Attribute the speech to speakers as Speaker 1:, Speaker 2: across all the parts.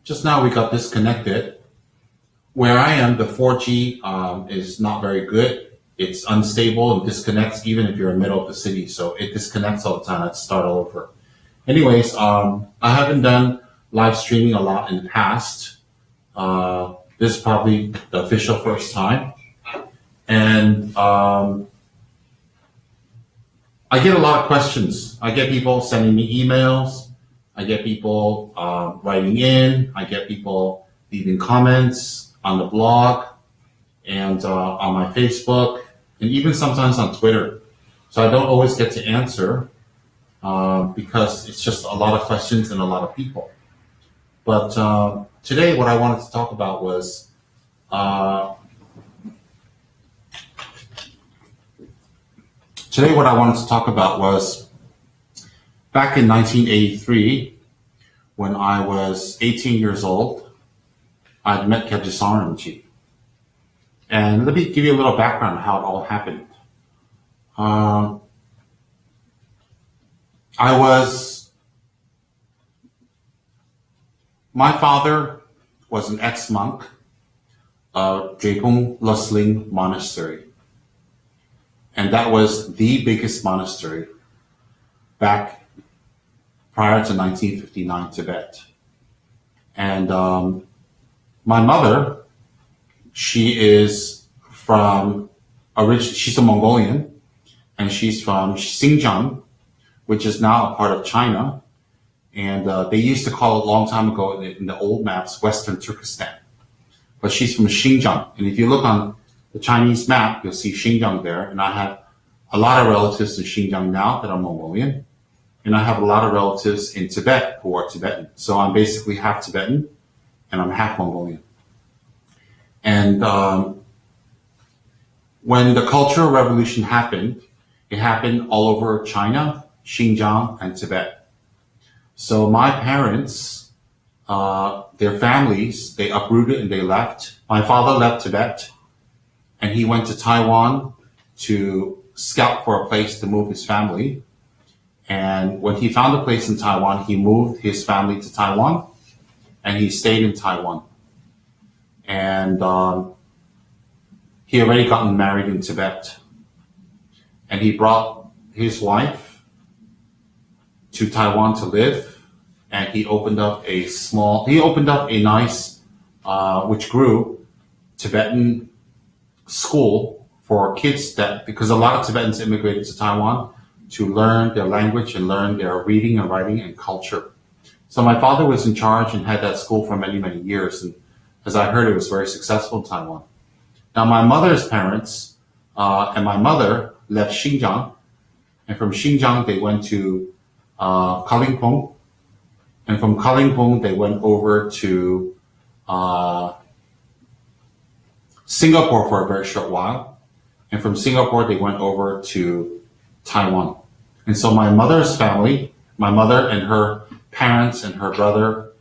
Speaker 1: Just now we got disconnected. Where I am, the 4G is not very good. It's unstable and disconnects even if you're in the middle of the city. So it disconnects all the time. Let's start all over. Anyways, I haven't done live streaming a lot in the past. This is probably the official first time. And I get a lot of questions. I get people sending me emails. I get people writing in. I get people leaving comments on the blog and on my Facebook, and even sometimes on Twitter. So I don't always get to answer because it's just a lot of questions and a lot of people. But today what I wanted to talk about was back in 1983, when I was 18 years old, I'd met Tsem Rinpoche. And let me give you a little background on how it all happened. My father was an ex-monk of Drepung Lusling Monastery. And that was the biggest monastery back prior to 1959 Tibet. And my mother, she's a Mongolian, and she's from Xinjiang, which is now a part of China. And they used to call it a long time ago in the old maps, Western Turkestan. But she's from Xinjiang. And if you look on the Chinese map, you'll see Xinjiang there. And I have a lot of relatives in Xinjiang now that are Mongolian. And I have a lot of relatives in Tibet who are Tibetan. So I'm basically half Tibetan and I'm half Mongolian. And when the Cultural Revolution happened, it happened all over China, Xinjiang, and Tibet. So my parents, their families, they uprooted and they left. My father left Tibet and he went to Taiwan to scout for a place to move his family. And when he found a place in Taiwan, he moved his family to Taiwan and he stayed in Taiwan. And he already gotten married in Tibet. And he brought his wife to Taiwan to live. And he opened up a nice, which grew, Tibetan school for kids because a lot of Tibetans immigrated to Taiwan to learn their language and learn their reading and writing and culture. So my father was in charge and had that school for many, many years. And as I heard, it was very successful in Taiwan. Now, my mother's parents and my mother left Xinjiang. And from Xinjiang, they went to Kalimpong. And from Kalimpong, they went over to Singapore for a very short while. And from Singapore, they went over to Taiwan. And so my mother's family, my mother and her parents and her brother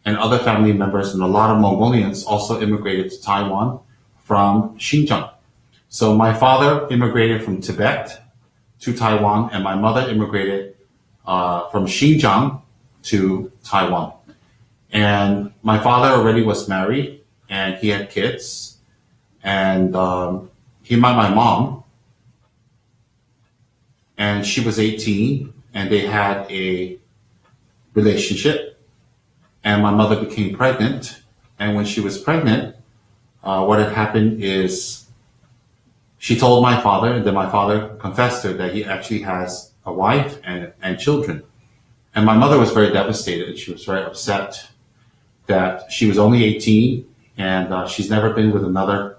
Speaker 1: and other family members and a lot of Mongolians also immigrated to Taiwan from Xinjiang. So my father immigrated from Tibet to Taiwan and my mother immigrated from Xinjiang to Taiwan. And my father already was married and he had kids. And he met my mom, and she was 18, and they had a relationship, and my mother became pregnant. And when she was pregnant, what had happened is she told my father, and then my father confessed to her that he actually has a wife and children. And my mother was very devastated, and she was very upset that she was only 18, and she's never been with another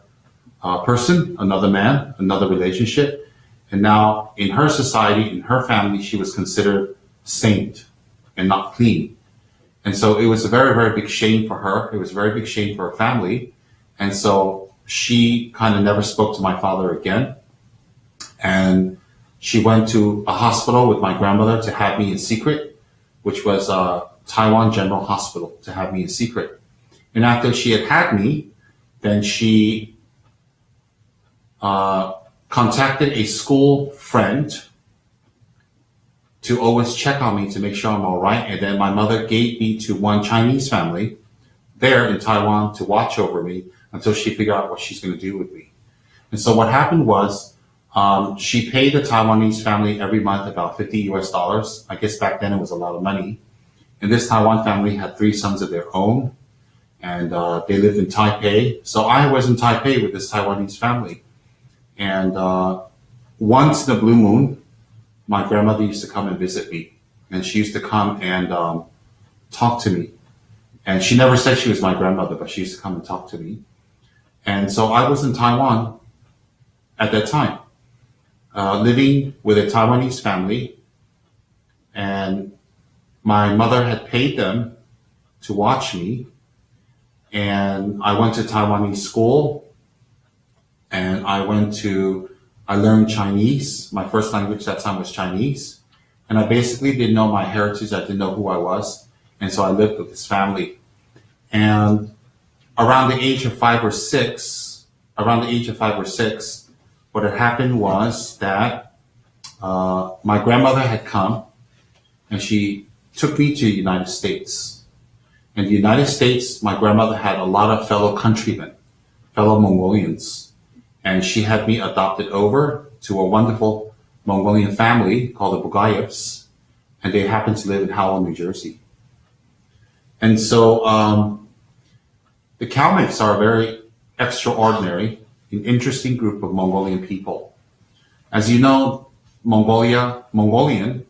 Speaker 1: person, another man, another relationship. And now in her society, in her family, she was considered saint and not clean. And so it was a very, very big shame for her. It was a very big shame for her family. And so she kind of never spoke to my father again. And she went to a hospital with my grandmother to have me in secret, which was Taiwan General Hospital, to have me in secret. And after she had me, then she contacted a school friend to always check on me to make sure I'm all right. And then my mother gave me to one Chinese family there in Taiwan to watch over me until she figured out what she's going to do with me. And so what happened was she paid the Taiwanese family every month about $50. I guess back then it was a lot of money. And this Taiwan family had 3 sons of their own, and they lived in Taipei. So I was in Taipei with this Taiwanese family. And once in a blue moon, my grandmother used to come and visit me. And she used to come and talk to me. And she never said she was my grandmother, but she used to come and talk to me. And so I was in Taiwan at that time, living with a Taiwanese family. And my mother had paid them to watch me. And I went to Taiwanese school. And I learned Chinese. My first language that time was Chinese. And I basically didn't know my heritage. I didn't know who I was. And so I lived with this family. And around the age of 5 or 6, what had happened was that my grandmother had come and she took me to the United States. In the United States, my grandmother had a lot of fellow countrymen, fellow Mongolians. And she had me adopted over to a wonderful Mongolian family called the Bugayevs. And they happened to live in Howell, New Jersey. And so the Kalmyks are a very extraordinary and interesting group of Mongolian people. As you know, Mongolian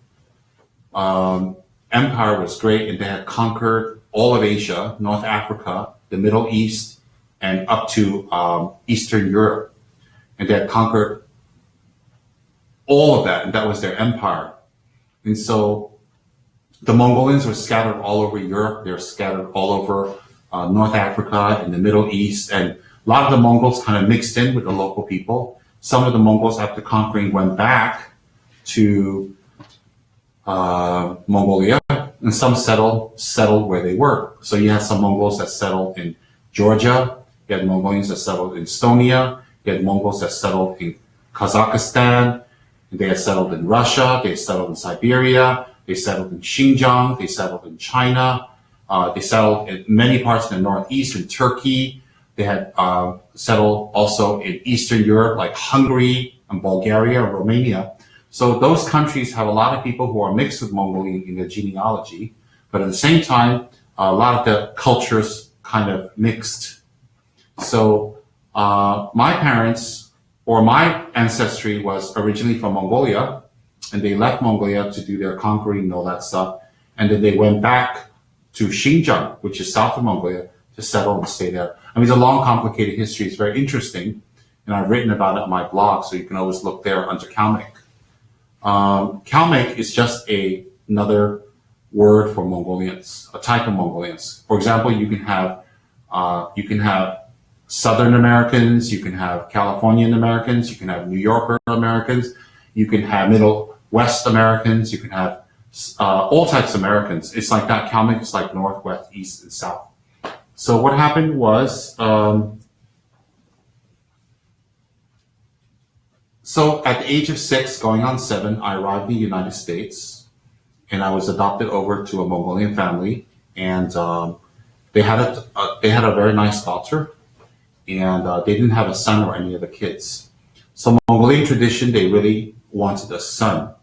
Speaker 1: empire was great, and they had conquered all of Asia, North Africa, the Middle East, and up to Eastern Europe. And they had conquered all of that, and that was their empire. And so the Mongolians were scattered all over Europe. They were scattered all over North Africa and the Middle East. And a lot of the Mongols kind of mixed in with the local people. Some of the Mongols, after conquering, went back to Mongolia, and some settled where they were. So you had some Mongols that settled in Georgia. You had Mongolians that settled in Estonia. You had Mongols that settled in Kazakhstan. They had settled in Russia. They settled in Siberia. They settled in Xinjiang. They settled in China. They settled in many parts in the Northeast, in Turkey. They had settled also in Eastern Europe, like Hungary and Bulgaria and Romania. So those countries have a lot of people who are mixed with Mongolian in their genealogy. But at the same time, a lot of the cultures kind of mixed. So my parents, or my ancestry, was originally from Mongolia. And they left Mongolia to do their conquering and all that stuff. And then they went back to Xinjiang, which is south of Mongolia, to settle and stay there. I mean, it's a long, complicated history. It's very interesting. And I've written about it on my blog, so you can always look there under Kalmyk. Kalmyk is just another word for Mongolians, a type of Mongolians. For example, you can have Southern Americans, you can have Californian Americans, you can have New Yorker Americans, you can have Middle West Americans, you can have all types of Americans. It's like that. Kalmyk is like North, West, East, and South. So what happened was, so at the age of 6, going on 7, I arrived in the United States, and I was adopted over to a Mongolian family, and they had a very nice daughter, and they didn't have a son or any other kids. So Mongolian tradition, they really wanted a son,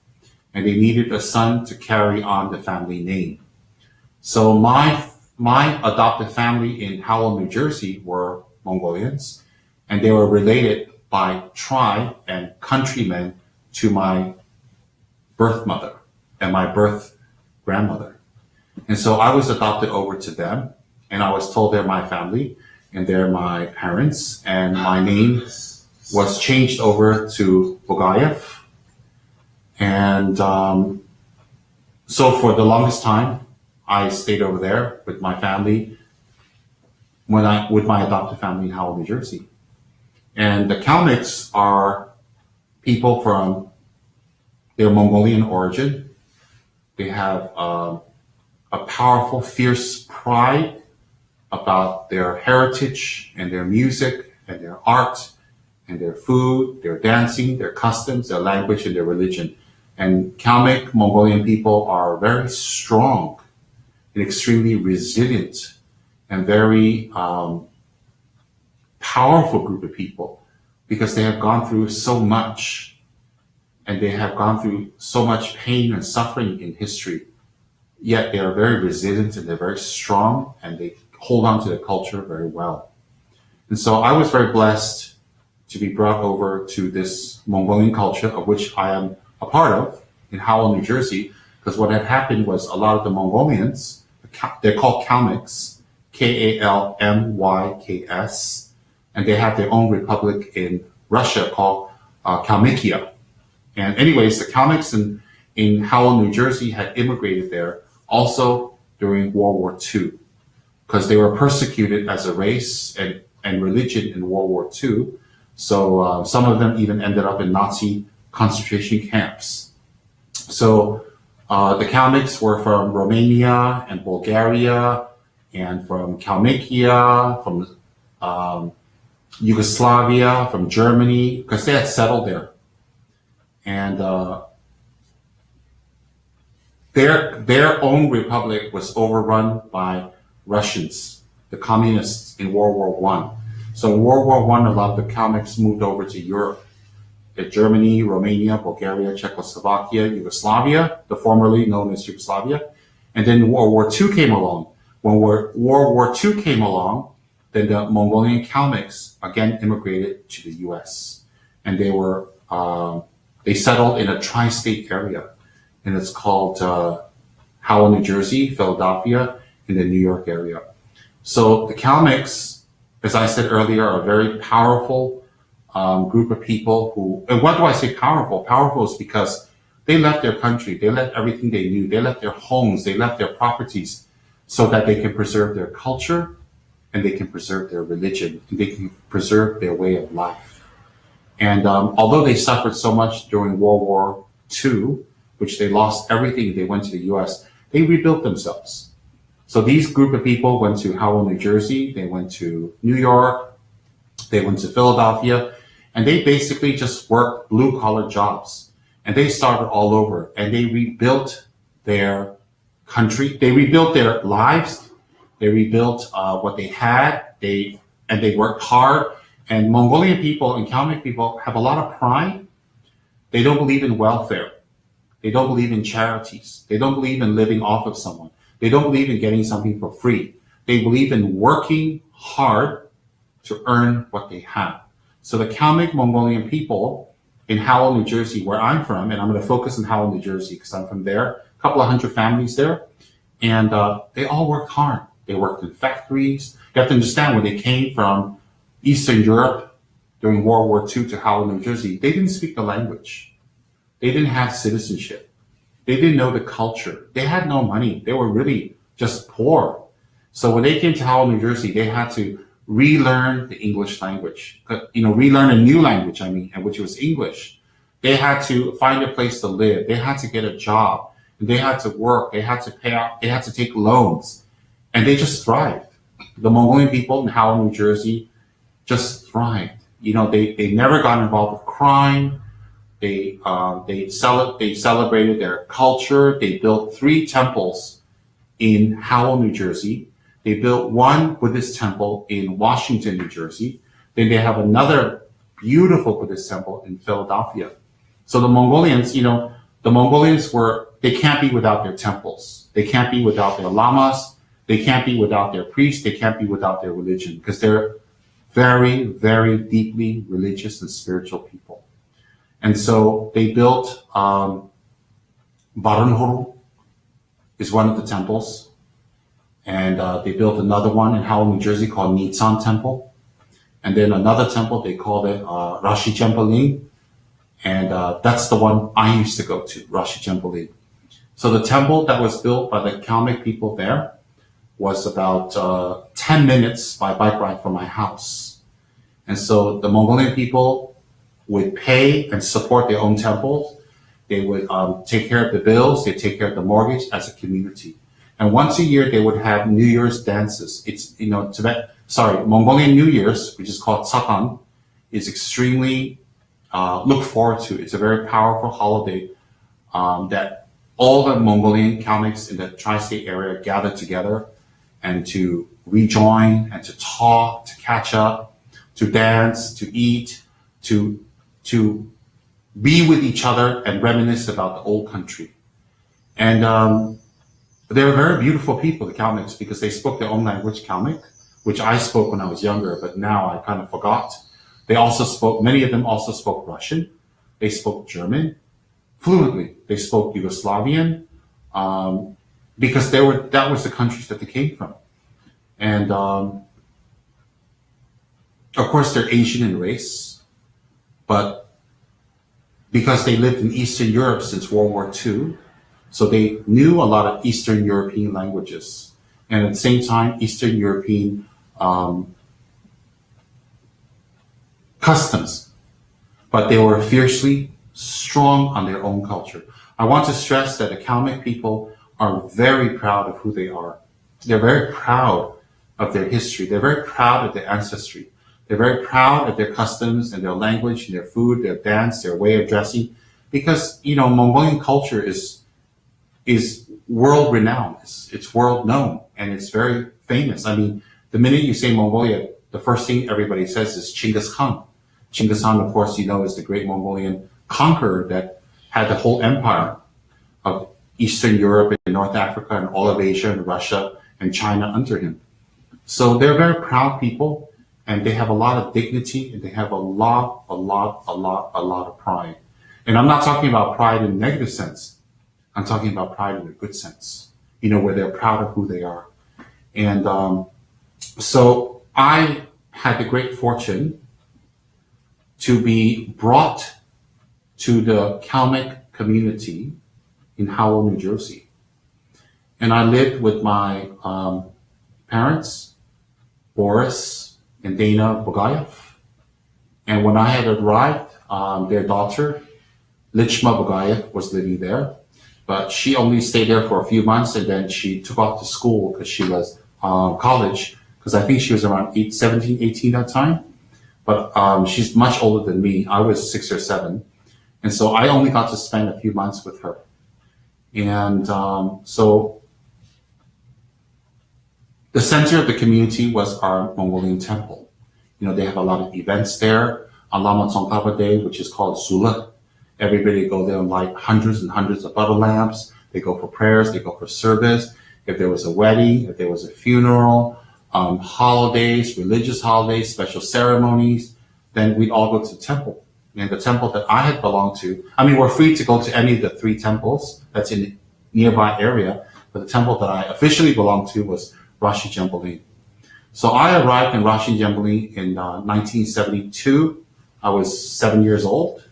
Speaker 1: and they needed a son to carry on the family name. So my adopted family in Howell, New Jersey were Mongolians, and they were related by tribe and countrymen to my birth mother and my birth grandmother. And so I was adopted over to them, and I was told they're my family and they're my parents, and my name was changed over to Bugayev. And so for the longest time, I stayed over there with my family, with my adopted family in Howell, New Jersey. And the Kalmyks are people from their Mongolian origin. They have a powerful, fierce pride about their heritage and their music and their art and their food, their dancing, their customs, their language, and their religion. And Kalmyk Mongolian people are very strong and extremely resilient and very powerful group of people because they have gone through so much, and they have gone through so much pain and suffering in history. Yet they are very resilient and they're very strong, and they hold on to their culture very well. And so I was very blessed to be brought over to this Mongolian culture, of which I am a part of, in Howell, New Jersey, because what had happened was a lot of the Mongolians, they're called Kalmyks, Kalmyks, and they have their own republic in Russia called Kalmykia. And anyways, the Kalmyks in Howell, New Jersey had immigrated there also during World War II, because they were persecuted as a race and religion in World War II. So some of them even ended up in Nazi concentration camps. So the Kalmyks were from Romania and Bulgaria, and from Kalmykia, from Yugoslavia, from Germany, because they had settled there. And their own republic was overrun by Russians, the communists, in World War I. So in World War I, a lot of the Kalmyks moved over to Europe. Germany, Romania, Bulgaria, Czechoslovakia, Yugoslavia, the formerly known as Yugoslavia. And then World War II came along. When World War II came along, then the Mongolian Kalmyks again immigrated to the U.S. And they settled in a tri-state area, and it's called Howell, New Jersey, Philadelphia, and the New York area. So the Kalmyks, as I said earlier, are a very powerful group of people who, and why do I say powerful? Powerful is because they left their country, they left everything they knew, they left their homes, they left their properties so that they can preserve their culture, and they can preserve their religion, and they can preserve their way of life. And although they suffered so much during World War II, which they lost everything, they went to the U.S., they rebuilt themselves. So these group of people went to Howell, New Jersey, they went to New York, they went to Philadelphia, and they basically just worked blue-collar jobs. And they started all over, and they rebuilt their country, they rebuilt their lives, they rebuilt what they had, and they worked hard. And Mongolian people and Kalmyk people have a lot of pride. They don't believe in welfare. They don't believe in charities. They don't believe in living off of someone. They don't believe in getting something for free. They believe in working hard to earn what they have. So the Kalmyk Mongolian people in Howell, New Jersey, where I'm from, and I'm going to focus on Howell, New Jersey, because I'm from there, a couple of hundred families there, and they all worked hard. They worked in factories. You have to understand, when they came from Eastern Europe during World War II to Howell, New Jersey, they didn't speak the language. They didn't have citizenship. They didn't know the culture. They had no money. They were really just poor. So when they came to Howell, New Jersey, they had to relearn the English language, relearn a new language, which was English. They had to find a place to live. They had to get a job. And they had to work. They had to pay out. They had to take loans. And they just thrived. The Mongolian people in Howell, New Jersey, just thrived. They never got involved with crime. They celebrated their culture. They built 3 temples in Howell, New Jersey. They built one Buddhist temple in Washington, New Jersey. Then they have another beautiful Buddhist temple in Philadelphia. So the Mongolians, they can't be without their temples. They can't be without their lamas. They can't be without their priests. They can't be without their religion, because they're very, very deeply religious and spiritual people. And so they built Baranhoru is one of the temples. And they built another one in Howell, New Jersey called Nitsan Temple. And then another temple, they called it Rashi Jempaling. And that's the one I used to go to, Rashi Jempaling. So the temple that was built by the Kalmyk people there was about 10 minutes by bike ride from my house. And so the Mongolian people would pay and support their own temples. They would take care of the bills. They take care of the mortgage as a community. And once a year, they would have New Year's dances. It's, Mongolian New Year's, which is called Tsakan, is extremely looked forward to. It's a very powerful holiday that all the Mongolian Kalmyks in the tri-state area gather together, and to rejoin and to talk, to catch up, to dance, to eat, to be with each other and reminisce about the old country. And they were very beautiful people, the Kalmyks, because they spoke their own language, Kalmyk, which I spoke when I was younger, but now I kind of forgot. They also spoke, many of them also spoke Russian. They spoke German fluently. They spoke Yugoslavian, because that was the countries that they came from. And of course, they're Asian in race, but because they lived in Eastern Europe since World War II, so they knew a lot of Eastern European languages, and at the same time, Eastern European customs, but they were fiercely strong on their own culture. I want to stress that the Kalmyk people are very proud of who they are. They're very proud of their history. They're very proud of their ancestry. They're very proud of their customs and their language and their food, their dance, their way of dressing, because, you know, Mongolian culture is world renowned. It's world known, and it's very famous. I mean, the minute you say Mongolia, the first thing everybody says is Chinggis Khan. Chinggis Khan, of course, you know, is the great Mongolian conqueror that had the whole empire of Eastern Europe and North Africa and all of Asia and Russia and China under him. So they're very proud people, and they have a lot of dignity, and they have a lot of pride. And I'm not talking about pride in a negative sense. I'm talking about pride in a good sense, you know, where they're proud of who they are. And so I had the great fortune to be brought to the Kalmyk community in Howell, New Jersey. And I lived with my parents, Boris and Dana Bogayev. And when I had arrived, their daughter, Lichma Bogayev, was living there. But she only stayed there for a few months, and then she took off to school because she was college, because I think she was around 17, 18 that time. But she's much older than me. I was 6 or 7. And so I only got to spend a few months with her. And so the center of the community was our Mongolian temple. You know, they have a lot of events there. On Lama Tsongkhapa Day, which is called Sula, everybody go there and light hundreds and hundreds of butter lamps. They go for prayers, they go for service. If there was a wedding, if there was a funeral, holidays, religious holidays, special ceremonies, then we'd all go to the temple. And the temple that I had belonged to, I mean, we're free to go to any of the 3 temples that's in the nearby area, but the temple that I officially belonged to was Rashi Jembolin. So I arrived in Rashi Jembolin in 1972. I was 7 years old.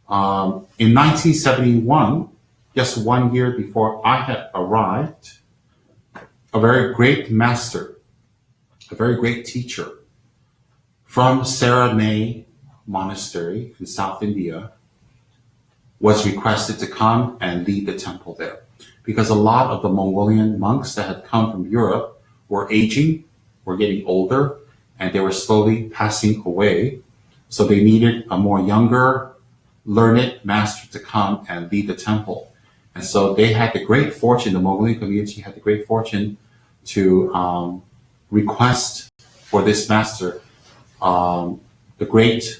Speaker 1: In 1971, just 1 year before I had arrived, a very great master, a very great teacher from Saramay Monastery in South India was requested to come and lead the temple there, because a lot of the Mongolian monks that had come from Europe were aging, were getting older, and they were slowly passing away. So they needed a more younger, learned master to come and lead the temple. And so they had the great fortune, the Mongolian community had the great fortune to request for this master, the great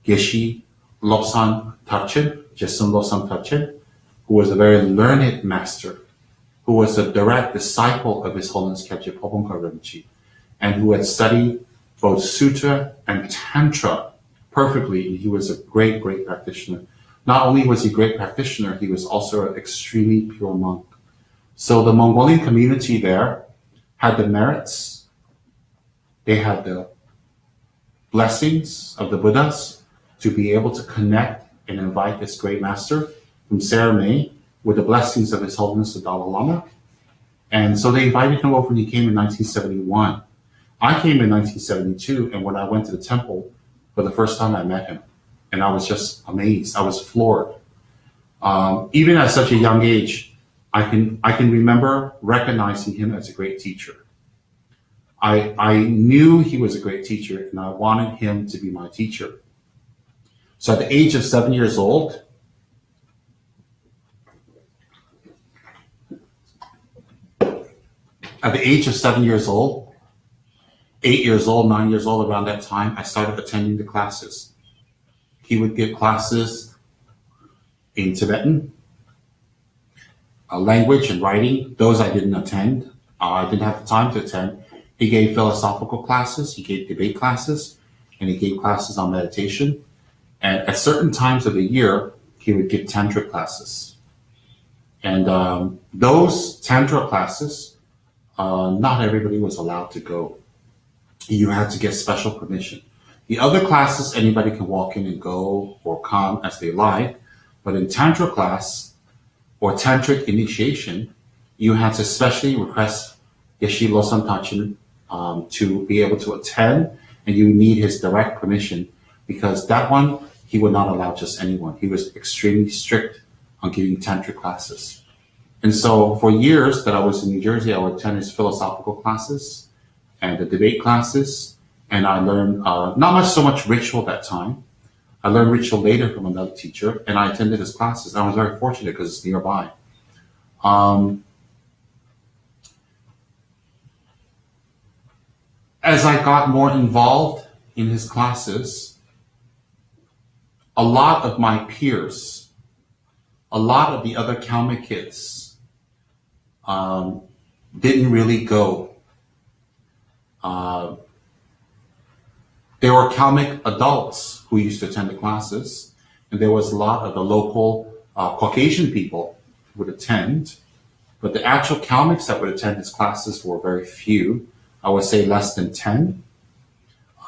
Speaker 1: Geshe Lobsang Tarchen, Jesun Lobsang Tarchen, who was a very learned master, who was a direct disciple of His Holiness Kyabje Phobongkar Rinpoche, and who had studied both Sutra and Tantra perfectly. He was a great, great practitioner. Not only was he a great practitioner, he was also an extremely pure monk. So the Mongolian community there had the merits, they had the blessings of the Buddhas to be able to connect and invite this great master from Saramay with the blessings of His Holiness the Dalai Lama. And so they invited him over, and he came in 1971. I came in 1972, and when I went to the temple for the first time, I met him. And I was just amazed. I was floored. Even at such a young age, I can remember recognizing him as a great teacher. I knew he was a great teacher, and I wanted him to be my teacher. So at the age of 7 years old, At the age of 7 years old, 8 years old, 9 years old, around that time, I started attending the classes. He would give classes in Tibetan, language and writing. Those I didn't attend. I didn't have the time to attend. He gave philosophical classes, he gave debate classes, and he gave classes on meditation. And at certain times of the year, he would give tantra classes. And those tantra classes, not everybody was allowed to go. You had to get special permission. The other classes, anybody can walk in and go or come as they like. But in tantra class or tantric initiation, you had to specially request Geshe Losam Tachin to be able to attend, and you need his direct permission, because that one, he would not allow just anyone. He was extremely strict on giving tantric classes. And so for years that I was in New Jersey, I would attend his philosophical classes and the debate classes, and I learned not so much ritual that time. I learned ritual later from another teacher, and I attended his classes. I was very fortunate because it's nearby. As I got more involved in his classes, a lot of my peers, a lot of the other Kalmyk kids didn't really go. There were Kalmyk adults who used to attend the classes, and there was a lot of the local Caucasian people who would attend, but the actual Kalmyks that would attend his classes were very few. I would say less than 10.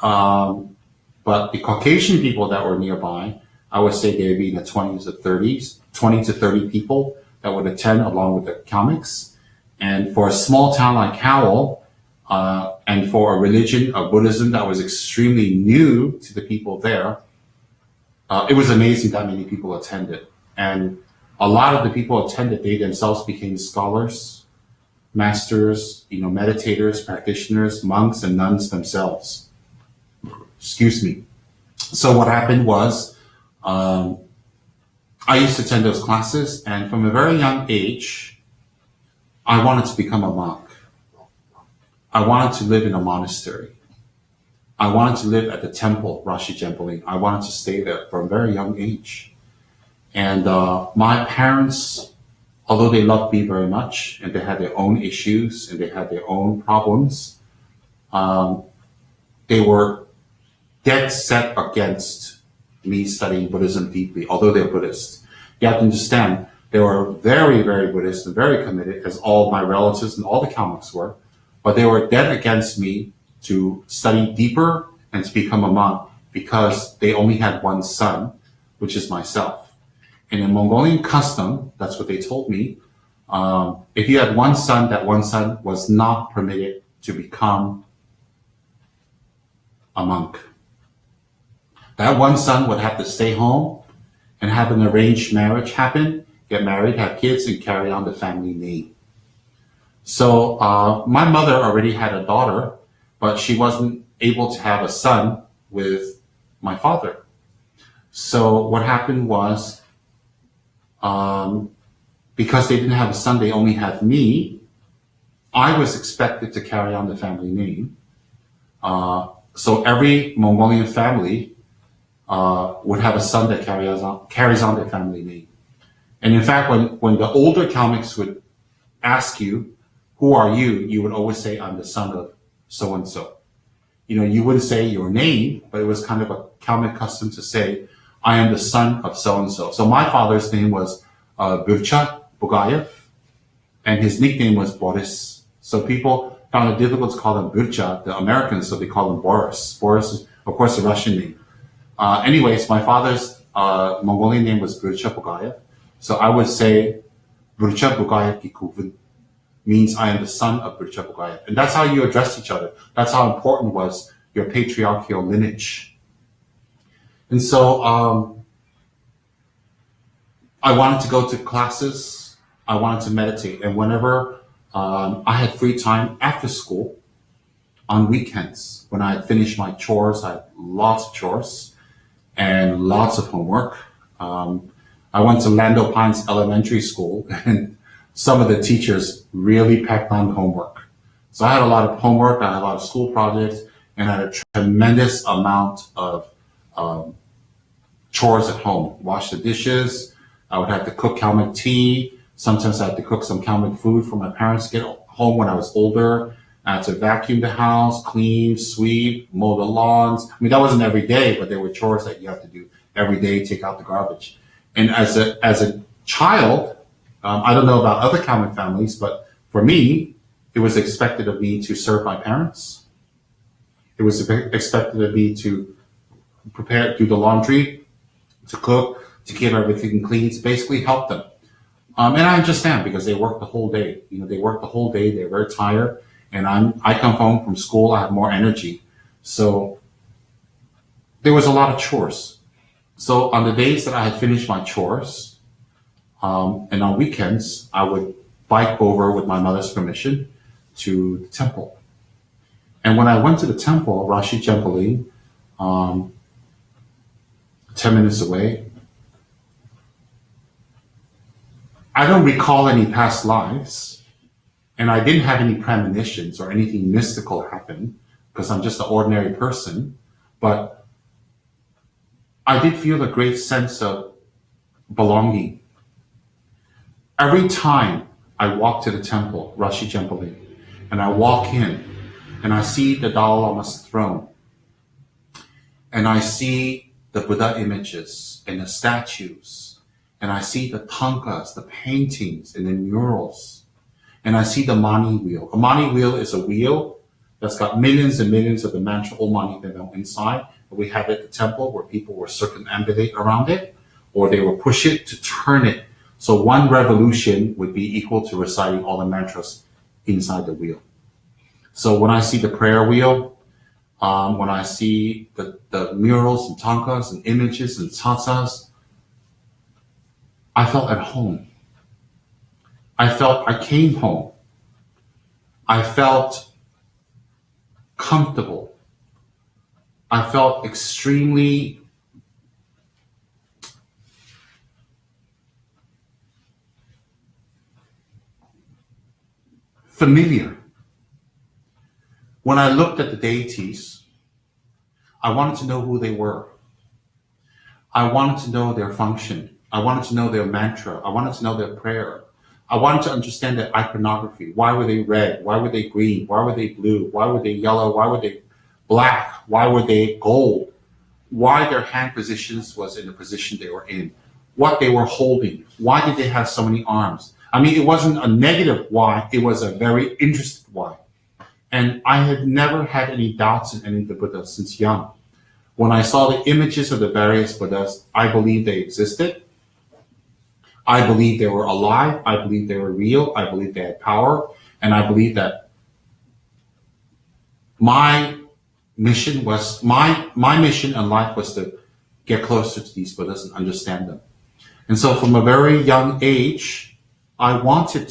Speaker 1: But the Caucasian people that were nearby, I would say they would be in the 20s to 30s, 20 to 30 people that would attend along with the Kalmyks. And for a small town like Howell, and for a religion of Buddhism that was extremely new to the people there, it was amazing that many people attended. And a lot of the people attended, they themselves became scholars, masters, meditators, practitioners, monks, and nuns themselves. Excuse me. So what happened was, I used to attend those classes, and from a very young age, I wanted to become a monk. I wanted to live in a monastery. I wanted to live at the temple, Rashi Gempoling. I wanted to stay there from a very young age. And my parents, although they loved me very much, and they had their own issues, and they had their own problems, they were dead set against me studying Buddhism deeply, although they're Buddhist. You have to understand, they were very, very Buddhist and very committed, as all my relatives and all the Kalmyks were, but they were dead against me to study deeper and to become a monk, because they only had one son, which is myself. And in Mongolian custom, that's what they told me, if you had one son, that one son was not permitted to become a monk. That one son would have to stay home and have an arranged marriage happen, get married, have kids, and carry on the family name. So my mother already had a daughter, but she wasn't able to have a son with my father. So what happened was, because they didn't have a son, they only had me, I was expected to carry on the family name. So every Mongolian family would have a son that carries on their family name. And in fact, when the older Kalmyks would ask you, who are you? You would always say, I'm the son of so-and-so. You wouldn't say your name, but it was kind of a Kalmyk custom to say, I am the son of so-and-so. So my father's name was Burcha Bugayev, and his nickname was Boris. So people found it difficult to call him Burcha, the Americans, so they call him Boris. Boris is, of course, a Russian name. Anyways, my father's Mongolian name was Burcha Bugayev. So I would say, Burcha Bugayev Gikuvin, means I am the son of Burcha Bugayev. And that's how you address each other. That's how important was your patriarchal lineage. And so I wanted to go to classes. I wanted to meditate. And whenever I had free time after school, on weekends, when I had finished my chores, I had lots of chores and lots of homework. I went to Lando Pines Elementary School, and some of the teachers really packed on homework. So I had a lot of homework, I had a lot of school projects, and I had a tremendous amount of um, chores at home. Wash the dishes. I would have to cook Kalmyk tea. Sometimes I had to cook some Kalmyk food for my parents to get home when I was older. I had to vacuum the house, clean, sweep, mow the lawns. I mean, that wasn't every day, but there were chores that you have to do every day, take out the garbage. And as a child, I don't know about other Kalmyk families, but for me, it was expected of me to serve my parents. It was expected of me to prepare, do the laundry, to cook, to keep everything clean, to basically help them. And I understand because they work the whole day. You know, they work the whole day. They're very tired. And I come home from school. I have more energy. So there was a lot of chores. So on the days that I had finished my chores, and on weekends, I would bike over with my mother's permission to the temple. And when I went to the temple, Rashi Jempoling, 10 minutes away, I don't recall any past lives, and I didn't have any premonitions or anything mystical happen because I'm just an ordinary person, but I did feel a great sense of belonging. Every time I walk to the temple, Rashi Jempoling, and I walk in and I see the Dalai Lama's throne, and I see the Buddha images and the statues, and I see the tankas, the paintings and the murals, and I see the mani wheel. A mani wheel is a wheel that's got millions and millions of the mantra Om Mani Padme inside. We have it at the temple where people will circumambulate around it, or they will push it to turn it. So one revolution would be equal to reciting all the mantras inside the wheel. So when I see the prayer wheel, when I see the murals and tankas and images and tsatsas, I felt at home. I felt I came home. I felt comfortable. I felt extremely familiar. When I looked at the deities, I wanted to know who they were. I wanted to know their function. I wanted to know their mantra. I wanted to know their prayer. I wanted to understand their iconography. Why were they red? Why were they green? Why were they blue? Why were they yellow? Why were they black? Why were they gold? Why their hand positions was in the position they were in? What they were holding? Why did they have so many arms? I mean, it wasn't a negative why. It was a very interested why. And I had never had any doubts in any of the Buddhas since young. When I saw the images of the various Buddhas, I believed they existed. I believed they were alive. I believed they were real. I believed they had power. And I believed that my mission in life was to get closer to these Buddhas and understand them. And so from a very young age, I wanted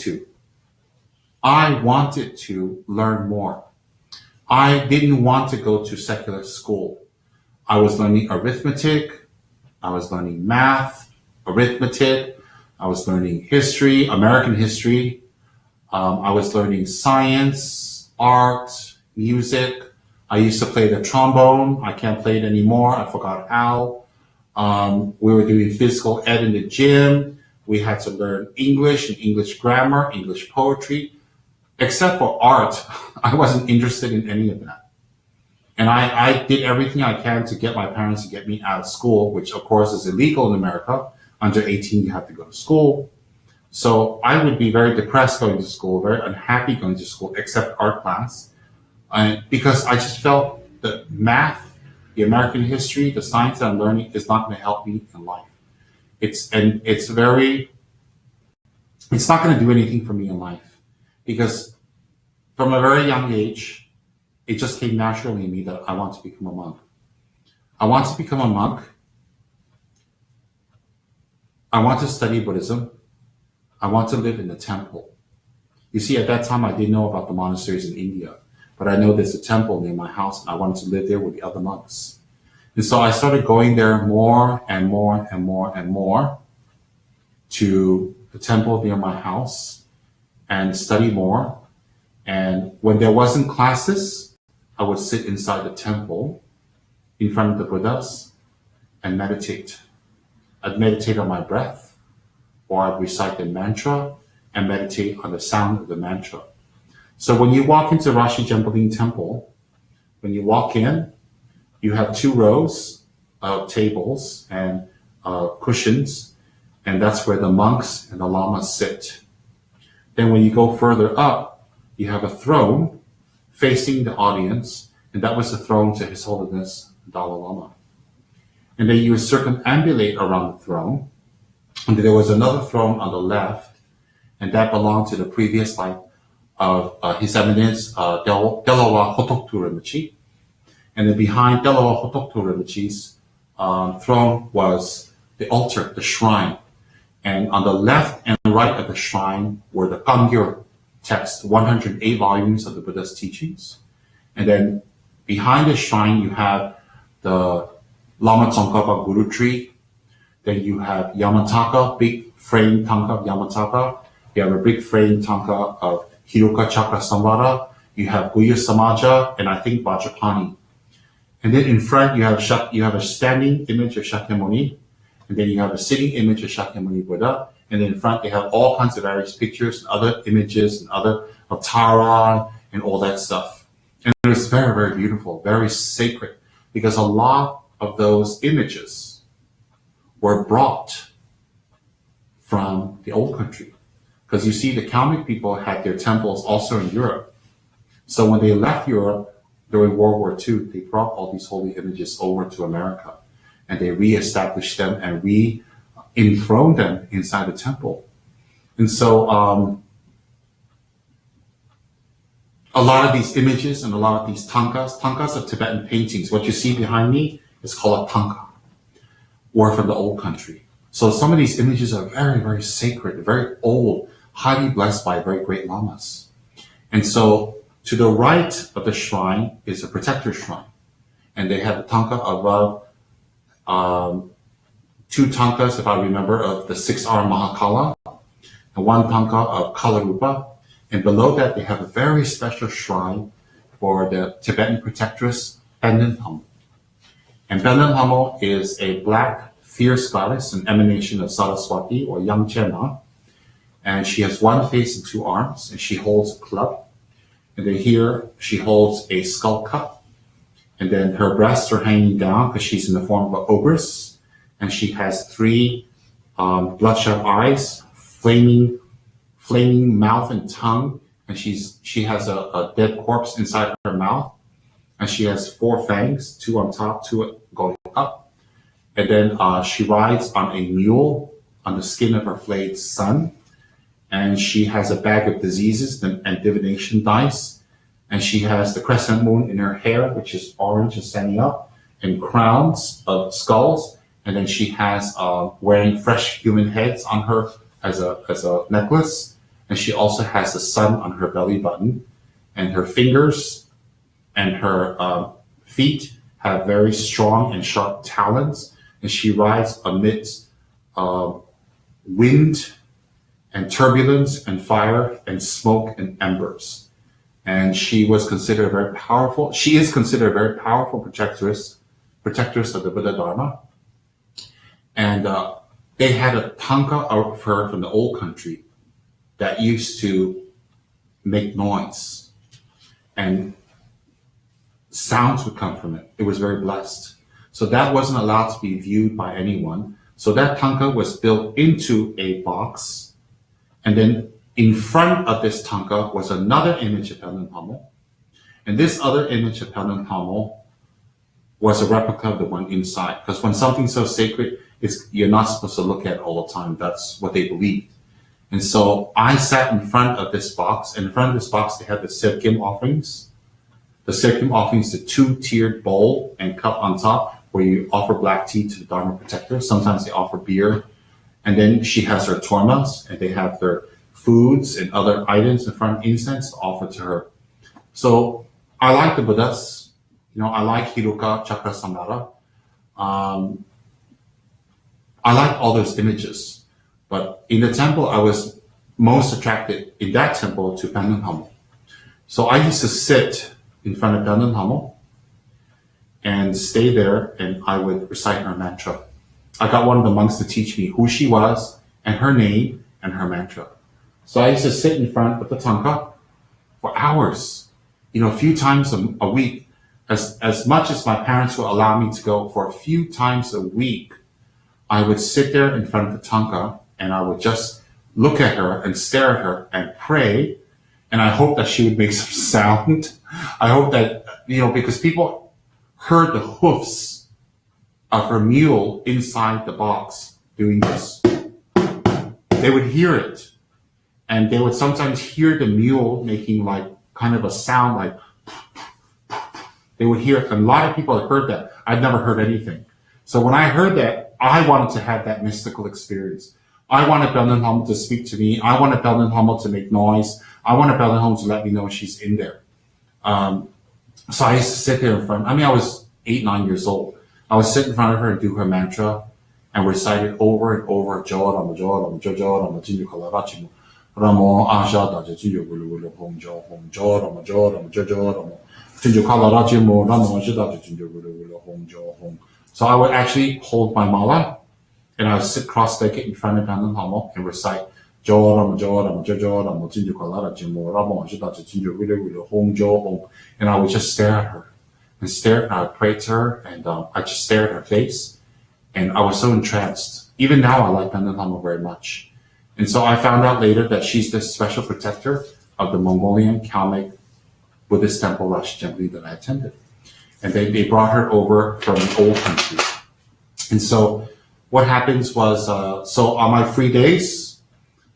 Speaker 1: to learn more. I didn't want to go to secular school. I was learning arithmetic. I was learning math, arithmetic. I was learning history, American history. I was learning science, art, music. I used to play the trombone. I can't play it anymore. I forgot how. We were doing physical ed in the gym. We had to learn English and English grammar, English poetry. Except for art, I wasn't interested in any of that. And I did everything I can to get my parents to get me out of school, which of course is illegal in America. Under 18, you have to go to school. So I would be very depressed going to school, very unhappy going to school, except art class. Because I just felt that math, the American history, the science that I'm learning is not going to help me in life. It's not going to do anything for me in life. Because from a very young age, it just came naturally in me that I want to become a monk. I want to become a monk. I want to study Buddhism. I want to live in the temple. You see, at that time, I didn't know about the monasteries in India, but I know there's a temple near my house, and I wanted to live there with the other monks. And so I started going there more and more and more and more to the temple near my house and study more And when there wasn't classes, I would sit inside the temple in front of the Buddhas and meditate. I'd meditate on my breath, or I'd recite the mantra and meditate on the sound of the mantra. So when you walk into Rashi Gembaling Temple, when you walk in, you have 2 rows of tables and cushions, and that's where the monks and the lamas sit. Then when you go further up, you have a throne facing the audience, and that was the throne to His Holiness Dalai Lama. And then you circumambulate around the throne, and there was another throne on the left, and that belonged to the previous life of His Eminence Delawa Hotoktu Rinpoche. And then behind Delawa Hotoktu Rinpoche's throne was the altar, the shrine. And on the left and right of the shrine were the Kangyur text, 108 volumes of the Buddha's teachings. And then behind the shrine, you have the Lama Tsongkhapa Guru tree. Then you have Yamataka, big frame tanka of Yamataka. You have a big frame tanka of Hiruka Chakra Samvara. You have Guya Samaja, and I think Vajrapani. And then in front, you have a standing image of Shakyamuni. And then you have a sitting image of Shakyamuni Buddha. And then in front, they have all kinds of various pictures and other images and other of Tara and all that stuff. And it was very, very beautiful, very sacred, because a lot of those images were brought from the old country. Because you see, the Kalmyk people had their temples also in Europe. So when they left Europe during World War II, they brought all these holy images over to America. And they re-established them and re-enthroned them inside the temple. And so a lot of these images and a lot of these tankas of Tibetan paintings, what you see behind me is called a tanka, were from the old country. So some of these images are very, very sacred, very old, highly blessed by very great lamas. And so to the right of the shrine is a protector shrine. And they have the tanka above 2 tankas, if I remember, of the 6-armed Mahakala, and 1 tanka of Kalarupa. And below that, they have a very special shrine for the Tibetan protectress, Benden Hamo. And Benden Hamo is a black, fierce goddess, an emanation of Saraswati or Yangchena. And she has 1 face and 2 arms, and she holds a club. And then here, she holds a skull cup. And then her breasts are hanging down because she's in the form of an ogress. And she has 3 bloodshot eyes, flaming mouth and tongue. And she has a dead corpse inside her mouth. And she has 4 fangs, 2 on top, 2 going up. And then she rides on a mule on the skin of her flayed son. And she has a bag of diseases and divination dice. And she has the crescent moon in her hair, which is orange and standing up, and crowns of skulls. And then she has wearing fresh human heads on her as a necklace. And she also has the sun on her belly button. And her fingers and her feet have very strong and sharp talons. And she rides amidst wind and turbulence and fire and smoke and embers. And she is considered a very powerful protectress of the Buddha Dharma. And they had a tanka of her from the old country that used to make noise. And sounds would come from it. It was very blessed. So that wasn't allowed to be viewed by anyone. So that tanka was built into a box. And then in front of this tanka was another image of Pelen Pamo. And this other image of Pelen Pamo was a replica of the one inside. Because when something's so sacred, you're not supposed to look at it all the time. That's what they believed. And so I sat in front of this box. And in front of this box, they had the Serkim offerings. The Serkim offerings, the 2-tiered bowl and cup on top, where you offer black tea to the Dharma protector. Sometimes they offer beer. And then she has her tormas, and they have their foods and other items in front of incense to offer to her. So I like the Buddhas. I like Hiruka Chakra Samvara. I like all those images. But in the temple, I was most attracted in that temple to Penden Hamo. So I used to sit in front of Dandan Hamo and stay there, and I would recite her mantra. I got one of the monks to teach me who she was and her name and her mantra. So I used to sit in front of the tanka for hours, a few times a week, as much as my parents would allow me to go. For a few times a week, I would sit there in front of the tanka and I would just look at her and stare at her and pray. And I hope that she would make some sound. I hope that, because people heard the hoofs of her mule inside the box doing this. They would hear it. And they would sometimes hear the mule making like kind of a sound like, they would hear it. And a lot of people had heard that. I'd never heard anything. So when I heard that, I wanted to have that mystical experience. I wanted Dandan Hamo to speak to me. I wanted Dandan Hamo to make noise. I wanted Dandan Hamo to let me know she's in there. So I used to sit there in front. I was 8, 9 years old. I would sit in front of her and do her mantra and recite it over and over. Jorama, Jorama, Jorama, Jinju Kalarachimu. Ramo Ashada, Jinju Gulu, Home Jo, Home Jorama, Jorama, Jorama. Jinju Kalarachimu, Ramo Ashada, Jinju Gulu, Home Jo, Home. So I would actually hold my mala and I would sit cross-legged in front of Dandan Hamo and recite Jorama, Jorama, Jorama, Jinju Kalarachimu, Ramo Ashada, Jinju Gulu, Home Jo, Home. And I would just stare at her and stare, and I would pray to her, and I just stared at her face. And I was so entranced. Even now, I like Dandan Hamo very much. And so I found out later that she's the special protector of the Mongolian Kalmyk Buddhist temple Rashi Gently that I attended. And they brought her over from the old country. And so what happens was, so on my free days,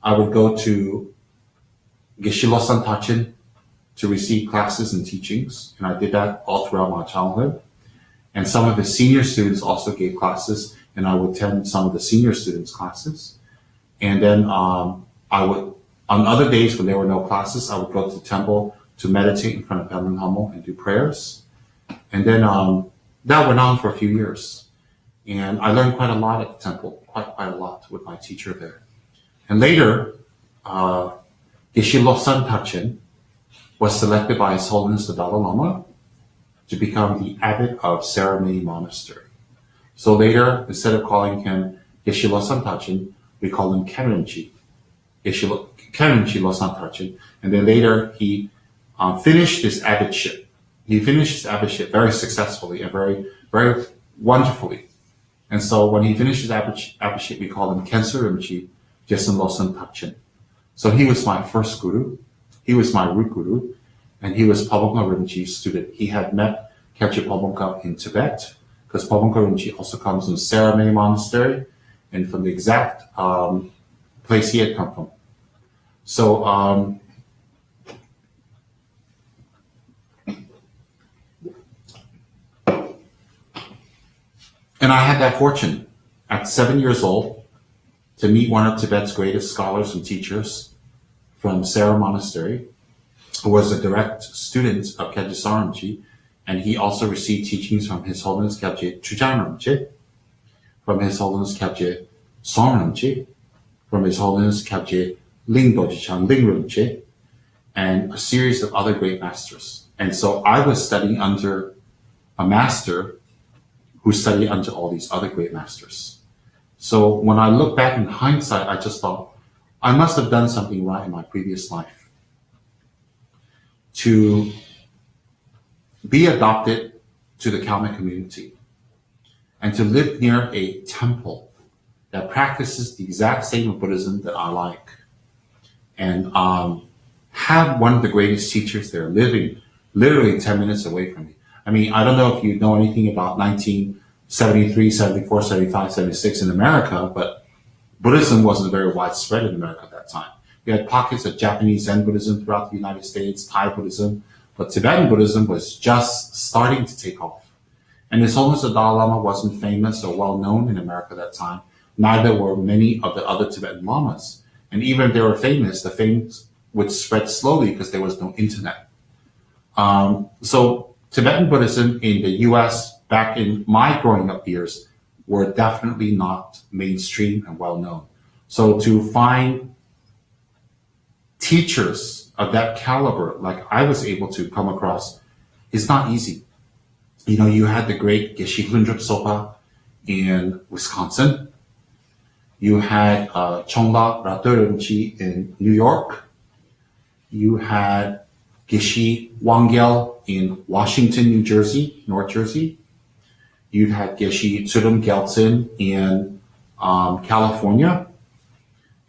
Speaker 1: I would go to Geshe Losang Tachin to receive classes and teachings. And I did that all throughout my childhood. And some of the senior students also gave classes, and I would attend some of the senior students' classes. And then I would, on other days when there were no classes, I would go to the temple to meditate in front of Dandan Hamo and do prayers. And then that went on for a few years. And I learned quite a lot at the temple, quite a lot with my teacher there. And later, Geshe Losang Tachin was selected by His Holiness the Dalai Lama to become the abbot of Ceremony Monastery. So later, instead of calling him Geshe Losang Tachin, we call him Kenrinchi Losang Tachin. And then later, he finished his abbotship. He finished his abbotship very successfully and very, very wonderfully. And so when he finished his abbotship, we called him Kensur Rinpoche Geshe Losang Tachin. So he was my first guru. He was my root guru. And he was Pabongka Rinpoche's student. He had met Khyentse Pabongka in Tibet, because Pabongka Rinpoche also comes from Ceremony Monastery and from the exact place he had come from. So, and I had that fortune at 7 years old to meet one of Tibet's greatest scholars and teachers from Ceremony Monastery, who was a direct student of Khyentse Rinpoche, and he also received teachings from His Holiness Khyentse Chujang Rinpoche, from His Holiness Khyentse Song Rinpoche, from His Holiness Khyentse Ling Dorje Ling Rinpoche, and a series of other great masters. And so I was studying under a master who studied under all these other great masters. So when I look back in hindsight, I just thought, I must have done something right in my previous life to be adopted to the Kalmyk community and to live near a temple that practices the exact same Buddhism that I like, and have one of the greatest teachers there living literally 10 minutes away from me. I mean, I don't know if you know anything about 1973, 74, 75, 76 in America, but Buddhism wasn't very widespread in America at that time. We had pockets of Japanese Zen Buddhism throughout the United States, Thai Buddhism, but Tibetan Buddhism was just starting to take off. And His Holiness the Dalai Lama wasn't famous or well known in America at that time. Neither were many of the other Tibetan Lamas. And even if they were famous, the fame would spread slowly because there was no internet. So Tibetan Buddhism in the US back in my growing up years were definitely not mainstream and well known. So to find teachers of that caliber, like I was able to come across, is not easy. You know, you had the great Geshe Lundrup Sopa in Wisconsin. You had Chongla Raturumchi in New York. You had Geshe Wangyal in Washington, New Jersey, North Jersey. You had Geshe Tsurum Gyaltsen in California.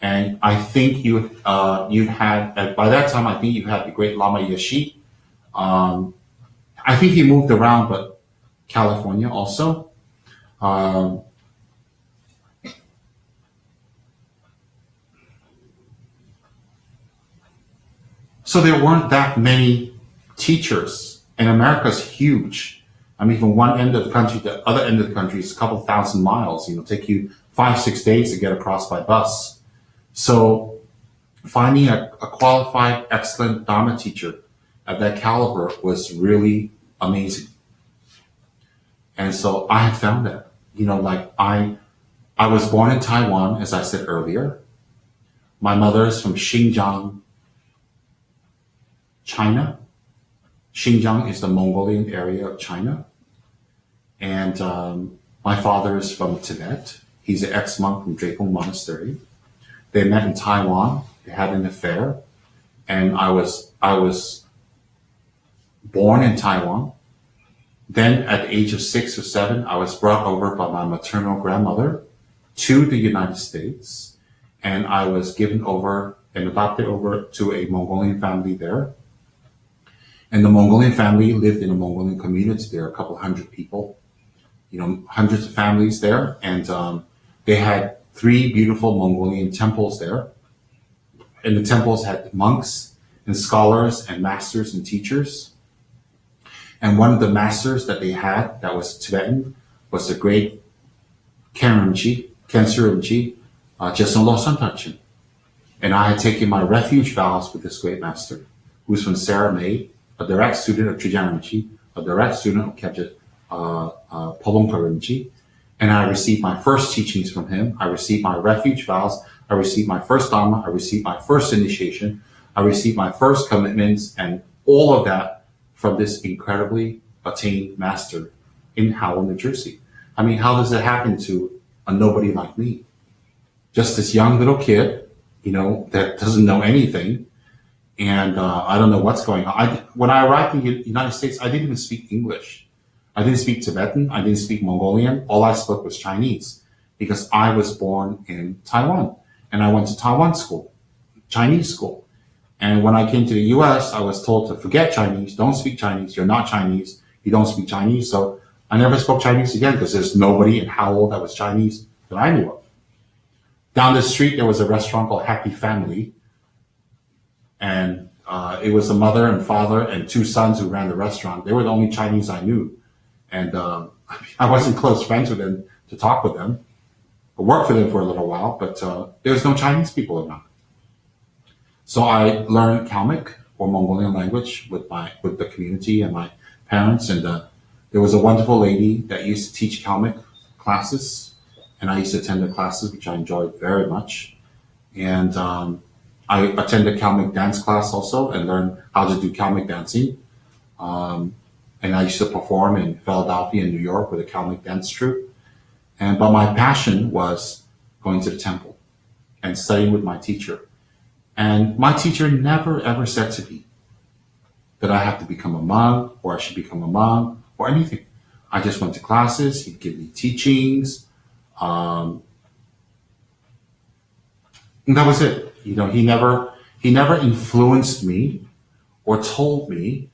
Speaker 1: And I think you had, by that time, I think you had the great Lama Yeshe. I think he moved around, but California also. So there weren't that many teachers, and America's huge. I mean, from one end of the country to the other end of the country is a couple thousand miles. You know, take you 5-6 days to get across by bus. So finding a qualified, excellent Dharma teacher at that caliber was really amazing. And so I had found that. You know, like I was born in Taiwan, as I said earlier. My mother is from Xinjiang, China. Xinjiang is the Mongolian area of China. And my father is from Tibet. He's an ex-monk from Drepung Monastery. They met in Taiwan. They had an affair. And I was born in Taiwan. Then at the age of 6 or 7, I was brought over by my maternal grandmother to the United States. And I was given over and adopted over to a Mongolian family there. And the Mongolian family lived in a Mongolian community. There are a couple hundred people, you know, hundreds of families there. And they had 3 beautiful Mongolian temples there. And the temples had monks and scholars and masters and teachers. And one of the masters that they had that was Tibetan was the great Kensur Rinpoche, Jesson Losang Tachin. And I had taken my refuge vows with this great master, who's from Saramay, a direct student of Trijang Rinpoche, a direct student of Kebje Polongpa Rinpoche. And I received my first teachings from him. I received my refuge vows. I received my first Dharma. I received my first initiation. I received my first commitments, and all of that from this incredibly attained master in Howell, New Jersey. I mean, how does it happen to a nobody like me? Just this young little kid, you know, that doesn't know anything. And I don't know what's going on. When I arrived in the United States, I didn't even speak English. I didn't speak Tibetan. I didn't speak Mongolian. All I spoke was Chinese because I was born in Taiwan. And I went to Taiwan school, Chinese school. And when I came to the US, I was told to forget Chinese, don't speak Chinese, you're not Chinese, you don't speak Chinese. So I never spoke Chinese again because there's nobody in Howell that was Chinese that I knew of. Down the street, there was a restaurant called Happy Family. And it was a mother and father and 2 sons who ran the restaurant. They were the only Chinese I knew. And I wasn't close friends with them to talk with them. I worked for them for a little while, but there was no Chinese people around. So I learned Kalmyk, or Mongolian language, with the community and my parents. And there was a wonderful lady that used to teach Kalmyk classes, and I used to attend the classes, which I enjoyed very much. And I attended Kalmyk dance class also and learned how to do Kalmyk dancing. And I used to perform in Philadelphia and New York with a Kalmyk dance troupe. But my passion was going to the temple and studying with my teacher. And my teacher never ever said to me that I have to become a monk or I should become a monk or anything. I just went to classes. He'd give me teachings. And that was it. You know, he never influenced me or told me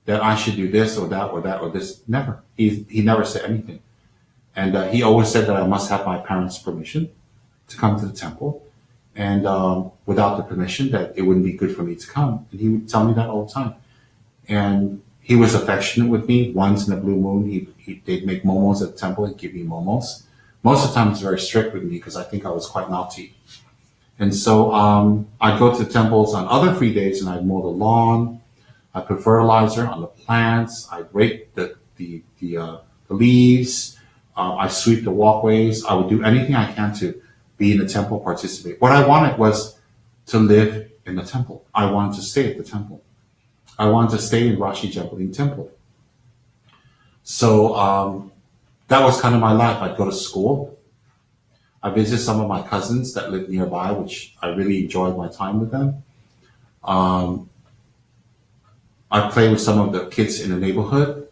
Speaker 1: that I should do this or that or that or this. Never. He never said anything. And he always said that I must have my parents' permission to come to the temple. And without the permission, that it wouldn't be good for me to come. And he would tell me that all the time. And he was affectionate with me. Once in a blue moon, they'd make momos at the temple and give me momos. Most of the time, he was very strict with me because I think I was quite naughty. And so I'd go to the temples on other free days and I'd mow the lawn. I'd put fertilizer on the plants. I'd rake the leaves. I sweep the walkways. I would do anything I can to be in the temple, participate. What I wanted was to live in the temple. I wanted to stay at the temple. I wanted to stay in Rashi Jempeling Temple. So that was kind of my life. I'd go to school. I visited some of my cousins that lived nearby, which I really enjoyed my time with them. I played with some of the kids in the neighborhood.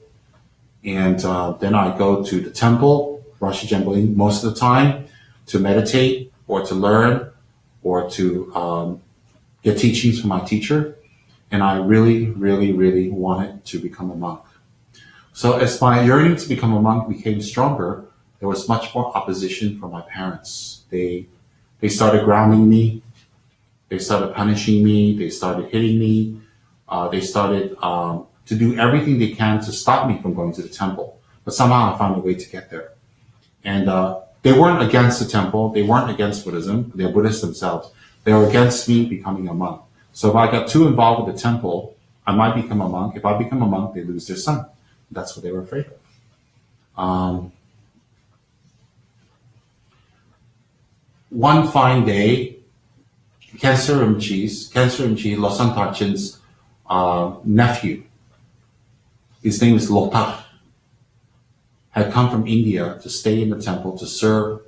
Speaker 1: And then I go to the temple, Rashi Jempeling, most of the time to meditate or to learn or to get teachings from my teacher. And I really, really, really wanted to become a monk. So as my yearning to become a monk became stronger, there was much more opposition from my parents. They started grounding me. They started punishing me. They started hitting me. They started to do everything they can to stop me from going to the temple. But somehow I found a way to get there. And they weren't against the temple. They weren't against Buddhism. They're Buddhists themselves. They were against me becoming a monk. So if I got too involved with the temple, I might become a monk. If I become a monk, they lose their son. That's what they were afraid of. One fine day, Khyentse Rinpoche, Losang Tarchin's nephew, his name is Lotar, had come from India to stay in the temple to serve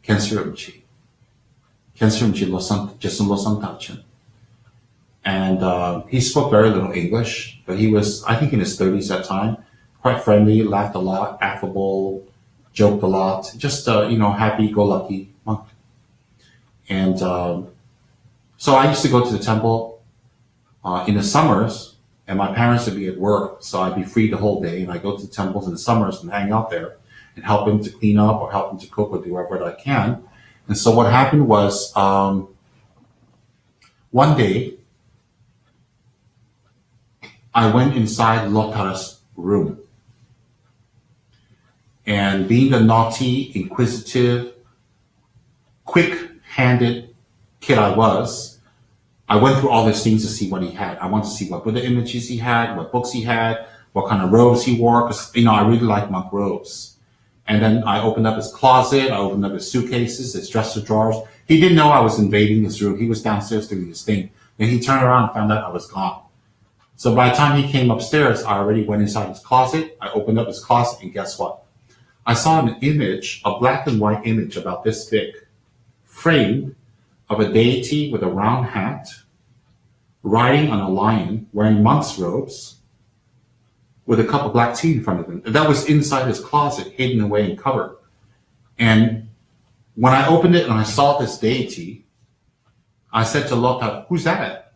Speaker 1: Khyentse Rinpoche. Khyentse Rinpoche Jesum Losang Tarchin. And he spoke very little English, but he was, I think, in his 30s at that time, quite friendly, laughed a lot, affable, joked a lot, just, happy-go-lucky monk. And so I used to go to the temple in the summers, and my parents would be at work, so I'd be free the whole day, and I'd go to the temples in the summers and hang out there and help him to clean up or help him to cook or do whatever I can. And so what happened was one day, I went inside Lotar's room. And being the naughty, inquisitive, quick-handed kid I was, I went through all these things to see what he had. I wanted to see what Buddha images he had, what books he had, what kind of robes he wore, because, I really like monk robes. And then I opened up his closet, I opened up his suitcases, his dresser drawers. He didn't know I was invading his room. He was downstairs doing his thing. Then he turned around and found out I was gone. So by the time he came upstairs, I already went inside his closet. I opened up his closet, and guess what? I saw an image, a black and white image about this big, framed, of a deity with a round hat, riding on a lion, wearing monk's robes, with a cup of black tea in front of him. And that was inside his closet, hidden away and covered. And when I opened it and I saw this deity, I said to Lotar, "Who's that?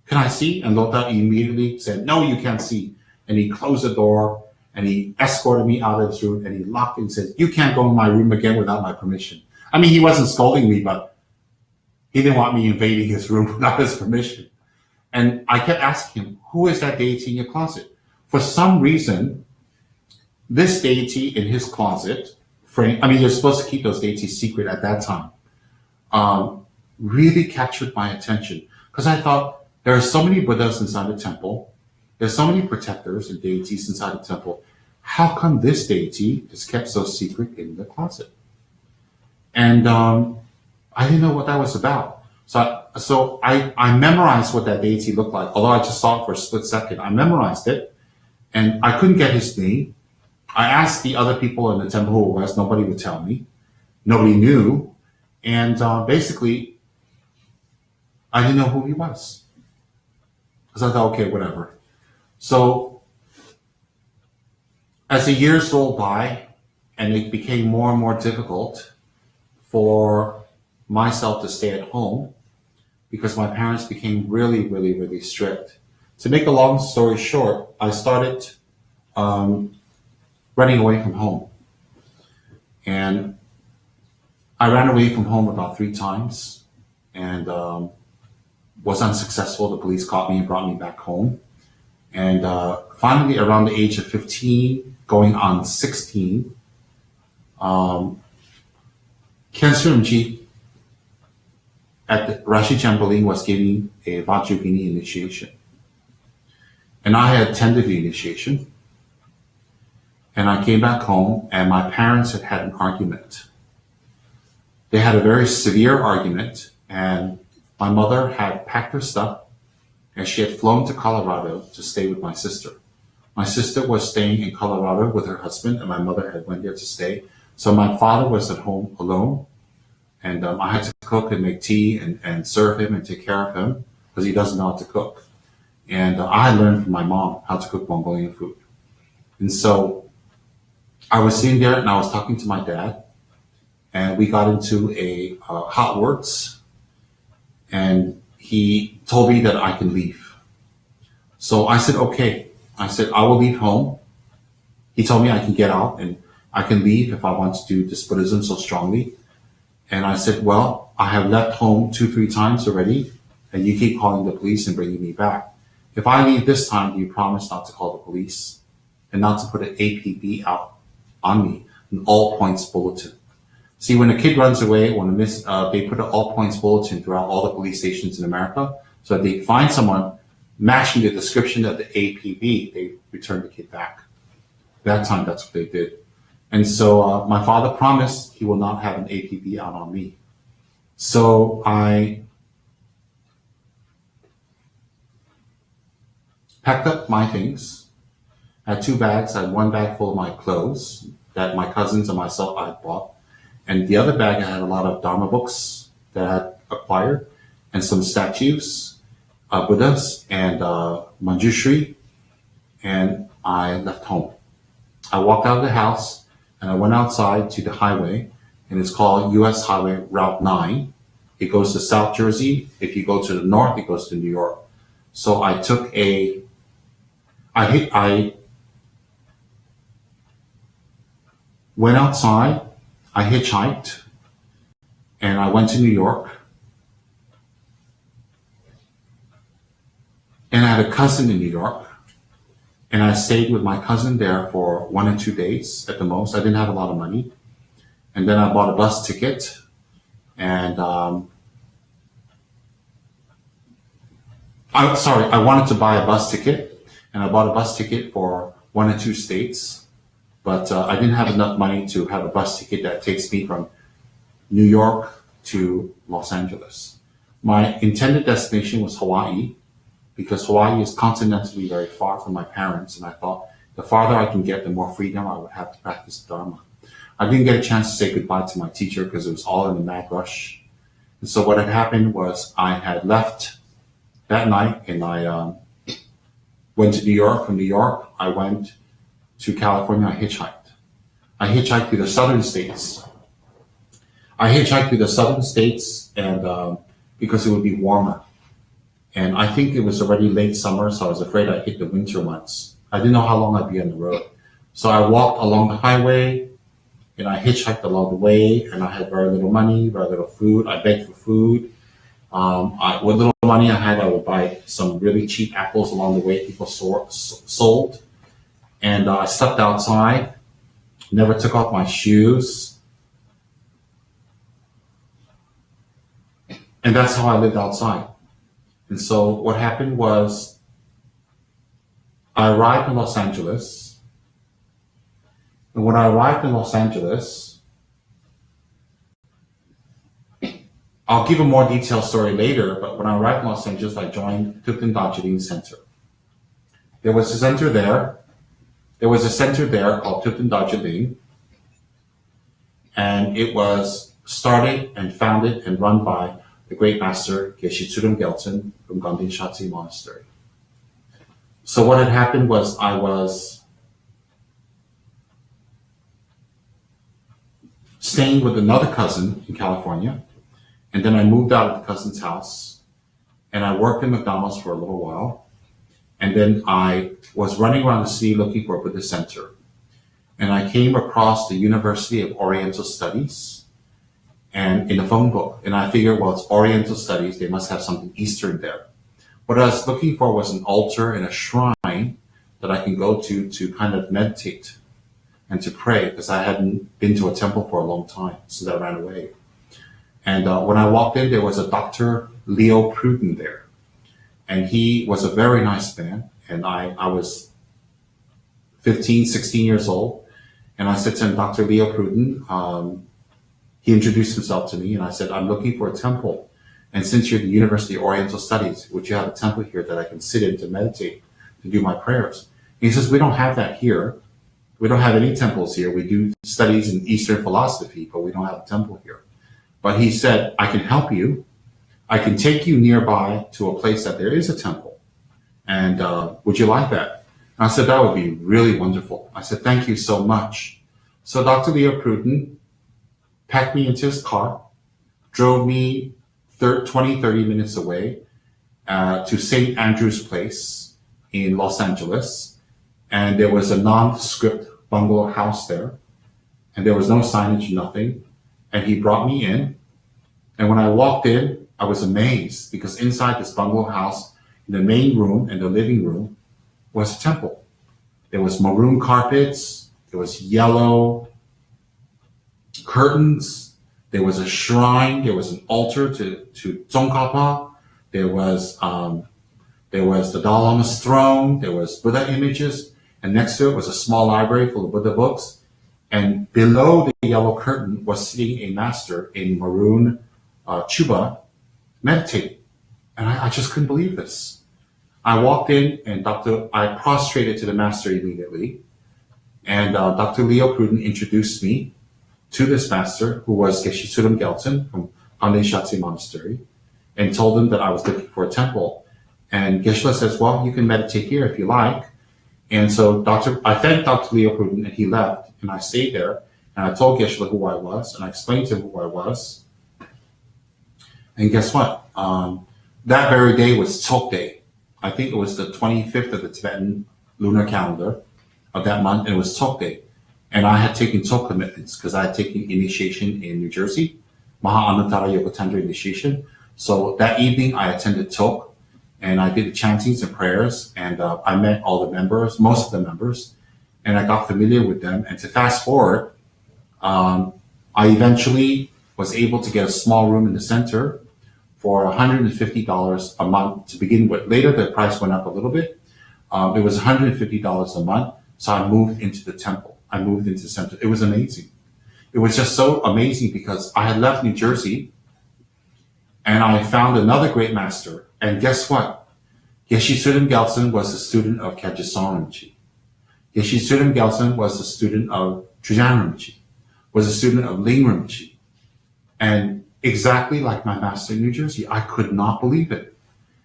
Speaker 1: Can I see?" And Lotar immediately said, "No, you can't see." And he closed the door and he escorted me out of his room and he locked it and said, "You can't go in my room again without my permission." I mean, he wasn't scolding me, but he didn't want me invading his room without his permission. And I kept asking him, "Who is that deity in your closet?" For some reason, this deity in his closet, you're supposed to keep those deities secret at that time, really captured my attention. Because I thought, there are so many Buddhas inside the temple. There's so many protectors and deities inside the temple. How come this deity is kept so secret in the closet? And I didn't know what that was about. So I memorized what that deity looked like, although I just saw it for a split second. I memorized it, and I couldn't get his name. I asked the other people in the temple who it was. Nobody would tell me. Nobody knew. And basically, I didn't know who he was. Because I thought, okay, whatever. So as the years rolled by and it became more and more difficult for myself to stay at home because my parents became really, really, really strict. To make a long story short, I started running away from home. And I ran away from home about 3 times and was unsuccessful. The police caught me and brought me back home. And finally, around the age of 15, going on 16, Khyentse Rinpoche at the Rashi Jempeling was giving a Vajrayogini initiation. And I had attended the initiation. And I came back home, and my parents had had an argument. They had a very severe argument, and my mother had packed her stuff and she had flown to Colorado to stay with my sister. My sister was staying in Colorado with her husband, and my mother had went there to stay. So my father was at home alone, and I had to cook and make tea and serve him and take care of him because he doesn't know how to cook. And I learned from my mom how to cook Mongolian food. And so I was sitting there and I was talking to my dad, and we got into a hot words, and he told me that I can leave. So I said, okay. I said, I will leave home. He told me I can get out and I can leave if I want to do this Buddhism so strongly. And I said, well, I have left home 2-3 times already, and you keep calling the police and bringing me back. If I leave this time, do you promise not to call the police and not to put an APB out on me, an all points bulletin? See, when a kid runs away, they put an all points bulletin throughout all the police stations in America, so that they find someone matching the description of the APB, they return the kid back. That time, that's what they did. And so my father promised he will not have an APB out on me. So I packed up my things. I had 2 bags. I had 1 bag full of my clothes that my cousins and myself I had bought. And the other bag, I had a lot of Dharma books that I had acquired and some statues, Buddhas and Manjushri, and I left home. I walked out of the house and I went outside to the highway, and it's called US Highway Route 9. It goes to South Jersey. If you go to the north, it goes to New York. So I went outside, I hitchhiked, and I went to New York. And I had a cousin in New York, and I stayed with my cousin there for 1 or 2 days at the most. I didn't have a lot of money. And then I bought a bus ticket, and I wanted to buy a bus ticket, and I bought a bus ticket for 1 or 2 states, but I didn't have enough money to have a bus ticket that takes me from New York to Los Angeles. My intended destination was Hawaii, because Hawaii is continentally very far from my parents, and I thought the farther I can get, the more freedom I would have to practice Dharma. I didn't get a chance to say goodbye to my teacher because it was all in a mad rush. And so what had happened was I had left that night, and I went to New York. From New York, I went to California. I hitchhiked through the southern states. And because it would be warmer. And I think it was already late summer, so I was afraid I'd hit the winter months. I didn't know how long I'd be on the road. So I walked along the highway, and I hitchhiked along the way, and I had very little money, very little food. I begged for food. What little money I had, I would buy some really cheap apples along the way people sold. And I stepped outside, never took off my shoes. And that's how I lived outside. And so what happened was I arrived in Los Angeles. And when I arrived in Los Angeles, I'll give a more detailed story later, but when I arrived in Los Angeles, I joined Thupten Dajiling Center. There was a center there. There was a center there called Thupten Dajiling, and it was started and founded and run by the great master Geshe Tsurum Gyaltsen from Gandhin Shatsi Monastery. So what had happened was I was staying with another cousin in California, and then I moved out of the cousin's house, and I worked in McDonald's for a little while, and then I was running around the city looking for a Buddhist center, and I came across the University of Oriental Studies and in a phone book, and I figured, well, it's Oriental Studies, they must have something Eastern there. What I was looking for was an altar and a shrine that I can go to kind of meditate and to pray, because I hadn't been to a temple for a long time, so I ran away. And when I walked in, there was a Dr. Leo Pruden there, and he was a very nice man, and I was 15, 16 years old, and I said to him, Dr. Leo Pruden, he introduced himself to me, and I said, I'm looking for a temple. And since you're the University of Oriental Studies, would you have a temple here that I can sit in to meditate, to do my prayers? He says, we don't have that here. We don't have any temples here. We do studies in Eastern philosophy, but we don't have a temple here. But he said, I can help you. I can take you nearby to a place that there is a temple. And would you like that? And I said, that would be really wonderful. I said, thank you so much. So Dr. Leo Pruden packed me into his car, drove me 20, 30 minutes away to St. Andrew's Place in Los Angeles. And there was a nondescript bungalow house there. And there was no signage, nothing. And he brought me in. And when I walked in, I was amazed because inside this bungalow house, in the main room and the living room, was a temple. There was maroon carpets. There was yellow curtains. There was a shrine. There was an altar to Tsongkhapa. There was the Dalai Lama's throne. There was Buddha images. And next to it was a small library full of Buddha books. And below the yellow curtain was sitting a master in maroon chuba meditating. And I just couldn't believe this. I walked in and I prostrated to the master immediately. And Dr. Leo Pruden introduced me to this master, who was Geshe Tsulem Gyaltsen from Ande Shatsi Monastery, and told him that I was looking for a temple. And Geshe says, well, you can meditate here if you like. And so I thanked Dr. Leo Pruden, and he left, and I stayed there. And I told Geshe who I was, and I explained to him who I was. And guess what? That very day was Tok Day. I think it was the 25th of the Tibetan lunar calendar of that month, and it was Tok Day. And I had taken Tok commitments because I had taken initiation in New Jersey, Maha Anantara Yogatandra initiation. So that evening I attended Tok, and I did the chantings and prayers, and I met all the members, most of the members, and I got familiar with them. And to fast forward, I eventually was able to get a small room in the center for $150 a month to begin with. Later, the price went up a little bit. It was $150 a month. So I moved into the temple. I moved into the center. It was amazing. It was just so amazing because I had left New Jersey and I found another great master. And guess what? Geshe Tsulem Gyaltsen was a student of Kajison Rinpoche. Geshe Tsulem Gyaltsen was a student of Trajan Rinpoche, was a student of Ling Rinpoche. And exactly like my master in New Jersey, I could not believe it.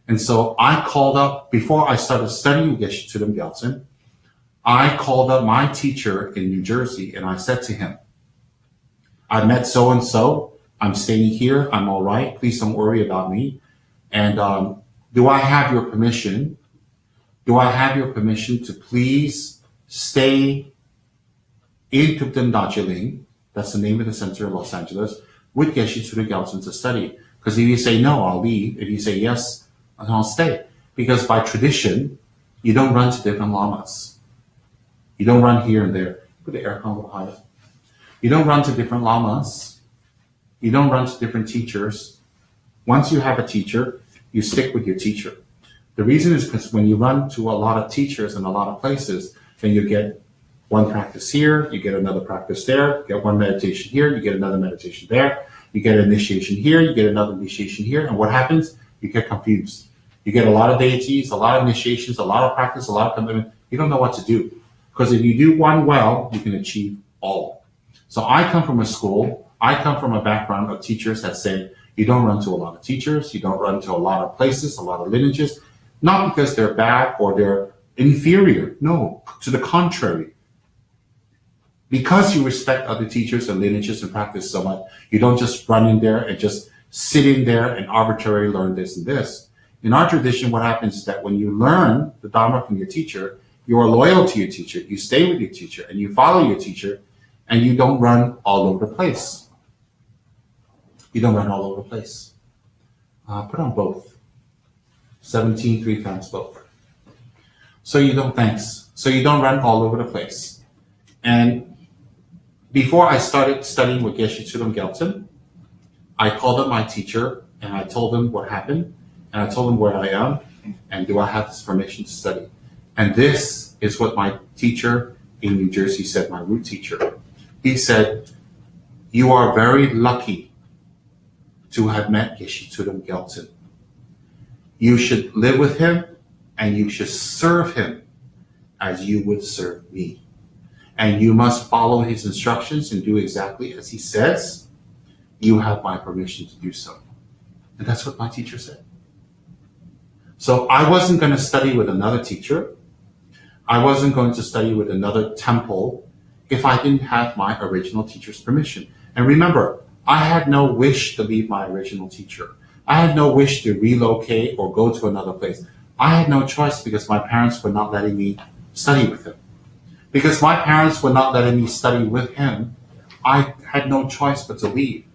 Speaker 1: And so I called up, before I started studying Geshe Tsulem Gyaltsen, I called up my teacher in New Jersey and I said to him, I met so-and-so, I'm staying here, I'm all right, please don't worry about me. And do I have your permission? Do I have your permission to please stay in Tupten Darjeeling, that's the name of the center in Los Angeles, with Geshe Tsulem Gyaltsen to study? Because if you say no, I'll leave. If you say yes, I'll stay. Because by tradition, you don't run to different lamas. You don't run here and there. Put the aircon a little higher. You don't run to different lamas. You don't run to different teachers. Once you have a teacher, you stick with your teacher. The reason is because when you run to a lot of teachers in a lot of places, then you get one practice here, you get another practice there, you get one meditation here, you get another meditation there, you get an initiation here, you get another initiation here, and what happens? You get confused. You get a lot of deities, a lot of initiations, a lot of practice, a lot of commitment. You don't know what to do. Because if you do one well, you can achieve all. So I come from a background of teachers that say, you don't run to a lot of teachers, you don't run to a lot of places, a lot of lineages, not because they're bad or they're inferior. No, to the contrary. Because you respect other teachers and lineages and practice so much, you don't just run in there and just sit in there and arbitrarily learn this and this. In our tradition, what happens is that when you learn the Dharma from your teacher, you are loyal to your teacher, you stay with your teacher, and you follow your teacher, and you don't run all over the place. You don't run all over the place. Put on both. 17, 3 times both. So you don't, thanks. So you don't run all over the place. And before I started studying with Geshe Tsulem Gyaltsen, I called up my teacher, and I told him what happened, and I told him where I am, and do I have this permission to study? And this is what my teacher in New Jersey said, my root teacher. He said, you are very lucky to have met Geshe Tsulem Gyaltsen. You should live with him and you should serve him as you would serve me. And you must follow his instructions and do exactly as he says. You have my permission to do so. And that's what my teacher said. So I wasn't going to study with another teacher. I wasn't going to study with another temple if I didn't have my original teacher's permission. And remember, I had no wish to leave my original teacher. I had no wish to relocate or go to another place. I had no choice because my parents were not letting me study with him. Because my parents were not letting me study with him, I had no choice but to leave.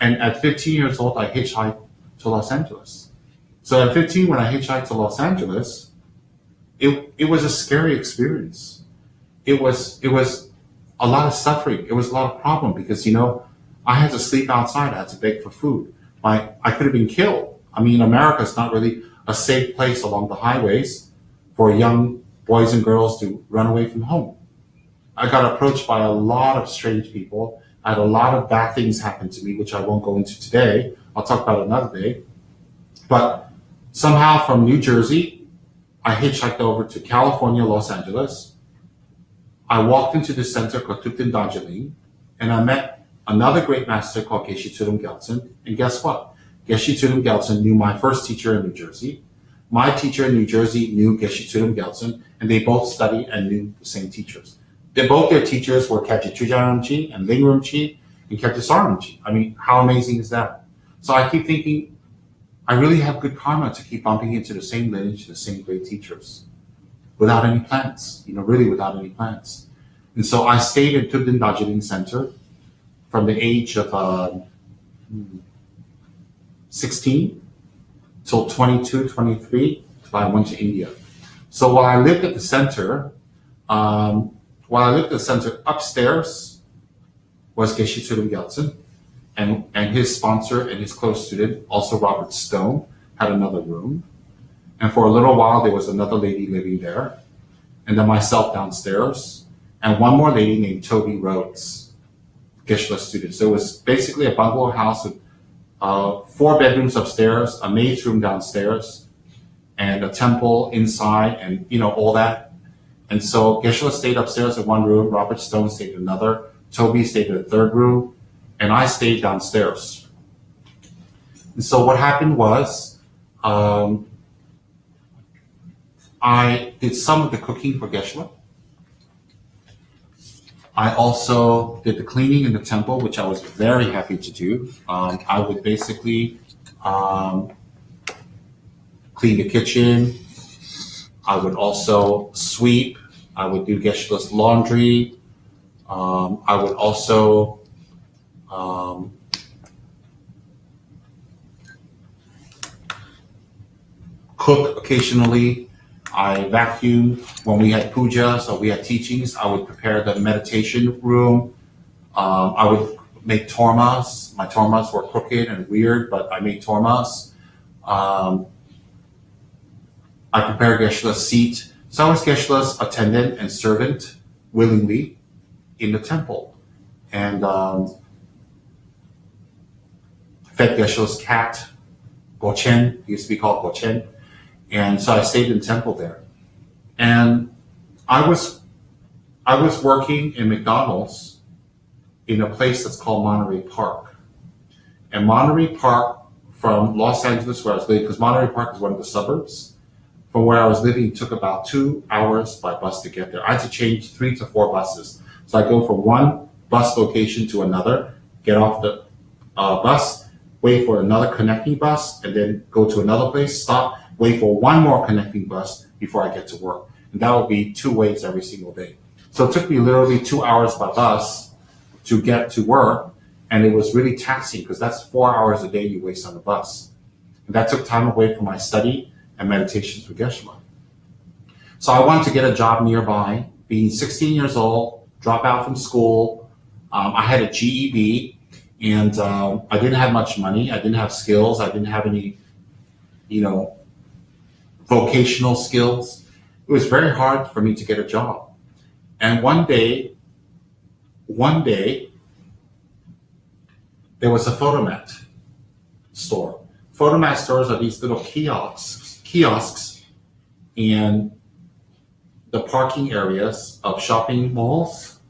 Speaker 1: And at 15 years old, I hitchhiked to Los Angeles. So at 15, when I hitchhiked to Los Angeles, it was a scary experience. It was a lot of suffering. It was a lot of problem because, I had to sleep outside. I had to beg for food. I could have been killed. I mean, America is not really a safe place along the highways for young boys and girls to run away from home. I got approached by a lot of strange people. I had a lot of bad things happen to me, which I won't go into today. I'll talk about it another day. But somehow from New Jersey, I hitchhiked over to California, Los Angeles. I walked into the center called Shugden, Dorje, and I met another great master called Geshe Tsulem Gyaltsen. And guess what? Geshe Tsulem Gyaltsen knew my first teacher in New Jersey. My teacher in New Jersey knew Geshe Tsulem Gyaltsen, and they both studied and knew the same teachers. Both their teachers were Khyentse Chujan Rinpoche and Ling Rinpoche and Khyentse Sar Rinpoche. I mean, how amazing is that? So I keep thinking, I really have good karma to keep bumping into the same lineage, the same great teachers, without any plans, really without any plans. And so I stayed at Shugden Dorje Center from the age of 16 till 22, 23, till I went to India. So while I lived at the center, upstairs was Geshe Tsulem Gyaltsen, and his sponsor and his close student, also Robert Stone, had another room. And for a little while, there was another lady living there, and then myself downstairs, and one more lady named Toby Rhodes, Geshe student. So it was basically a bungalow house with 4 bedrooms upstairs, a maid's room downstairs, and a temple inside, and all that. And so Geshe stayed upstairs in one room, Robert Stone stayed in another, Toby stayed in the third room, and I stayed downstairs. And so what happened was, I did some of the cooking for Geshe. I also did the cleaning in the temple, which I was very happy to do. I would basically clean the kitchen. I would also sweep. I would do Geshe-la's laundry. I would also cook occasionally. I vacuumed when we had pujas or we had teachings. I would prepare the meditation room. I would make tormas. My tormas were crooked and weird, but I made tormas. I prepared Geshe-la's seat. So I was Geshe-la's attendant and servant willingly in the temple. And fed Geshe-la's cat, Gochen, he used to be called Gochen. And so I stayed in temple there. And I was working in McDonald's in a place that's called Monterey Park. And Monterey Park from Los Angeles, where I was living, because Monterey Park is one of the suburbs, from where I was living took about 2 hours by bus to get there. I had to change 3 to 4 buses. So I go from one bus location to another, get off the bus, wait for another connecting bus, and then go to another place, stop, wait for one more connecting bus before I get to work. And that would be 2 ways every single day. So it took me literally 2 hours by bus to get to work. And it was really taxing because that's 4 hours a day you waste on the bus. And that took time away from my study and meditations with Geshe. So I wanted to get a job nearby, being 16 years old, drop out from school. I had a GED and I didn't have much money. I didn't have skills. I didn't have any, vocational skills. It was very hard for me to get a job. And one day, there was a photomat store. Photomat stores are these little kiosks in the parking areas of shopping malls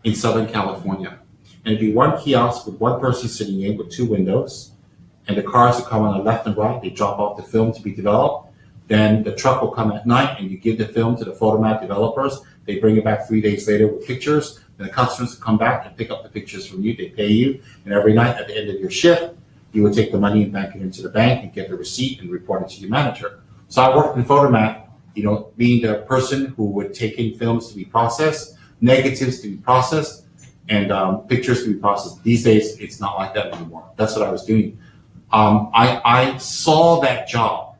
Speaker 1: in Southern California. And it'd be one kiosk with one person sitting in with two windows, and the cars will come on the left and right. They drop off the film to be developed. Then the truck will come at night, and you give the film to the Photomat developers. They bring it back 3 days later with pictures. And the customers will come back and pick up the pictures from you. They pay you, and every night at the end of your shift, you would take the money and bank it into the bank and get the receipt and report it to your manager. So I worked in Photomat, being the person who would take in films to be processed, negatives to be processed, and pictures to be processed. These days, it's not like that anymore. That's what I was doing. I saw that job.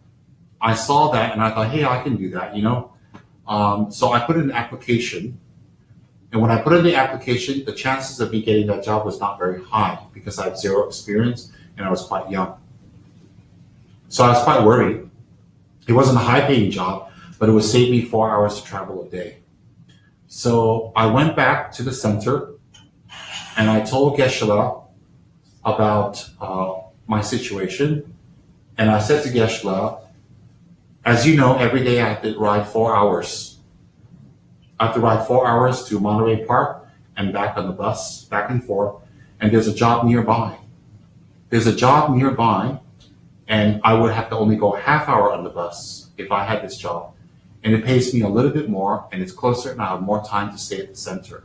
Speaker 1: I saw that, and I thought, hey, I can do that, So I put in an application. And when I put in the application, the chances of me getting that job was not very high because I have zero experience and I was quite young. So I was quite worried. It wasn't a high-paying job, but it would save me 4 hours to travel a day. So I went back to the center and I told Geshe-la about my situation. And I said to Geshe-la, as you know, every day I have to ride 4 hours. I have to ride 4 hours to Monterey Park and back on the bus, back and forth. And there's a job nearby. And I would have to only go half hour on the bus if I had this job. And it pays me a little bit more, and it's closer, and I have more time to stay at the center.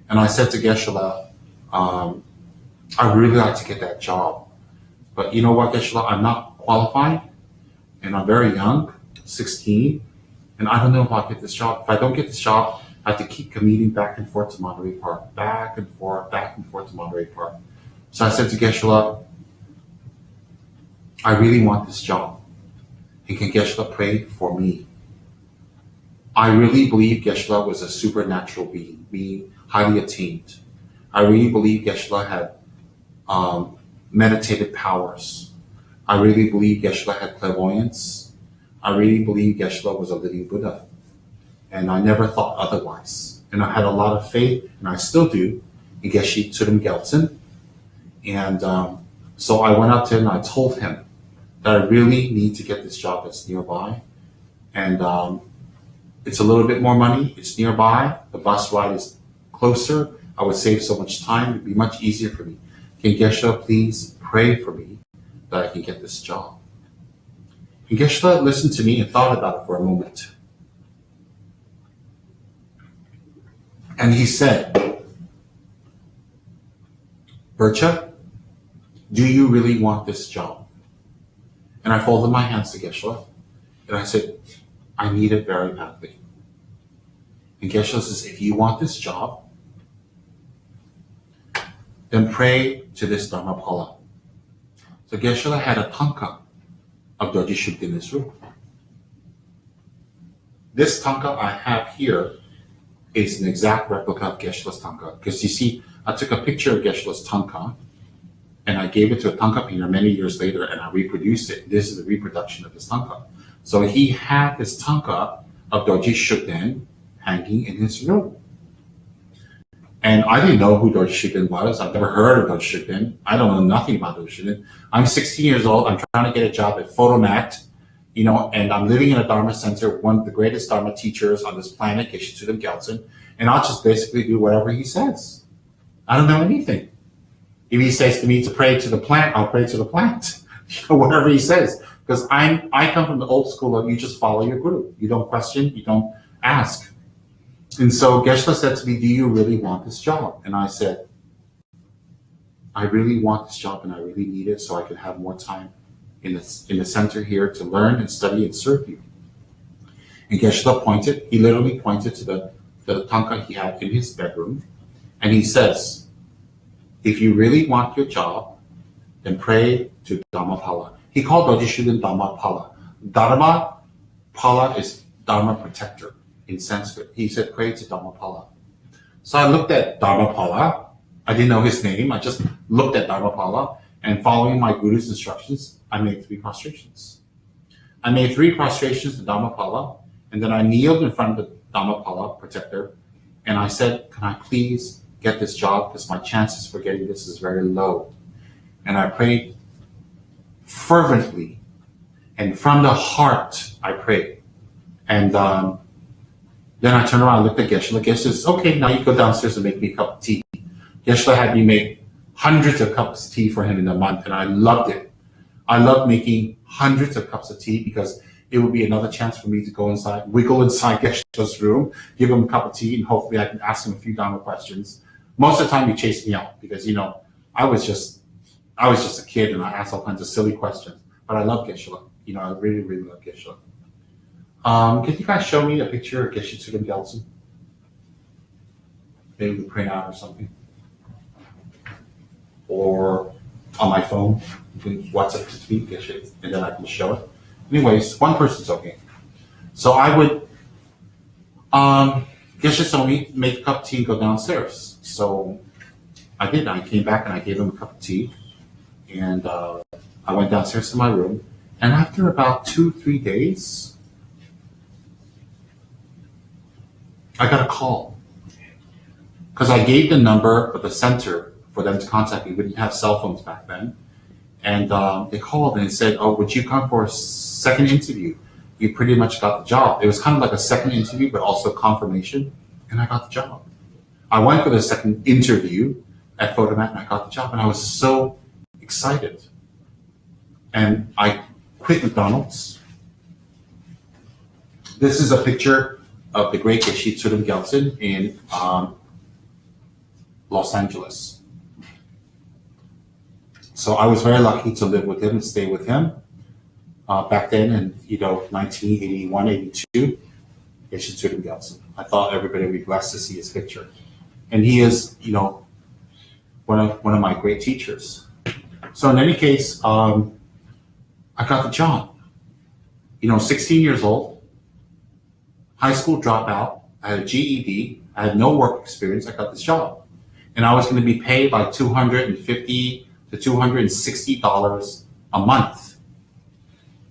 Speaker 1: And I said to Geshe-la, I really like to get that job. But you know what, Geshe-la, I'm not qualified, and I'm very young, 16, and I don't know if I'll get this job. If I don't get this job, I have to keep commuting back and forth to Monterey Park, back and forth to Monterey Park. So I said to Geshe-la, I really want this job. And can Geshe-la pray for me? I really believe Geshe-la was a supernatural being highly attained. I really believe Geshe-la had meditative powers. I really believe Geshe-la had clairvoyance. I really believe Geshe-la was a living Buddha. And I never thought otherwise. And I had a lot of faith, and I still do, in Geshe Tsem Rinpoche. And so I went up to him and I told him that I really need to get this job that's nearby. And it's a little bit more money. It's nearby. The bus ride is closer. I would save so much time. It'd be much easier for me. Can Geshe-la please pray for me that I can get this job? And Geshe-la listened to me and thought about it for a moment. And he said, Dorje, do you really want this job? And I folded my hands to Geshe-la and I said, I need it very badly. And Geshe-la says, if you want this job, then pray to this Dharmapala. So Geshe-la had a tanka of Dorje Shugden in this room. This tanka I have here is an exact replica of Geshe-la's tanka. Because you see, I took a picture of Geshe-la's tanka and I gave it to a tanka painter many years later and I reproduced it. This is a reproduction of his tanka. So he had this tanka of Dorje Shugden hanging in his room. And I didn't know who Dorje Shugden was. I've never heard of Dorje Shugden. I don't know nothing about Dorje Shugden. I'm 16 years old. I'm trying to get a job at Photomat, and I'm living in a Dharma center, one of the greatest Dharma teachers on this planet, Geshe Tsem Rinpoche, and I'll just basically do whatever he says. I don't know anything. If he says to me to pray to the plant, I'll pray to the plant. Whatever he says. Because I come from the old school of you just follow your guru. You don't question, you don't ask. And so Geshe-la said to me, do you really want this job? And I said, I really want this job and I really need it so I can have more time in the center here to learn and study and serve you. And Geshe-la he literally pointed to the tanka he had in his bedroom. And he says, if you really want your job, then pray to Dharmapala. He called Dorje Shugden Dharmapala. Dharmapala is Dharma protector in Sanskrit. He said, pray to Dharmapala. So I looked at Dharmapala. I didn't know his name. I just looked at Dharmapala, and following my guru's instructions, I made 3 prostrations. I made 3 prostrations to Dharmapala, and then I kneeled in front of the Dharmapala protector, and I said, can I please get this job because my chances for getting this is very low. And I prayed fervently, and from the heart, I prayed. And then I turned around and looked at Geshe-la. Geshe says, okay, now you go downstairs and make me a cup of tea. Geshe-la had me make hundreds of cups of tea for him in a month, and I loved it. I loved making hundreds of cups of tea because it would be another chance for me to go inside, wiggle inside Geshe-la's room, give him a cup of tea, and hopefully I can ask him a few Dharma questions. Most of the time he chased me out because, I was just a kid and I asked all kinds of silly questions. But I love Geshe-la. I really, really love Geshe-la. Can you guys show me a picture of Geshe Tsudam Gyaltsen? Maybe we print out or something. Or on my phone, you can WhatsApp to me, Geshe, and then I can show it. Anyways, one person's okay. So I would, Geshe told me, make a cup of tea and go downstairs. So I did. I came back and I gave him a cup of tea. And I went downstairs to my room. And after about 2-3 days, I got a call. Because I gave the number of the center for them to contact me. We didn't have cell phones back then. And they called and said, oh, would you come for a second interview? You pretty much got the job. It was kind of like a second interview, but also confirmation. And I got the job. I went for the second interview at Photomat and I got the job. And I was so excited. And I quit McDonald's. This is a picture of the great Geshe Tsudam Gyaltsen in Los Angeles. So I was very lucky to live with him and stay with him. Back then in 1981, 82, Geshe Tsudam Gyaltsen. I thought everybody would be blessed to see his picture. And he is, one of my great teachers. So in any case, I got the job. 16 years old, high school dropout, I had a GED, I had no work experience, I got this job. And I was going to be paid like $250 to $260 a month.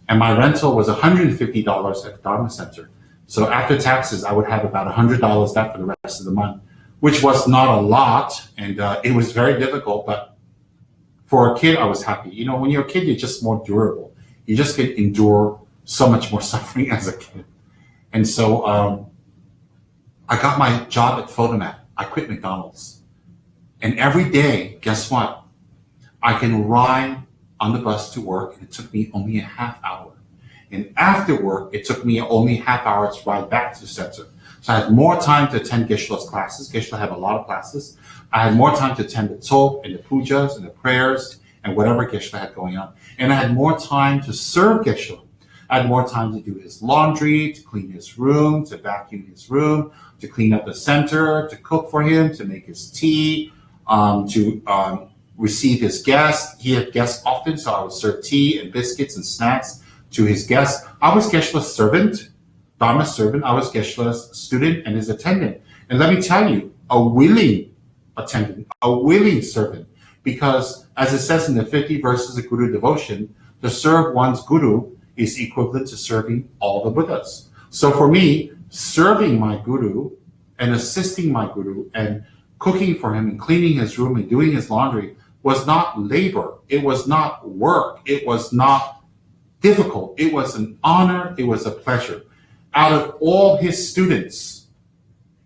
Speaker 1: And my rental was $150 at the Dharma Center. So after taxes, I would have about $100 left for the rest of the month, which was not a lot. And it was very difficult, but for a kid, I was happy. When you're a kid, you're just more durable. You just can endure so much more suffering as a kid. And so I got my job at Photomat. I quit McDonald's. And every day, guess what? I can ride on the bus to work, and it took me only a half hour. And after work, it took me only a half hour to ride back to the center. So I had more time to attend Geshe-la's classes. Geshe-la had a lot of classes. I had more time to attend the talk and the pujas and the prayers and whatever Geshe-la had going on. And I had more time to serve Geshe-la. I had more time to do his laundry, to clean his room, to vacuum his room, to clean up the center, to cook for him, to make his tea, to receive his guests. He had guests often, so I would serve tea and biscuits and snacks to his guests. I was Geshe-la's servant, Dharma servant. I was Geshe-la's student and his attendant. And let me tell you, a willing attendant, a willing servant, because as it says in the 50 verses of Guru devotion, to serve one's Guru is equivalent to serving all the Buddhas. So for me, serving my Guru and assisting my Guru and cooking for him and cleaning his room and doing his laundry was not labor. It was not work. It was not difficult. It was an honor. It was a pleasure. Out of all his students,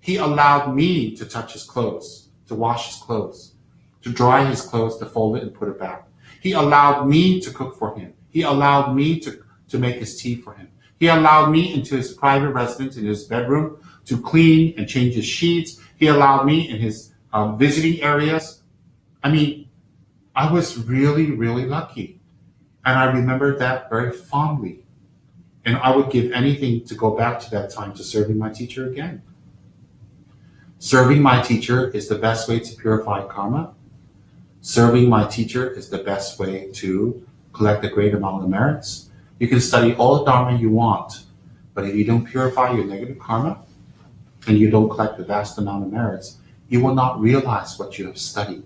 Speaker 1: he allowed me to touch his clothes, to wash his clothes, to dry his clothes, to fold it and put it back. He allowed me to cook for him. He allowed me to make his tea for him. He allowed me into his private residence in his bedroom to clean and change his sheets. He allowed me in his visiting areas. I mean, I was really, really lucky. And I remember that very fondly. And I would give anything to go back to that time to serving my teacher again. Serving my teacher is the best way to purify karma. Serving my teacher is the best way to collect a great amount of merits. You can study all the Dharma you want, but if you don't purify your negative karma and you don't collect a vast amount of merits, you will not realize what you have studied.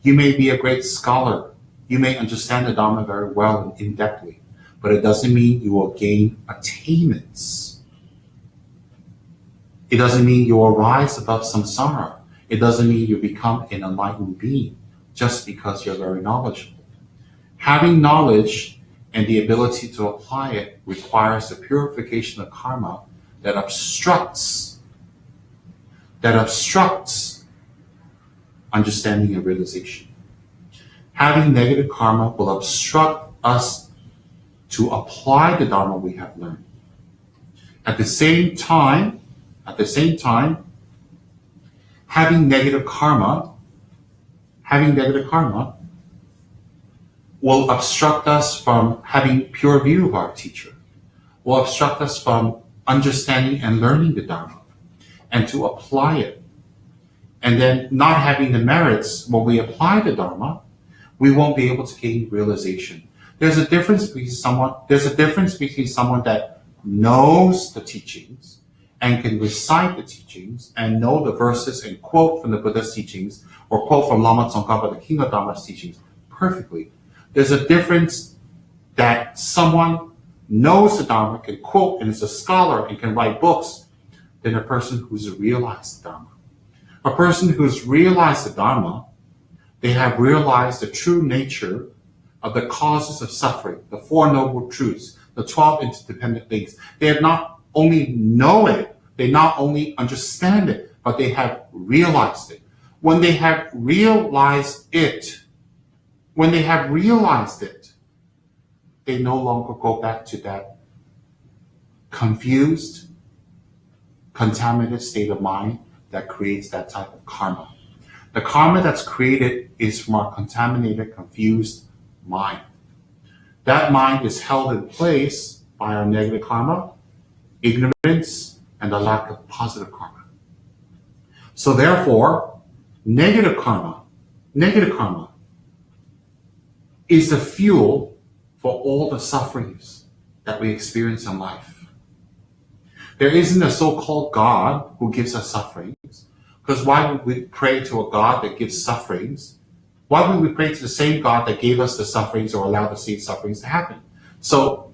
Speaker 1: You may be a great scholar. You may understand the Dharma very well and in-depthly, but it doesn't mean you will gain attainments. It doesn't mean you will rise above samsara. It doesn't mean you become an enlightened being just because you're very knowledgeable. Having knowledge and the ability to apply it requires the purification of karma that obstructs understanding and realization. Having negative karma will obstruct us to apply the Dharma we have learned. At the same time, having negative karma will obstruct us from having pure view of our teacher, will obstruct us from understanding and learning the Dharma, and to apply it. And then not having the merits when we apply the Dharma, we won't be able to gain realization. There's a difference between someone that knows the teachings and can recite the teachings and know the verses and quote from the Buddha's teachings or quote from Lama Tsongkhapa, the King of Dharma's teachings, perfectly. There's a difference that someone knows the Dharma, can quote, and is a scholar and can write books, than a person who's realized the Dharma. A person who's realized the Dharma, they have realized the true nature of the causes of suffering, the Four Noble Truths, the 12 interdependent things. They have not only know it, they not only understand it, but they have realized it. When they have realized it, they no longer go back to that confused, contaminated state of mind that creates that type of karma. The karma that's created is from our contaminated, confused mind. That mind is held in place by our negative karma, ignorance, and the lack of positive karma. So therefore, negative karma is the fuel for all the sufferings that we experience in life. There isn't a so-called God who gives us sufferings, because why would we pray to a God that gives sufferings? Why would we pray to the same God that gave us the sufferings or allowed the same sufferings to happen? So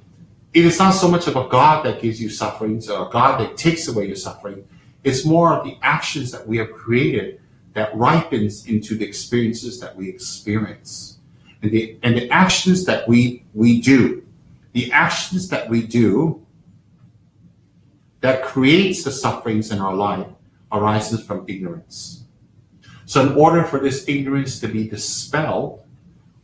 Speaker 1: it is not so much of a God that gives you sufferings or a God that takes away your suffering. It's more of the actions that we have created that ripens into the experiences that we experience. And the actions that we do, that creates the sufferings in our life arises from ignorance. So in order for this ignorance to be dispelled,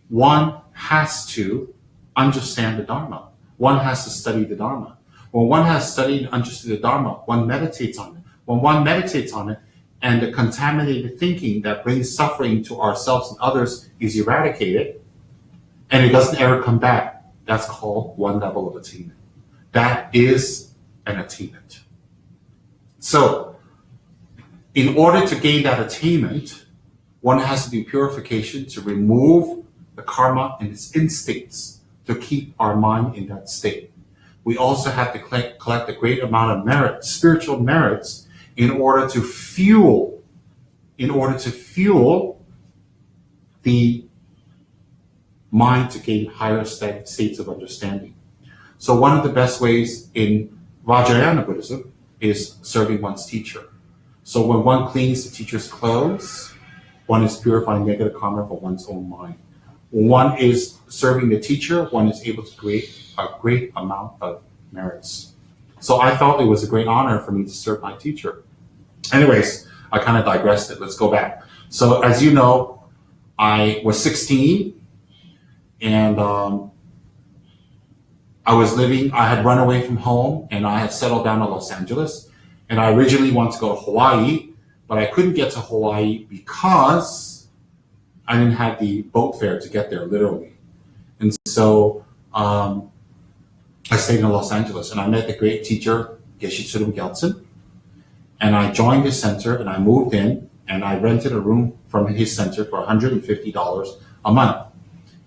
Speaker 1: one has to understand the Dharma. One has to study the Dharma. When one has studied and understood the Dharma, one meditates on it. When one meditates on it, and the contaminated thinking that brings suffering to ourselves and others is eradicated, and it doesn't ever come back, that's called one level of attainment. That is an attainment. So, in order to gain that attainment, one has to do purification to remove the karma and its instincts to keep our mind in that state. We also have to collect a great amount of merit, spiritual merits, in order to fuel the mind to gain higher states of understanding. So one of the best ways in Vajrayana Buddhism is serving one's teacher. So when one cleans the teacher's clothes, one is purifying negative karma for one's own mind. When one is serving the teacher, one is able to create a great amount of merits. So I felt it was a great honor for me to serve my teacher. Anyways, I kind of digressed it. Let's go back. So as you know, I was 16 and I had run away from home and I had settled down in Los Angeles. And I originally wanted to go to Hawaii, but I couldn't get to Hawaii because I didn't have the boat fare to get there, literally. And so I stayed in Los Angeles and I met the great teacher, Geshe Tsurum Gyaltsen. And I joined his center and I moved in and I rented a room from his center for $150 a month.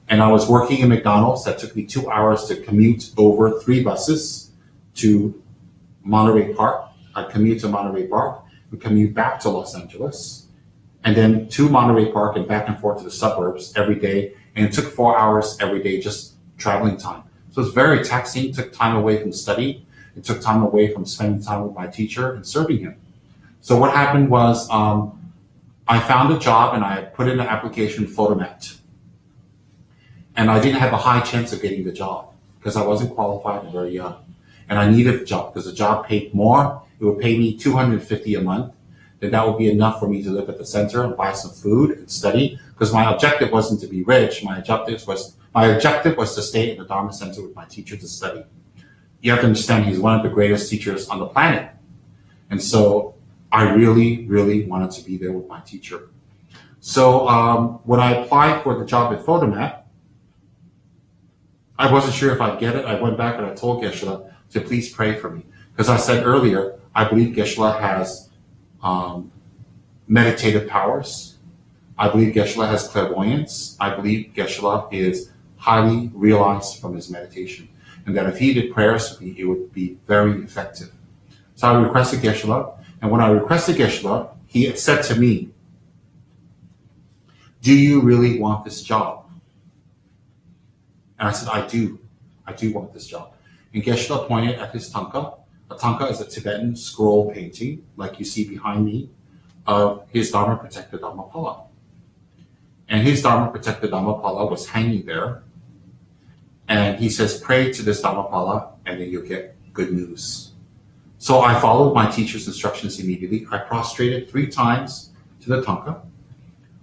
Speaker 1: And I was working in McDonald's. That took me 2 hours to commute over 3 buses to Monterey Park. I'd commute to Monterey Park, and commute back to Los Angeles, and then to Monterey Park and back and forth to the suburbs every day. And it took 4 hours every day, just traveling time. So it's very taxing. It took time away from study. It took time away from spending time with my teacher and serving him. So what happened was I found a job and I put in an application, Photomat. And I didn't have a high chance of getting the job because I wasn't qualified and very young. And I needed a job because the job paid more. It would pay me $250 a month. Then that would be enough for me to live at the center and buy some food and study. Because my objective wasn't to be rich. My objective was to stay in the Dharma Center with my teacher to study. You have to understand he's one of the greatest teachers on the planet. And so I really, really wanted to be there with my teacher. So when I applied for the job at Photomat, I wasn't sure if I'd get it. I went back and I told Geshe-la to please pray for me. Because I said earlier, I believe Geshe-la has meditative powers. I believe Geshe-la has clairvoyance. I believe Geshe-la is highly realized from his meditation. And that if he did prayers for me, it would be very effective. So I requested Geshe-la. And when I requested Geshe-la, he said to me, do you really want this job? And I said, I do want this job. And Geshe-la pointed at his tanka. A tanka is a Tibetan scroll painting, like you see behind me, of his Dharma Protector Dhammapala. And his Dharma Protector Dhammapala was hanging there. And he says, pray to this Dhammapala, and then you'll get good news. So I followed my teacher's instructions immediately. I prostrated 3 times to the tanka.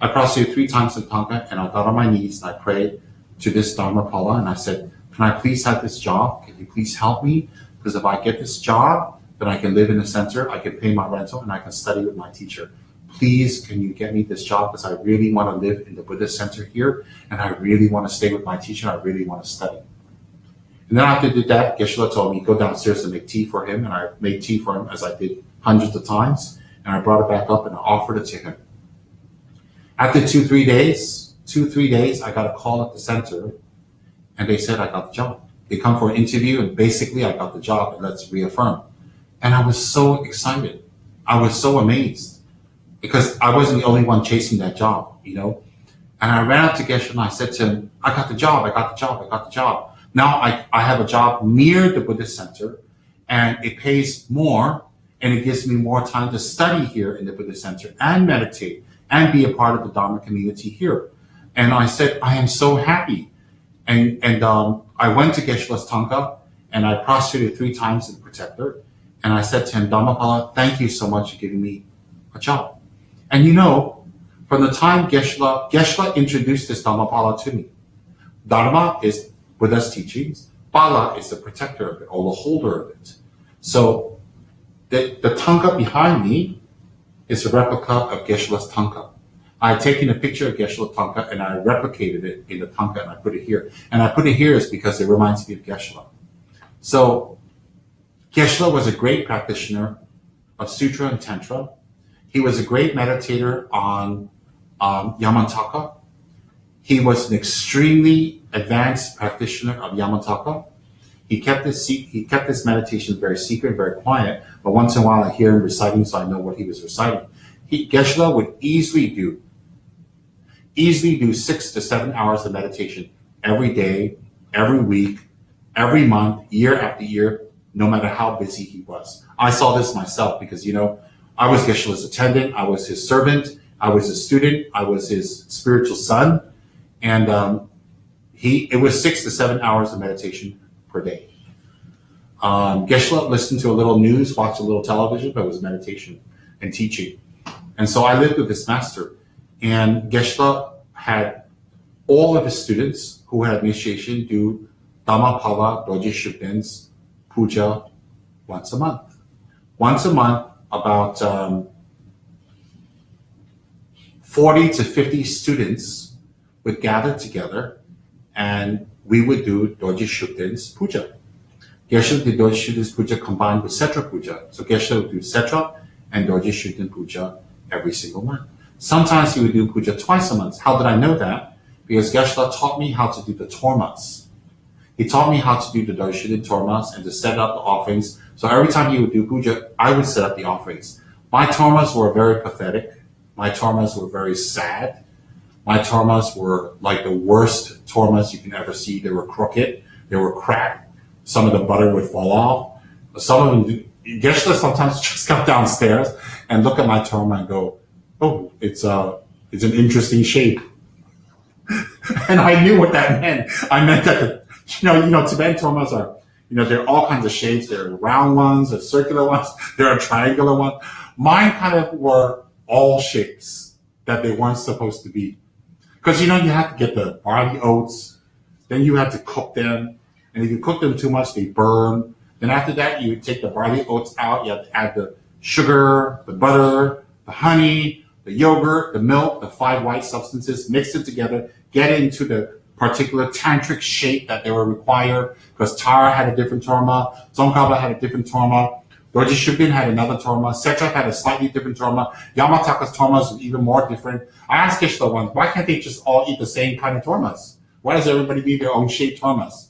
Speaker 1: I prostrated 3 times to the tanka, and I got on my knees, and I prayed to this Dhammapala, and I said, can I please have this job? Can you please help me? Because if I get this job, then I can live in the center, I can pay my rental, and I can study with my teacher. Please, can you get me this job? Because I really want to live in the Buddhist center here, and I really want to stay with my teacher, and I really want to study. And then after I did that, Geshe-la told me, go downstairs and make tea for him, and I made tea for him as I did hundreds of times, and I brought it back up and I offered it to him. After 2-3 days, I got a call at the center, and they said I got the job. They come for an interview, and basically I got the job, and let's reaffirm. And I was so excited. I was so amazed because I wasn't the only one chasing that job, you know. And I ran up to Geshe and I said to him, I got the job. Now I have a job near the Buddhist center, and it pays more, and it gives me more time to study here in the Buddhist center and meditate and be a part of the Dharma community here. And I said, I am so happy. And I went to Geshe-la's tanka, and I prostrated 3 times to the protector, and I said to him, Dhammapala, thank you so much for giving me a job. And you know, from the time Geshe-la introduced this Dhammapala to me. Dharma is Buddha's teachings. Pala is the protector of it, or the holder of it. So the tanka behind me is a replica of Geshe-la's tanka. I had taken a picture of Geshe-la tanka and I replicated it in the tanka and I put it here. And I put it here is because it reminds me of Geshe-la. So Geshe-la was a great practitioner of Sutra and Tantra. He was a great meditator on Yamantaka. He was an extremely advanced practitioner of Yamantaka. He kept his meditation very secret, very quiet, but once in a while I hear him reciting, so I know what he was reciting. Geshe-la would easily do 6 to 7 hours of meditation every day, every week, every month, year after year, no matter how busy he was. I saw this myself because, you know, I was Geshe-la's attendant, I was his servant, I was his student, I was his spiritual son, and it was 6 to 7 hours of meditation per day. Geshe-la listened to a little news, watched a little television, but it was meditation and teaching. And so I lived with this master, and Geshe-la had all of his students who had initiation do Dhammapala Dorje Shugden's puja once a month. Once a month, about 40 to 50 students would gather together, and we would do Dorje Shugden's puja. Geshe-la did Dorje Shugden's puja combined with Setra puja. So Geshe-la would do Setra and Dorje Shugden puja every single month. Sometimes he would do puja twice a month. How did I know that? Because Geshe-la taught me how to do the tormas. He taught me how to do the Dorje Shugden tormas and to set up the offerings. So every time he would do puja, I would set up the offerings. My tormas were very pathetic. My tormas were very sad. My tormas were like the worst tormas you can ever see. They were crooked. They were cracked. Some of the butter would fall off. Some of them, Geshe-la sometimes just come downstairs and look at my torma and go, oh, it's an interesting shape. And I knew what that meant. I meant that Tibetan tormas are, there are all kinds of shapes. There are round ones, there are circular ones, there are triangular ones. Mine kind of were all shapes that they weren't supposed to be. Because, you have to get the barley oats, then you have to cook them. And if you cook them too much, they burn. Then after that, you take the barley oats out. You have to add the sugar, the butter, the honey, the yogurt, the milk, the 5 white substances, mix it together, get it into the particular tantric shape that they were required. Because Tara had a different torma, Tsongkhapa had a different torma, Dorje Shugden had another torma, Setra had a slightly different torma, Yamataka's tormas was even more different. I asked Geshe-la once, why can't they just all eat the same kind of tormas? Why does everybody need their own shaped tormas?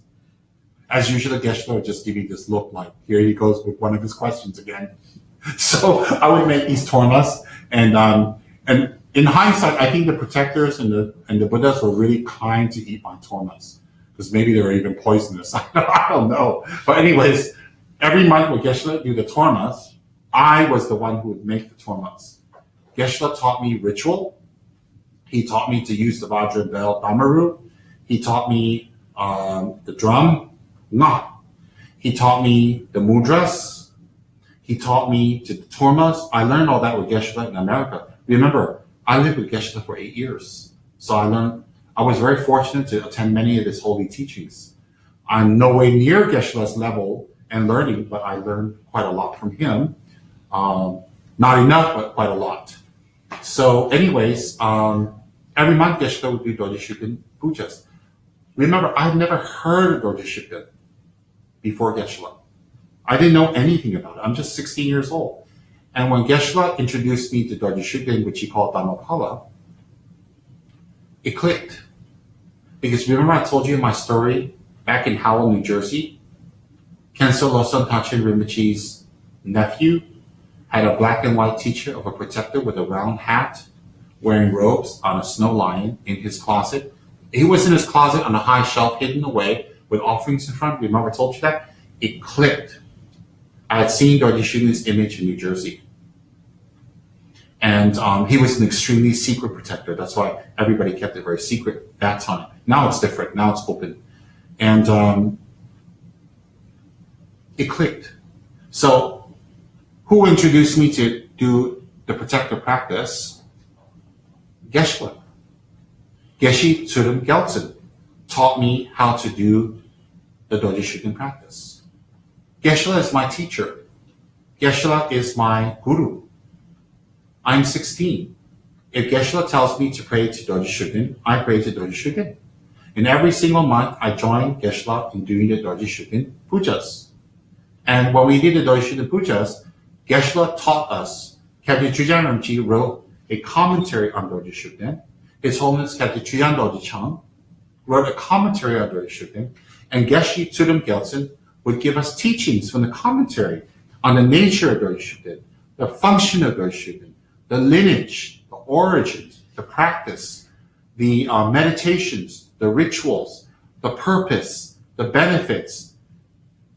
Speaker 1: As usual, Geshe-la would just give me this look like, here he goes with one of his questions again. So I would make these tormas, and in hindsight, I think the protectors and the Buddhas were really kind to eat my tormas, because maybe they were even poisonous. I don't know. But anyways, every month when Geshe-la do the tormas, I was the one who would make the tormas. Geshe-la taught me ritual. He taught me to use the Vajra bell Damaru. He taught me the drum, Nga. He taught me the mudras. He taught me to the tormas. I learned all that with Geshe-la in America. Remember, I lived with Geshe-la for 8 years. So I was very fortunate to attend many of his holy teachings. I'm nowhere near Geshe-la's level and learning, but I learned quite a lot from him. Not enough, but quite a lot. So anyways, every month Geshe-la would do Dorje Shugden pujas. Remember, I'd never heard of Dorje Shugden before Geshe-la. I didn't know anything about it. I'm just 16 years old. And when Geshe-la introduced me to Dorje Shugden, which he called Dhammapala, it clicked. Because remember I told you in my story back in Howell, New Jersey, Khenso Losam Tachin Rinpoche's nephew had a black and white teacher of a protector with a round hat, wearing robes on a snow lion in his closet. He was in his closet on a high shelf hidden away with offerings in front. Remember I told you that? It clicked. I had seen Dorje Shugden's image in New Jersey. And he was an extremely secret protector. That's why everybody kept it very secret that time. Now it's different. Now it's open. And it clicked. So who introduced me to do the protector practice? Geshe-la. Geshe Tsurim Gyaltsen taught me how to do the Dorje Shugden practice. Geshe-la is my teacher. Geshe-la is my guru. I'm 16. If Geshe-la tells me to pray to Dorje Shugden, I pray to Dorje Shugden. And every single month, I join Geshe-la in doing the Dorje Shugden pujas. And when we did the Dorje Shugden pujas, Geshe-la taught us. Khyaltsen Chujan Rinpoche wrote a commentary on Dorje Shugden. His Holiness Khyaltsen Chujan Dorje Chang wrote a commentary on Dorje Shugden. And Geshe Tsurim Gyaltsen would give us teachings from the commentary on the nature of Dorje Shugden, the function of Dorje Shugden, the lineage, the origins, the practice, the meditations, the rituals, the purpose, the benefits.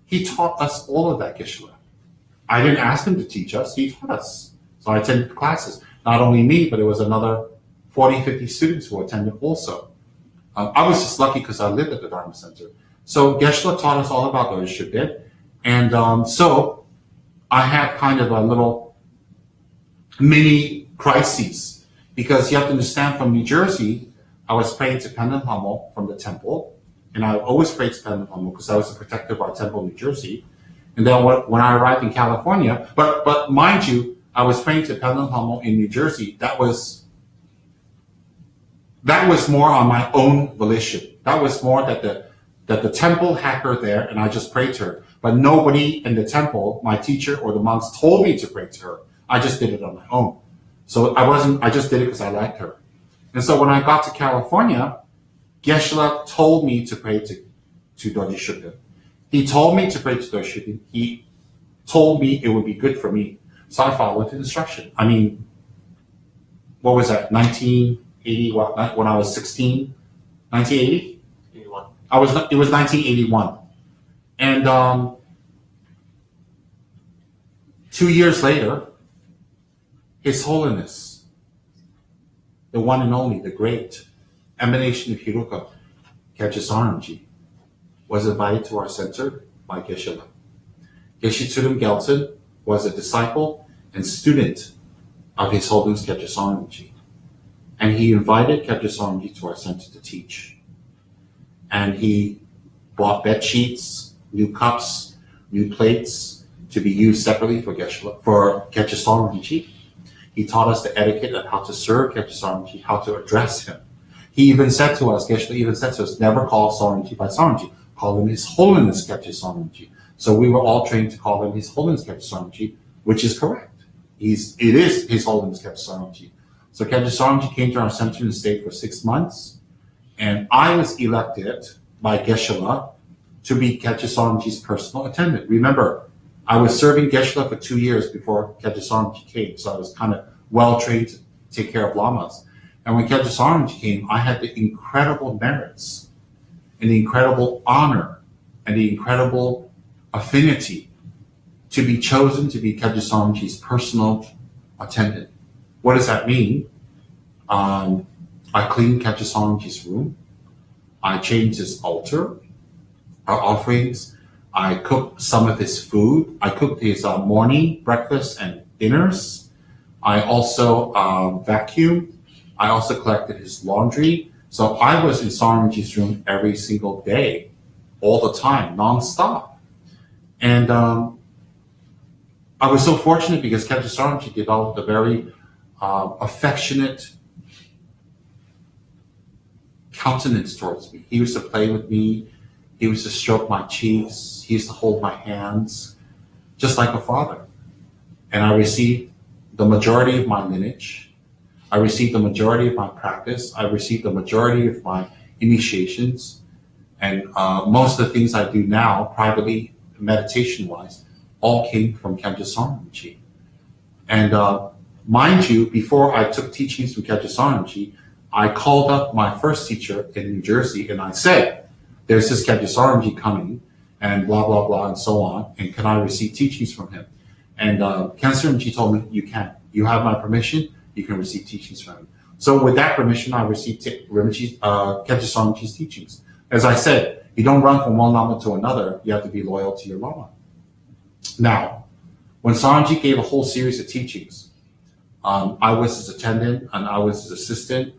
Speaker 1: He taught us all of that, Geshe-la. I didn't ask him to teach us, he taught us. So I attended classes. Not only me, but it was another 40, 50 students who attended also. I was just lucky because I lived at the Dharma Center. So Geshe-la taught us all about Dorje Shugden. And so I had kind of a little mini crises, because you have to understand, from New Jersey, I was praying to Pandan Lhamo from the temple, and I always prayed to Pandan Lhamo because I was the protector of our temple in New Jersey. And then when I arrived in California, but mind you, I was praying to Pandan Lhamo in New Jersey. That was more on my own volition. That was more that the temple had her there, and I just prayed to her. But nobody in the temple, my teacher or the monks, told me to pray to her. I just did it on my own. So I just did it because I liked her. And so when I got to California, Geshe-la told me to pray to Dorje Shugden. He told me to pray to Dorje Shugden. He told me it would be good for me. So I followed the instruction. I mean, what was that, 1980, when I was 16? 1980? 81. It was 1981. And 2 years later, His Holiness, the one and only, the great emanation of Hiroka, Geshe Saranji, was invited to our center by Geshe-la. Geshe Tsurim Gelton was a disciple and student of His Holiness Geshe Saranji. And he invited Geshe Saranji to our center to teach. And he bought bed sheets, new cups, new plates to be used separately for Geshe Saranji. He taught us the etiquette of how to serve Geshe Saranji, how to address him. He even said to us, Geshe even said to us, never call Saranji by Saranji, call him His Holiness Geshe Saranji. So we were all trained to call him His Holiness Geshe Saranji, which is correct. It is His Holiness Geshe Saranji. So Geshe Saranji came to our center and stayed for 6 months, and I was elected by Geshe-la to be Geshe Saranji's personal attendant. Remember, I was serving Geshe-la for 2 years before Geshe Saranji came, so I was kind of well trained to take care of lamas. And when Geshe Saranji came, I had the incredible merits and the incredible honor and the incredible affinity to be chosen to be Geshe Saranji's personal attendant. What does that mean? I cleaned Geshe Saranji's room. I changed his altar, our offerings. I cooked some of his food. I cooked his morning, breakfast, and dinners. I also vacuumed. I also collected his laundry. So I was in Saranji's room every single day, all the time, nonstop. And I was so fortunate because Geshe Saranji developed a very affectionate countenance towards me. He used to play with me. He used to stroke my cheeks. He used to hold my hands, just like a father. And I received the majority of my lineage. I received the majority of my practice. I received the majority of my initiations. And most of the things I do now, privately, meditation-wise, all came from Geshe Saranji. And mind you, before I took teachings from Geshe Saranji, I called up my first teacher in New Jersey and I said, there's this Geshe Saranji coming and blah, blah, blah, and so on. And can I receive teachings from him? And Geshe Saranji told me, you can. You have my permission. You can receive teachings from him. So with that permission, I received Geshe Saranji's teachings. As I said, you don't run from one lama to another. You have to be loyal to your lama. Now, when Saranji gave a whole series of teachings, I was his attendant and I was his assistant.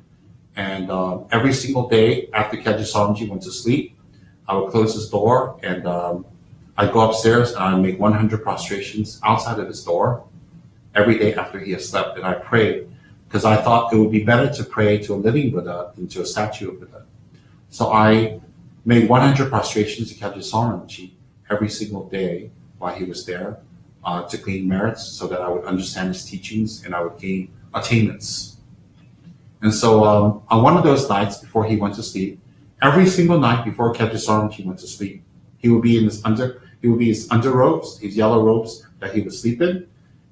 Speaker 1: And every single day after Geshe Saranji went to sleep, I would close his door and I'd go upstairs and I'd make 100 prostrations outside of his door every day after he had slept. And I prayed because I thought it would be better to pray to a living Buddha than to a statue of Buddha. So I made 100 prostrations to Geshe Saranji every single day while he was there to gain merits so that I would understand his teachings and I would gain attainments. And so on one of those nights before he went to sleep, every single night before Geshe Saranji went to sleep, he would be in his underrobes, his yellow robes that he would sleep in,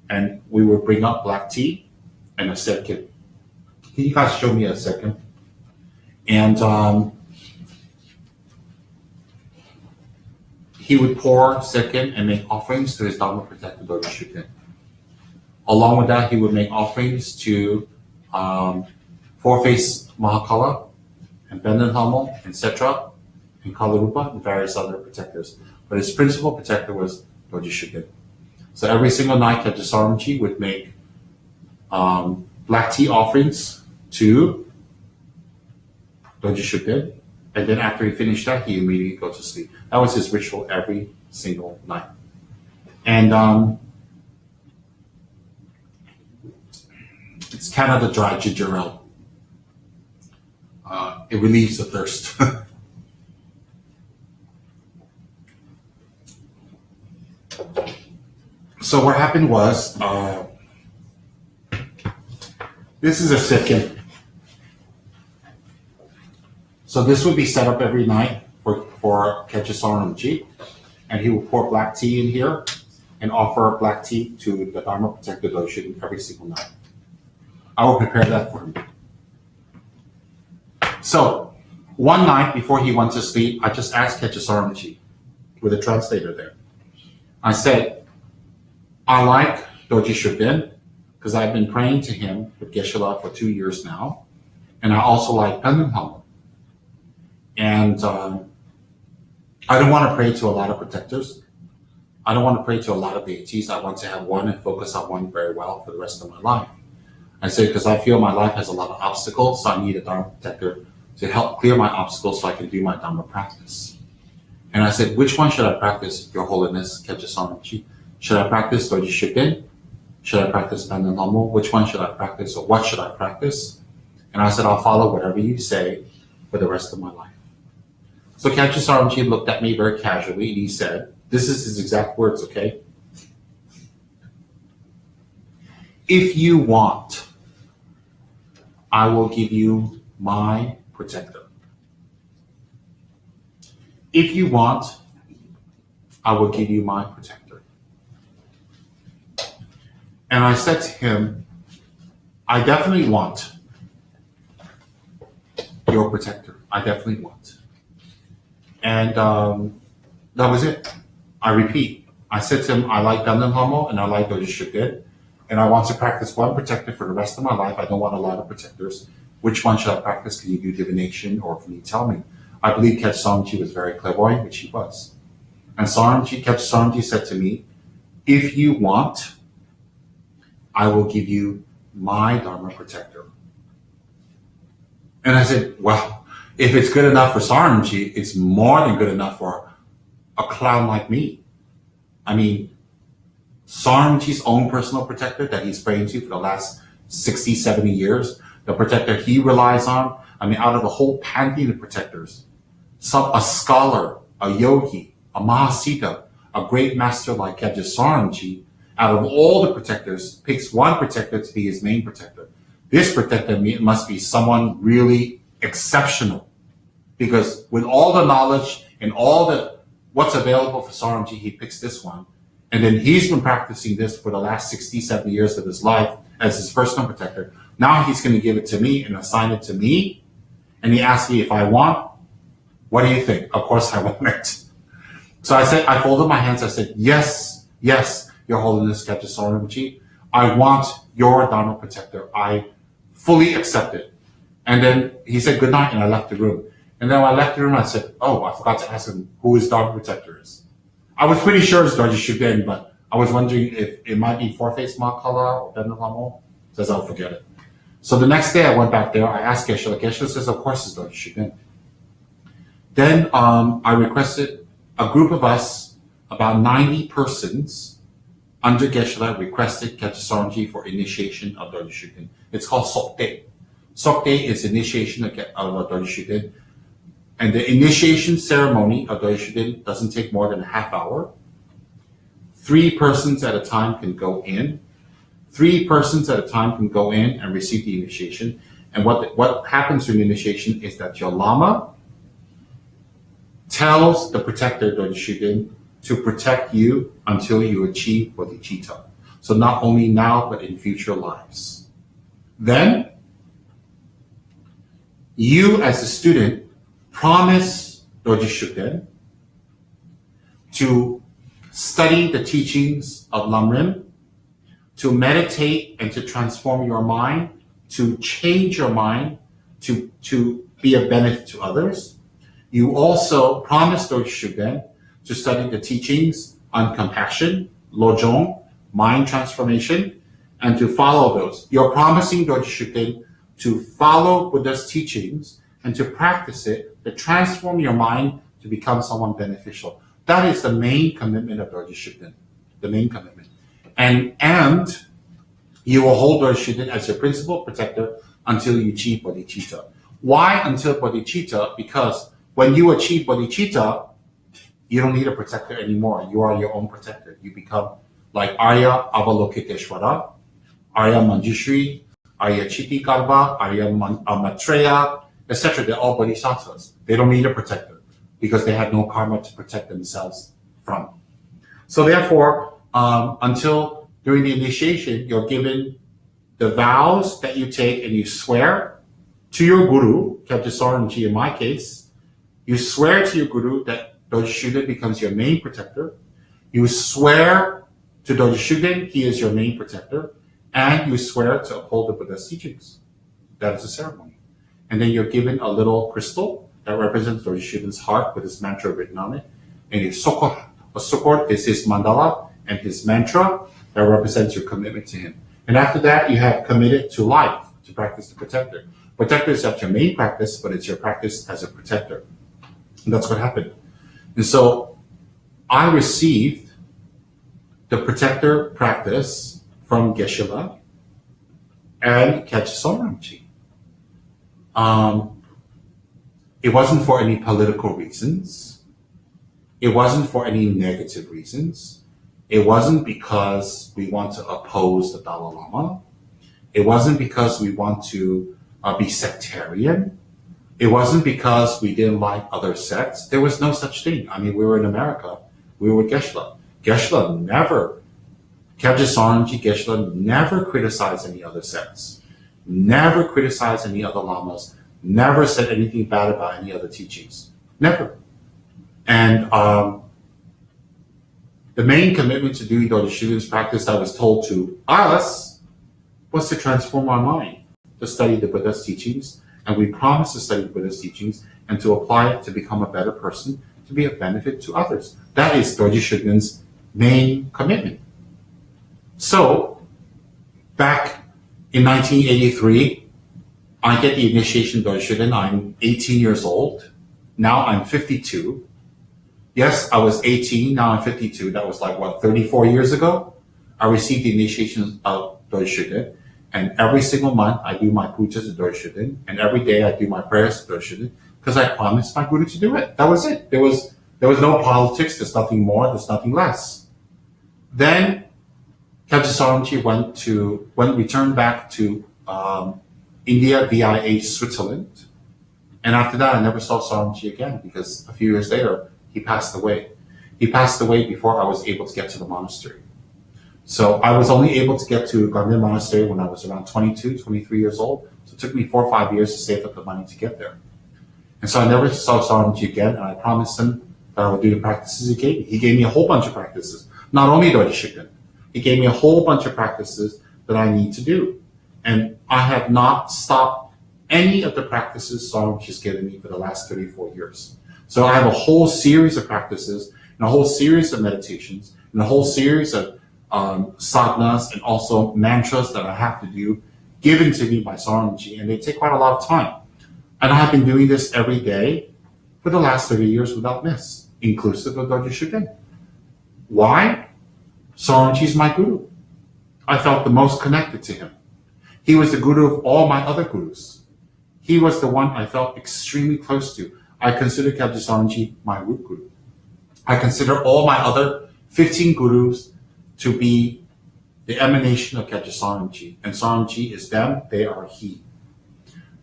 Speaker 1: and we would bring up black tea and a second. Can you guys show me a second? And he would pour second and make offerings to his Dharma protector Dorje Shugden. Along with that, he would make offerings to Four-Face Mahakala and Benden Hummel, etc., and Kalarupa and various other protectors. But his principal protector was Dorje Shugden. So every single night, Geshe Saranji would make black tea offerings to Dorje Shugden, and then after he finished that, he immediately go to sleep. That was his ritual every single night. And it's kind of the dry ginger ale. It relieves the thirst. So what happened was, this is a second. So this would be set up every night for Geshe Saranji, and he would pour black tea in here and offer black tea to the Dharma protector Dorje every single night. I will prepare that for him. So one night before he went to sleep, I just asked Geshe Saranji with a translator there. I said, I like Dorje Shugden because I've been praying to him with Geshe-la for 2 years now. And I also like Pendant Hamo. And I don't want to pray to a lot of protectors. I don't want to pray to a lot of deities. I want to have one and focus on one very well for the rest of my life. I say, because I feel my life has a lot of obstacles, so I need a Dharma protector to help clear my obstacles so I can do my Dharma practice. And I said, which one should I practice, Your Holiness, Kepchen? Should I practice Dorje Shugden? Should I practice Pendant Hamo? Which one should I practice, or what should I practice? And I said, I'll follow whatever you say for the rest of my life. So Kepchen looked at me very casually, and he said, this is his exact words, okay? If you want, I will give you my protector. If you want, I will give you my protector. And I said to him, I definitely want your protector. I definitely want. And that was it. I repeat, I said to him, I like Pendant Hamo and I like Dorje Shugden, and I want to practice one protector for the rest of my life. I don't want a lot of protectors. Which one should I practice? Can you do divination, or can you tell me? I believe Kepchen was very clairvoyant, which he was. And Kepchen said to me, if you want, I will give you my Dharma protector. And I said, well, if it's good enough for Saranji, it's more than good enough for a clown like me. I mean, Saranji's own personal protector that he's praying to for the last 60, 70 years, the protector he relies on, I mean, out of the whole pantheon of protectors, a scholar, a yogi, a mahasiddha, a great master like Kepchen Saranji, out of all the protectors, picks one protector to be his main protector. This protector must be someone really exceptional, because with all the knowledge and all the what's available for Saranji, he picks this one. And then he's been practicing this for the last 60, 70 years of his life as his personal protector. Now he's going to give it to me and assign it to me. And he asked me if I want. What do you think? Of course I want it. So I folded my hands. I said, yes, Your Holiness, Kepchen Saranji. I want your Dharma protector. I fully accept it. And then he said good night, and I left the room. And then when I left the room, I said, oh, I forgot to ask him who his Dharma protector is. I was pretty sure it's Dorje Shugden, but I was wondering if it might be Four-Face Makala or Pendant Hamo. Says, I'll forget it. So the next day I went back there. I asked Geshe. Geshe says, of course it's Dorje Shugden. Then I requested a group of us, about 90 persons, under Geshe requested Kepchen Saranji for initiation of Dorje Shugden. It's called Shugden. Shugden is initiation of Dorje Shugden. And the initiation ceremony of Dorje Shugden doesn't take more than a half hour. 3 persons at a time can go in. 3 persons at a time can go in and receive the initiation. And what happens during the initiation is that your Lama tells the protector, Dorje Shugden, to protect you until you achieve bodhicitta. So not only now, but in future lives. Then, you as a student promise Dorje Shugden to study the teachings of Lamrim, to meditate and to transform your mind, to change your mind, to be a benefit to others. You also promise Dorje Shugden to study the teachings on compassion, lojong, mind transformation, and to follow those. You're promising Dorje Shugden to follow Buddha's teachings and to practice it, to transform your mind to become someone beneficial. That is the main commitment of Dorje Shugden, the main commitment. And you will hold Dorje Shugden as your principal protector until you achieve bodhicitta. Why until bodhicitta? Because when you achieve bodhicitta, you don't need a protector anymore. You are your own protector. You become like Arya Avalokiteshvara, Arya Manjushri, Arya Chittikarma, Arya Maitreya, etc. They're all bodhisattvas. They don't need a protector because they have no karma to protect themselves from. So therefore, until during the initiation, you're given the vows that you take and you swear to your guru, Kepchen Saranji in my case, you swear to your guru that Dorje Shugden becomes your main protector. You swear to Dorje Shugden, he is your main protector, and you swear to uphold the Buddha's teachings. That is a ceremony. and then you're given a little crystal that represents Dorje Shugden's heart with his mantra written on it. And a sokor is his mandala and his mantra that represents your commitment to him. And after that, you have committed to life to practice the protector. Protector is not your main practice, but it's your practice as a protector. And that's what happened. And so I received the protector practice from Geshe-la and Kyabje Rinpoche. It wasn't for any political reasons. It wasn't for any negative reasons. It wasn't because we want to oppose the Dalai Lama. It wasn't because we want to be sectarian. It wasn't because we didn't like other sects. There was no such thing. I mean, we were in America. We were with Geshe-la. Geshe-la never, Kyabje Rinpoche, Geshe-la never criticized any other sects, never criticized any other lamas, never said anything bad about any other teachings. Never. And the main commitment to doing Dorje Shugden's practice, I was told to us, was to transform our mind, to study the Buddha's teachings, and we promised to study the Buddha's teachings and to apply it to become a better person, to be of benefit to others. That is Dorje Shugden's main commitment. So, back in 1983, I get the initiation Dorje Shugden. I'm 18 years old. Now I'm 52. Yes, I was 18, now I'm 52. That was like, 34 years ago? I received the initiation of Dorje Shugden. And every single month, I do my pujas at Dorje Shugden. And every day, I do my prayers at Dorje Shugden. Because I promised my Guru to do it. That was it. There was no politics. There's nothing more. There's nothing less. Then, Kyabje Rinpoche returned back to India via Switzerland. And after that, I never saw Rinpoche again because a few years later, he passed away. He passed away before I was able to get to the monastery. So I was only able to get to Ganden Monastery when I was around 22, 23 years old. So it took me 4 or 5 years to save up the money to get there. And so I never saw Rinpoche again, and I promised him that I would do the practices he gave me. He gave me a whole bunch of practices, not only Dorje Shugden. He gave me a whole bunch of practices that I need to do. And I have not stopped any of the practices Rinpoche has given me for the last 34 years. So I have a whole series of practices, and a whole series of meditations, and a whole series of sadhanas, and also mantras that I have to do, given to me by Rinpoche, and they take quite a lot of time. And I have been doing this every day for the last 30 years without miss, inclusive of Dorje Shugden. Why? Rinpoche is my guru. I felt the most connected to him. He was the guru of all my other gurus. He was the one I felt extremely close to. I consider Kyabje Rinpoche my root guru. I consider all my other 15 gurus to be the emanation of Kyabje Rinpoche. And Rinpoche is them, they are he.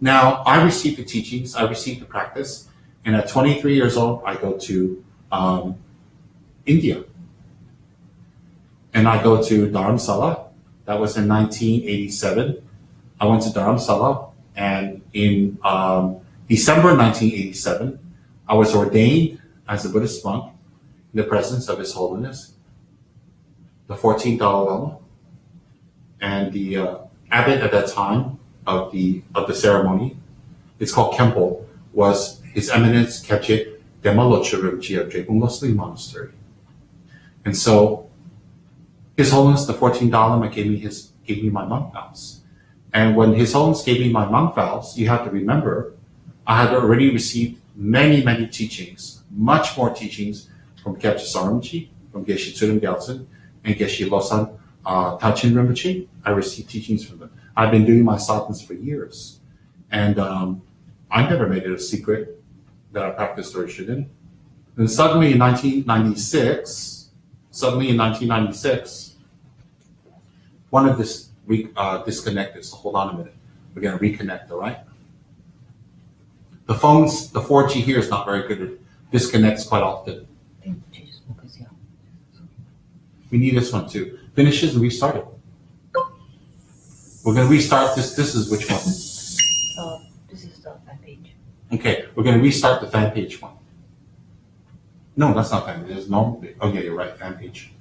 Speaker 1: Now, I received the teachings, I received the practice, and at 23 years old, I go to India. And I go to Dharamsala. That was in 1987. I went to Dharamsala, and in December 1987, I was ordained as a Buddhist monk in the presence of His Holiness, the 14th Dalai Lama, and the abbot at that time of the ceremony. It's called Kempo. Was His Eminence Kyabje Demaloche Rinpoche of Drepung Losli Monastery. And so His Holiness, the 14th Dalai Lama, gave me my monk vows. And when His Holiness gave me my monk vows, you have to remember, I had already received many, many teachings, much more teachings from Kyabje Rinpoche, from Geshe Tsurim Gyaltsen, and Geshe Losang Tachin Rinpoche. I received teachings from them. I've been doing my sadhanas for years. And I never made it a secret that I practiced Dorje Shugden. Then suddenly in 1996, one of this disconnected. So hold on a minute. We're going to reconnect, all right? The phones, the 4G here is not very good. It disconnects quite often. We need this one too. Finishes and restart it. We're going to restart this. This is which one?
Speaker 2: This is the fan page.
Speaker 1: Okay, we're going to restart the fan page one. No, that's not fan page. It's normal page. Oh yeah, you're right. Fan page.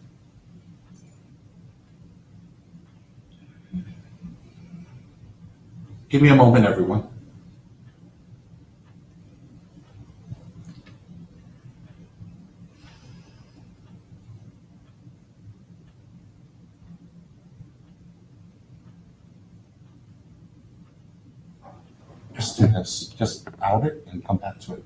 Speaker 1: Give me a moment, everyone. going to just out it and come back to it.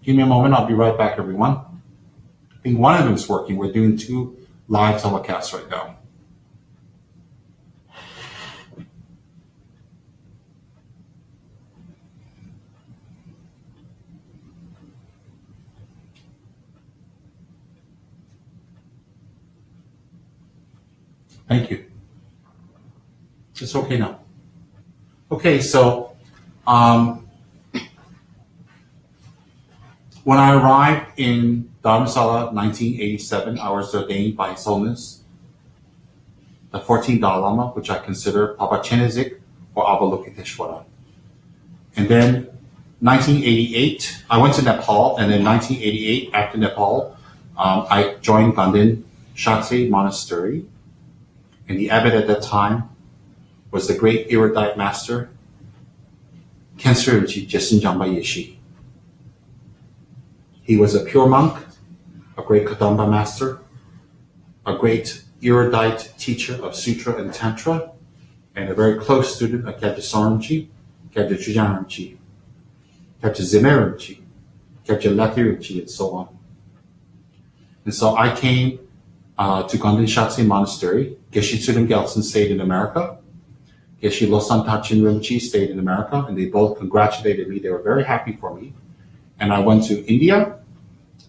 Speaker 1: Give me a moment. I'll be right back, everyone. I think one of them is working. We're doing 2 live telecasts right now. Thank you. It's okay now. Okay, so when I arrived in Dharamsala 1987, I was ordained by His Holiness, the 14th Dalai Lama, which I consider Papa Chenezik or Avalokiteshvara. And then 1988, I went to Nepal, and then 1988, after Nepal, I joined Ganden Shatse Monastery. And the abbot at that time was the great erudite master, Khyentse Rinpoche Jessen Jamba Yeshi. He was a pure monk, a great Kadamba master, a great erudite teacher of Sutra and Tantra, and a very close student of Kyabje Sorimchi, Kyabje Chujan Rinpoche, Kyabje Zemer Rinpoche, Kyabje Laki Rinpoche, and so on. And so I came to Ganden Shatse Monastery. Geshe Tsurim Gyaltsen stayed in America. Geshe Losam Tachin Rinpoche stayed in America, and they both congratulated me. They were very happy for me. And I went to India,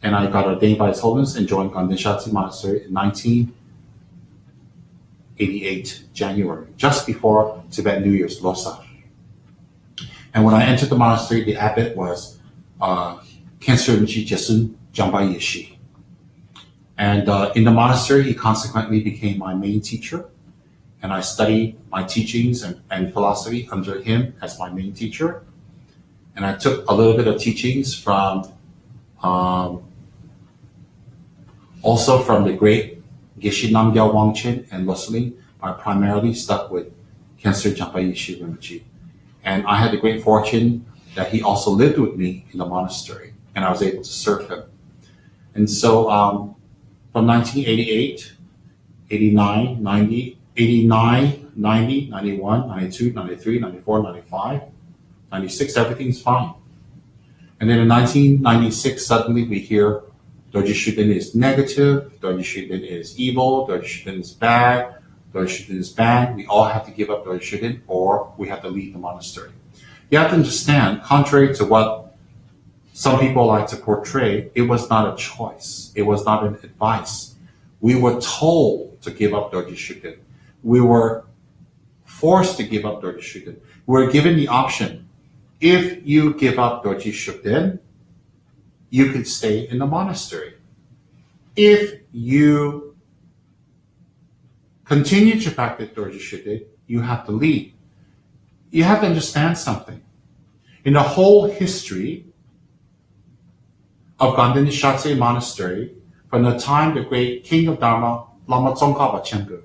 Speaker 1: and I got ordained by His Holiness and joined Ganden Shatse Monastery in 1988, January, just before Tibet New Year's, Losar. And when I entered the monastery, the abbot was Khyentse Rinpoche Jessen Jamba Yeshi. And in the monastery, he consequently became my main teacher. And I studied my teachings and philosophy under him as my main teacher. And I took a little bit of teachings from also from the great Geshe Namgyal Wangchen and Loseling, but I primarily stuck with Khyentse Jamba Yeshi Rinpoche. And I had the great fortune that he also lived with me in the monastery, and I was able to serve him. And so from 1988, 89, 90, 89, 90, 91, 92, 93, 94, 95, 96, everything's fine. And then in 1996, suddenly we hear Dorje Shugden is negative, Dorje Shugden is evil, Dorje Shugden is bad, Dorje Shugden is banned. We all have to give up Dorje Shugden, or we have to leave the monastery. You have to understand, contrary to what some people like to portray, it was not a choice. It was not an advice. We were told to give up Dorje Shugden. We were forced to give up Dorje Shugden. We were given the option. If you give up Dorje Shugden, you can stay in the monastery. If you continue to practice Dorje Shugden, you have to leave. You have to understand something. In the whole history of Ganden Shatse Monastery, from the time the great King of Dharma, Lama Tsongkhapa Chengu,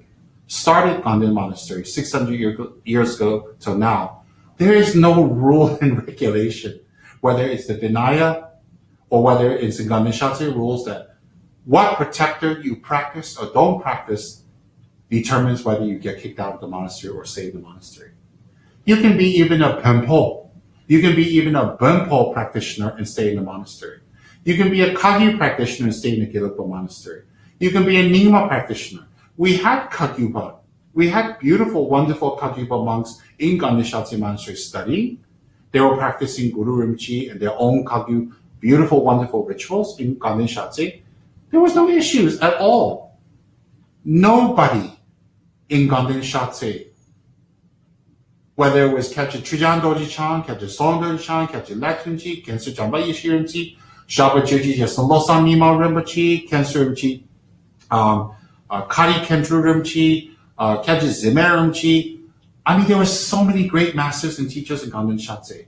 Speaker 1: started Ganden Monastery 600 years ago till now, there is no rule and regulation, whether it's the Vinaya or whether it's the Ganden Shatse rules, that what protector you practice or don't practice determines whether you get kicked out of the monastery or stay in the monastery. You can be even a Pempo. You can be even a Benpo practitioner and stay in the monastery. You can be a Kagyu practitioner and stay in the Gelugpa monastery. You can be a Nyingma practitioner. We had Kagyupa. We had beautiful, wonderful Kagyupa monks in Ganden Shatse Monastery studying. They were practicing Guru Rimchi and their own Kagyu, beautiful, wonderful rituals in Ganden Shatse. There was no issues at all. Nobody in Ganden Shatse, whether it was Kyabje Chujan Dorje-chan, Kyabje Sorim Dorje-chan, Kyabje Lak Rinpoche, Khyentse Jamba Yeshi Rinpoche, Shabbat Jeji Jessen Losam Nima Rinpoche, Khyentse Rinpoche, Kari Kendru Rinpoche, Kyabje Zemer Rinpoche. I mean, there were so many great masters and teachers in Ganden Shatse.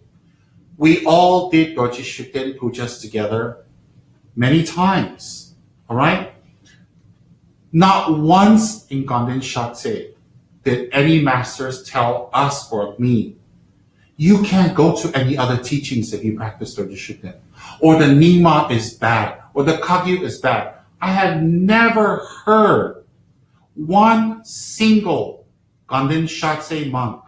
Speaker 1: We all did Dorje Shugden pujas together many times, all right? Not once in Ganden Shatse did any masters tell us or me, You can't go to any other teachings if you practice Dorje Shugden. Or the Nima is bad, or the Kagyu is bad. I have never heard one single Ganden Shatse monk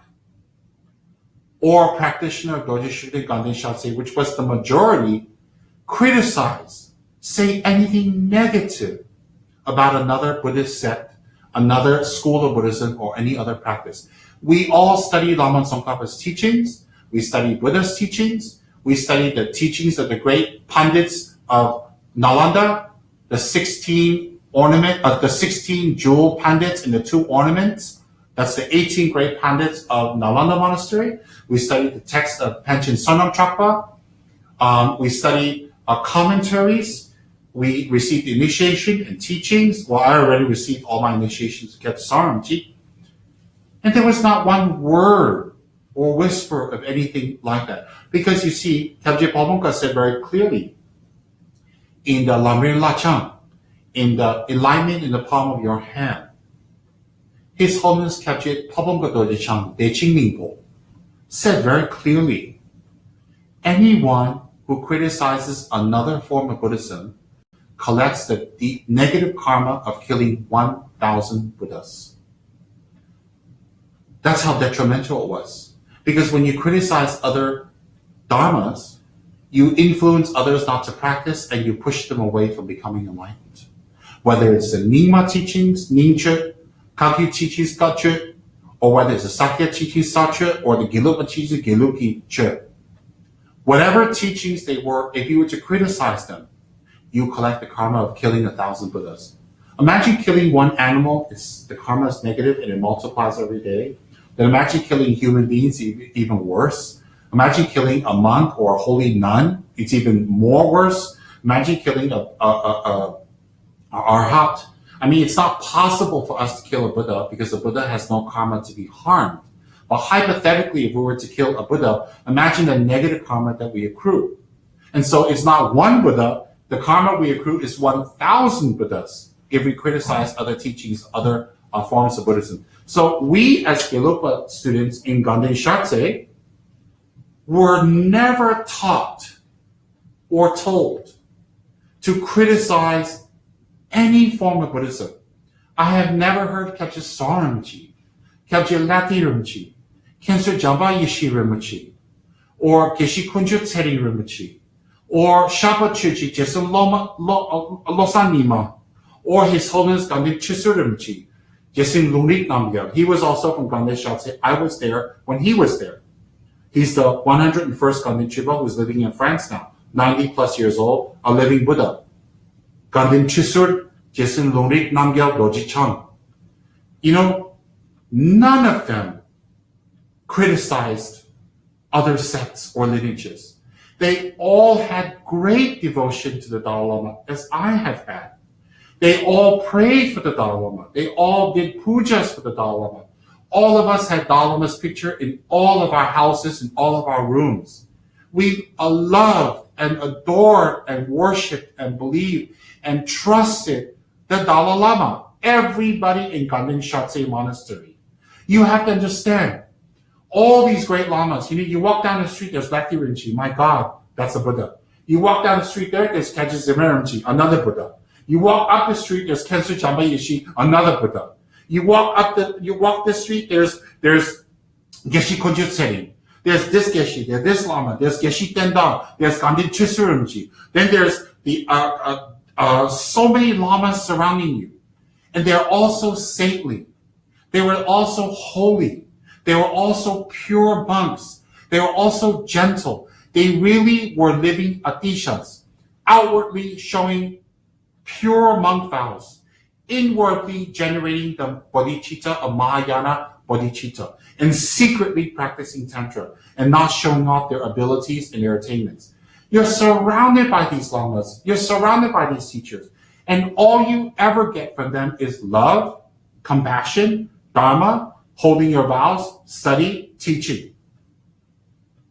Speaker 1: or practitioner of Dorje Shugden Ganden Shatse, which was the majority, criticize, say anything negative about another Buddhist sect, another school of Buddhism, or any other practice. We all study Lama Tsongkhapa's teachings. We study Buddha's teachings. We study the teachings of the great Pandits of Nalanda, the 16 jewel Pandits in the 2 ornaments. That's the 18 great Pandits of Nalanda Monastery. We study the text of Panchen Sonam Chakpa. We study commentaries. We received initiation and teachings. Well, I already received all my initiations to get Saramji. And there was not one word or whisper of anything like that. Because you see, Kyabje Palmonka said very clearly, in the Lamrin Lachang, in the alignment in the palm of your hand, His Holiness Kyabje Palmonka Dorje Chang Deching Mingpo said very clearly, anyone who criticizes another form of Buddhism collects the negative karma of killing 1,000 Buddhas. That's how detrimental it was. Because when you criticize other dharmas, you influence others not to practice and you push them away from becoming enlightened. Whether it's the Nyingma teachings, Ningche, Kagyu teachings, Gache, or whether it's the Sakya teachings, Sache, or the Gelugpa teachings, Geluki Che. Whatever teachings they were, if you were to criticize them, you collect the karma of killing 1,000 Buddhas. Imagine killing one animal, the karma is negative and it multiplies every day. Then imagine killing human beings, even worse. Imagine killing a monk or a holy nun, it's even more worse. Imagine killing a arhat. I mean, it's not possible for us to kill a Buddha because the Buddha has no karma to be harmed. But hypothetically, if we were to kill a Buddha, imagine the negative karma that we accrue. And so it's not one Buddha, the karma we accrue is 1,000 Buddhas if we criticize other teachings, other forms of Buddhism. So we as Gelugpa students in Ganden Shatse were never taught or told to criticize any form of Buddhism. I have never heard Kyabje Saramji, Kyabje Lati Rinpoche, Kensur Jamba Yeshi Rinpoche, or Geshe Kunjo Tseri Rinpoche, or Shapa Chuchi Jesu Losanima, or His Holiness Ganden Chisur Rinpoche, Jesim Lumrik Namgyal. He was also from Ganden Shatse. I was there when he was there. He's the 101st Ganden Chiba who's living in France now, 90 plus years old, a living Buddha. Ganden Chisur, Jesim Lumrik Namgyal Dorje Chang. You know, none of them criticized other sects or lineages. They all had great devotion to the Dalai Lama, as I have had. They all prayed for the Dalai Lama. They all did pujas for the Dalai Lama. All of us had Dalai Lama's picture in all of our houses, in all of our rooms. We loved and adored and worshipped and believed and trusted the Dalai Lama. Everybody in Ganden Shatse Monastery. You have to understand, all these great lamas, you walk down the street, there's Lati Rinpoche, my God, that's a Buddha. You walk down the street there's Kyabje Rinpoche, another Buddha. You walk up the street, there's Kensur Jamba Yeshi, another Buddha. You walk this street, there's Geshe Kunjo Tseri. There's this Geshe, there's this Lama, there's Geshe Tendang, there's Ganden Chisur Rinpoche. Then there's the so many lamas surrounding you. And they're also saintly. They were also holy. They were also pure monks. They were also gentle. They really were living atishas, outwardly showing pure monk vows, inwardly generating the bodhicitta of Mahayana bodhicitta, and secretly practicing Tantra and not showing off their abilities and their attainments. You're surrounded by these lamas. You're surrounded by these teachers. And all you ever get from them is love, compassion, dharma, holding your vows, study, teaching.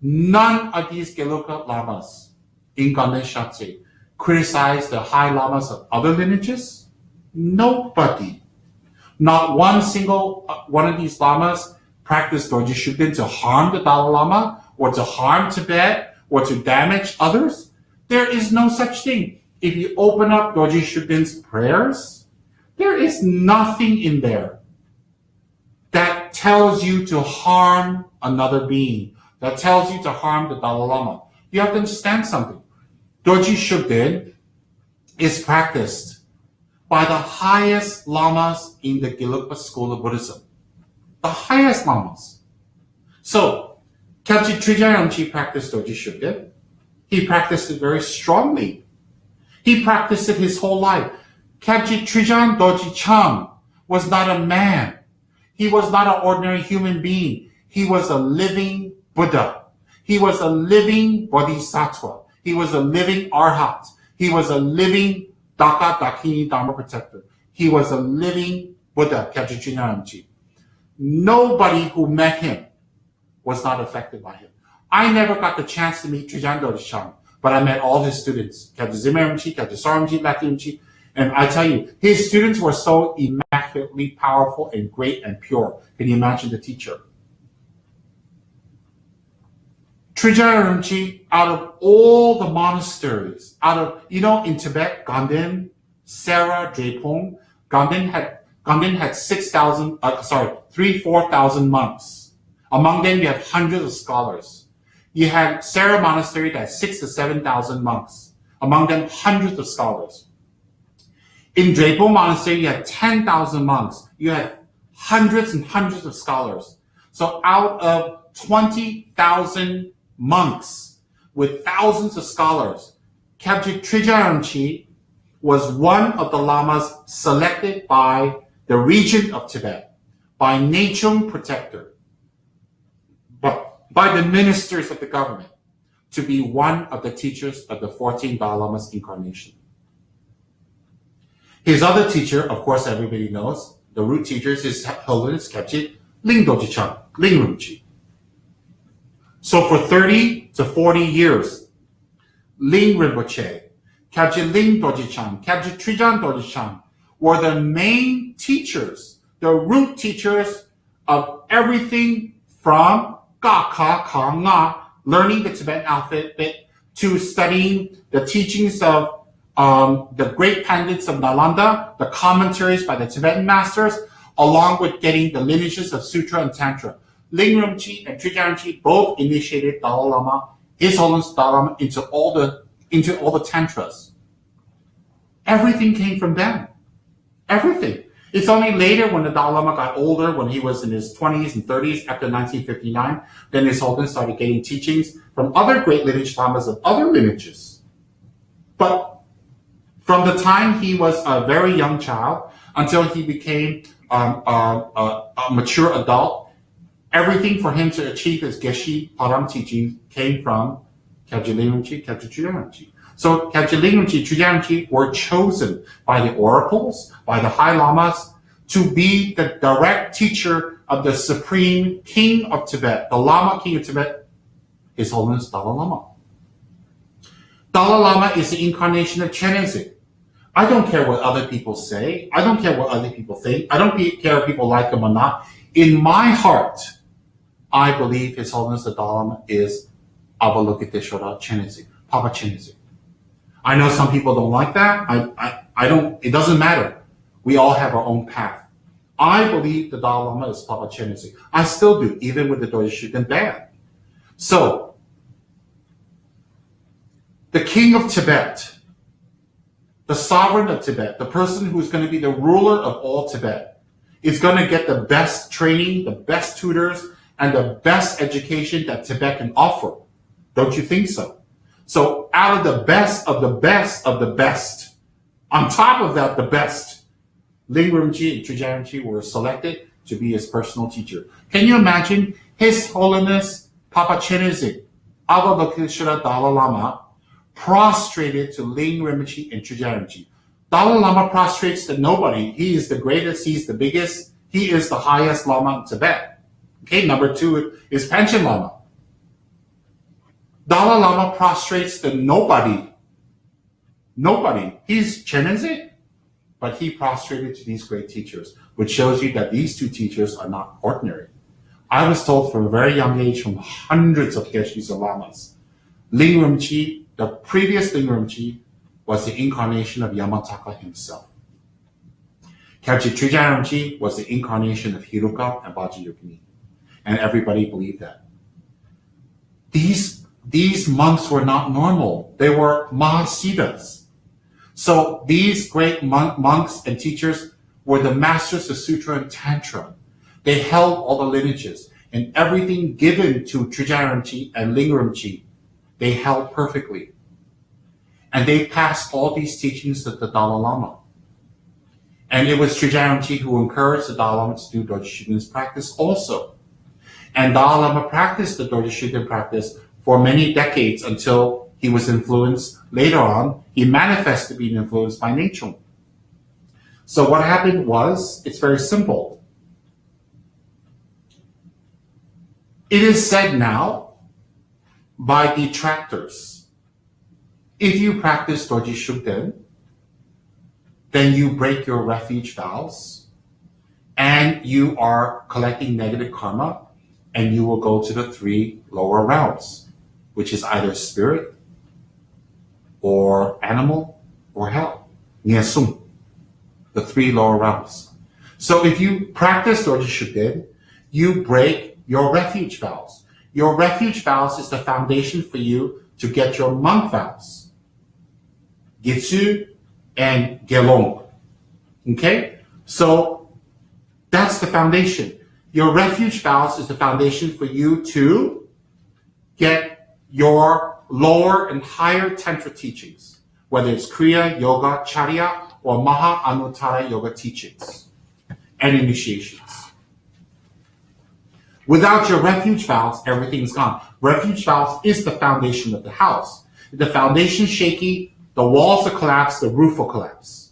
Speaker 1: None of these Gelugpa lamas in Ganden Shatse criticize the high lamas of other lineages. Nobody. Not one single one of these lamas practiced Dorje Shugden to harm the Dalai Lama or to harm Tibet or to damage others. There is no such thing. If you open up Dorje Shugden's prayers, there is nothing in there that tells you to harm another being, that tells you to harm the Dalai Lama. You have to understand something. Dorje Shugden is practiced by the highest lamas in the Gelugpa school of Buddhism. The highest lamas. So, Kyabje Trijang Rinpoche practiced Dorje Shugden. He practiced it very strongly. He practiced it his whole life. Kyabje Trijang Dorje Chang was not a man. He was not an ordinary human being. He was a living Buddha. He was a living Bodhisattva. He was a living Arhat. He was a living Daka Dakini Dharma protector. He was a living Buddha, Kyabje Trijang Rinpoche. Nobody who met him was not affected by him. I never got the chance to meet Trijang Dorje Chang, but I met all his students, Kyabje Dzime Rinpoche, Kyabje Sar Rinpoche, Laki Rinpoche, and I tell you, his students were so immaculately powerful and great and pure. Can you imagine the teacher? Trijang Rinpoche, out of all the monasteries, in Tibet, Ganden, Sera, Drepung, Ganden had 4,000 monks. Among them, you have hundreds of scholars. You had Sera Monastery that had 6,000 to 7,000 monks. Among them, hundreds of scholars. In Drepung Monastery, you had 10,000 monks. You had hundreds and hundreds of scholars. So out of 20,000 monks with thousands of scholars, Kyabje Trijang Rinpoche was one of the lamas selected by the regent of Tibet, by Nechung Protector, by the ministers of the government, to be one of the teachers of the 14 Dalai Lama's incarnation. His other teacher, of course, everybody knows, the root teacher is His Holiness Kyabje Ling Dorje Chang, Ling Rinpoche. So for 30 to 40 years, Ling Rinpoche, Kyabje Ling Dorje Chang, Kyabje Trijang Dorje Chang were the main teachers, the root teachers of everything from Ga Ka Ka Nga, learning the Tibetan alphabet, to studying the teachings of the great pandits of Nalanda, the commentaries by the Tibetan masters, along with getting the lineages of Sutra and Tantra. Ling Rinpoche and Trijang Rinpoche both initiated Dalai Lama, His Holiness Dalai Lama, into all the tantras. Everything came from them. Everything. It's only later when the Dalai Lama got older, when he was in his 20s and 30s after 1959, then His Holiness started getting teachings from other great lineage lamas of other lineages. But from the time he was a very young child until he became a mature adult, everything for him to achieve his Geshe Parang teaching came from Kyabje Ling Rinpoche, Kyabje Trijang Rinpoche. So Kyabje Ling Rinpoche, Trijang Rinpoche were chosen by the oracles, by the high lamas, to be the direct teacher of the supreme king of Tibet, the Lama king of Tibet, His Holiness Dalai Lama. Dalai Lama is the incarnation of Chenezig. I don't care what other people say. I don't care what other people think. I don't care if people like him or not. In my heart, I believe His Holiness the Dalai Lama is Avalokiteshvara Chenezig, Papa Chenezig. I know some people don't like that. I don't, it doesn't matter. We all have our own path. I believe the Dalai Lama is Papa Chenezig. I still do, even with the Dorje Shugden ban. So, the king of Tibet, the sovereign of Tibet, the person who's going to be the ruler of all Tibet, is going to get the best training, the best tutors, and the best education that Tibet can offer. Don't you think so? So out of the best of the best of the best, on top of that, the best, Ling Rinpoche and Trijang Rinpoche were selected to be his personal teacher. Can you imagine His Holiness Papa Chenezig, Avalokiteshvara Dalai Lama, prostrated to Ling Rinpoche and Trijang Rinpoche? Dalai Lama prostrates to nobody. He is the greatest, he's the biggest, he is the highest Lama in Tibet. Okay, number two is Panchen Lama. Dalai Lama prostrates to nobody. Nobody. He's Chenezig, but he prostrated to these great teachers, which shows you that these two teachers are not ordinary. I was told from a very young age from hundreds of Geshes and Lamas, Ling Rinpoche, the previous Ling Rinpoche, was the incarnation of Yamataka himself. Khyaltse Trijang Rinpoche was the incarnation of Hiruka and Vajrayogini. And everybody believed that. These monks were not normal. They were Mahasiddhas. So these great monks and teachers were the masters of Sutra and Tantra. They held all the lineages, and everything given to Trijang Rinpoche and Ling Rinpoche, they held perfectly. And they passed all these teachings to the Dalai Lama. And it was Trijang Rinpoche who encouraged the Dalai Lama to do Dorje Shugden's practice also. And Dalai Lama practiced the Dorje Shugden practice for many decades until he was influenced. Later on, he manifested being influenced by nature. So what happened was, it's very simple. It is said now by detractors, if you practice Dorje Shugden, then you break your refuge vows, and you are collecting negative karma, and you will go to the 3 lower realms, which is either spirit, or animal, or hell. Nyesum, the 3 lower realms. So if you practice Dorje Shugden, you break your refuge vows. Your refuge vows is the foundation for you to get your monk vows. Gitsu and Gelong. Okay? So that's the foundation. Your refuge vows is the foundation for you to get your lower and higher Tantra teachings, whether it's Kriya, Yoga, Charya, or Maha Anuttara Yoga teachings and initiations. Without your refuge vows, everything's gone. Refuge vows is the foundation of the house. If the foundation's shaky, the walls will collapse, the roof will collapse.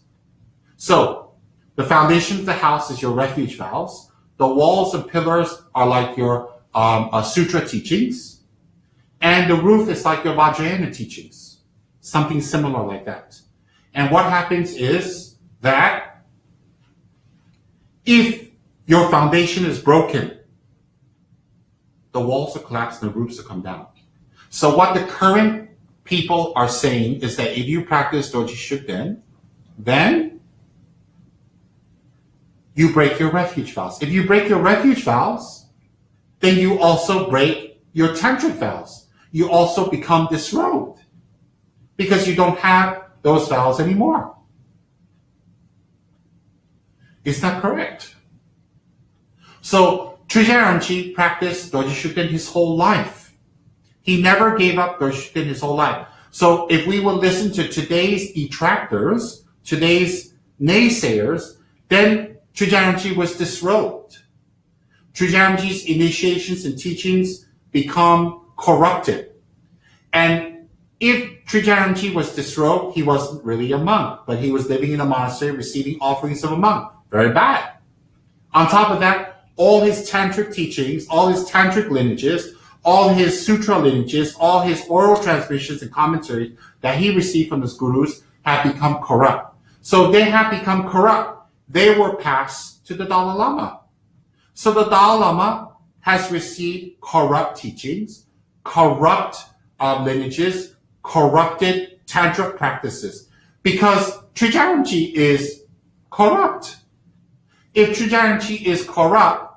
Speaker 1: So, the foundation of the house is your refuge vows. The walls and pillars are like your sutra teachings. And the roof is like your Vajrayana teachings. Something similar like that. And what happens is that if your foundation is broken, the walls will collapse and the roofs will come down. So what the current people are saying is that if you practice Dorje Shugden, then you break your refuge vows. If you break your refuge vows, then you also break your tantric vows. You also become disrobed because you don't have those vows anymore. Is that correct? So Trijang Rinpoche practiced Dorje Shugden his whole life. He never gave up Dorje Shugden his whole life. So if we will listen to today's detractors, today's naysayers, then Trijang Rinpoche was disrobed. Trijang Rinpoche's initiations and teachings become corrupted. And if Trijang Rinpoche was disrobed, he wasn't really a monk, but he was living in a monastery receiving offerings of a monk. Very bad. On top of that, all his tantric teachings, all his tantric lineages, all his sutra lineages, all his oral transmissions and commentaries that he received from his gurus have become corrupt. So they have become corrupt. They were passed to the Dalai Lama. So the Dalai Lama has received corrupt teachings, corrupt lineages, corrupted tantric practices, because Trijang Rinpoche is corrupt. If Trijang Rinpoche is corrupt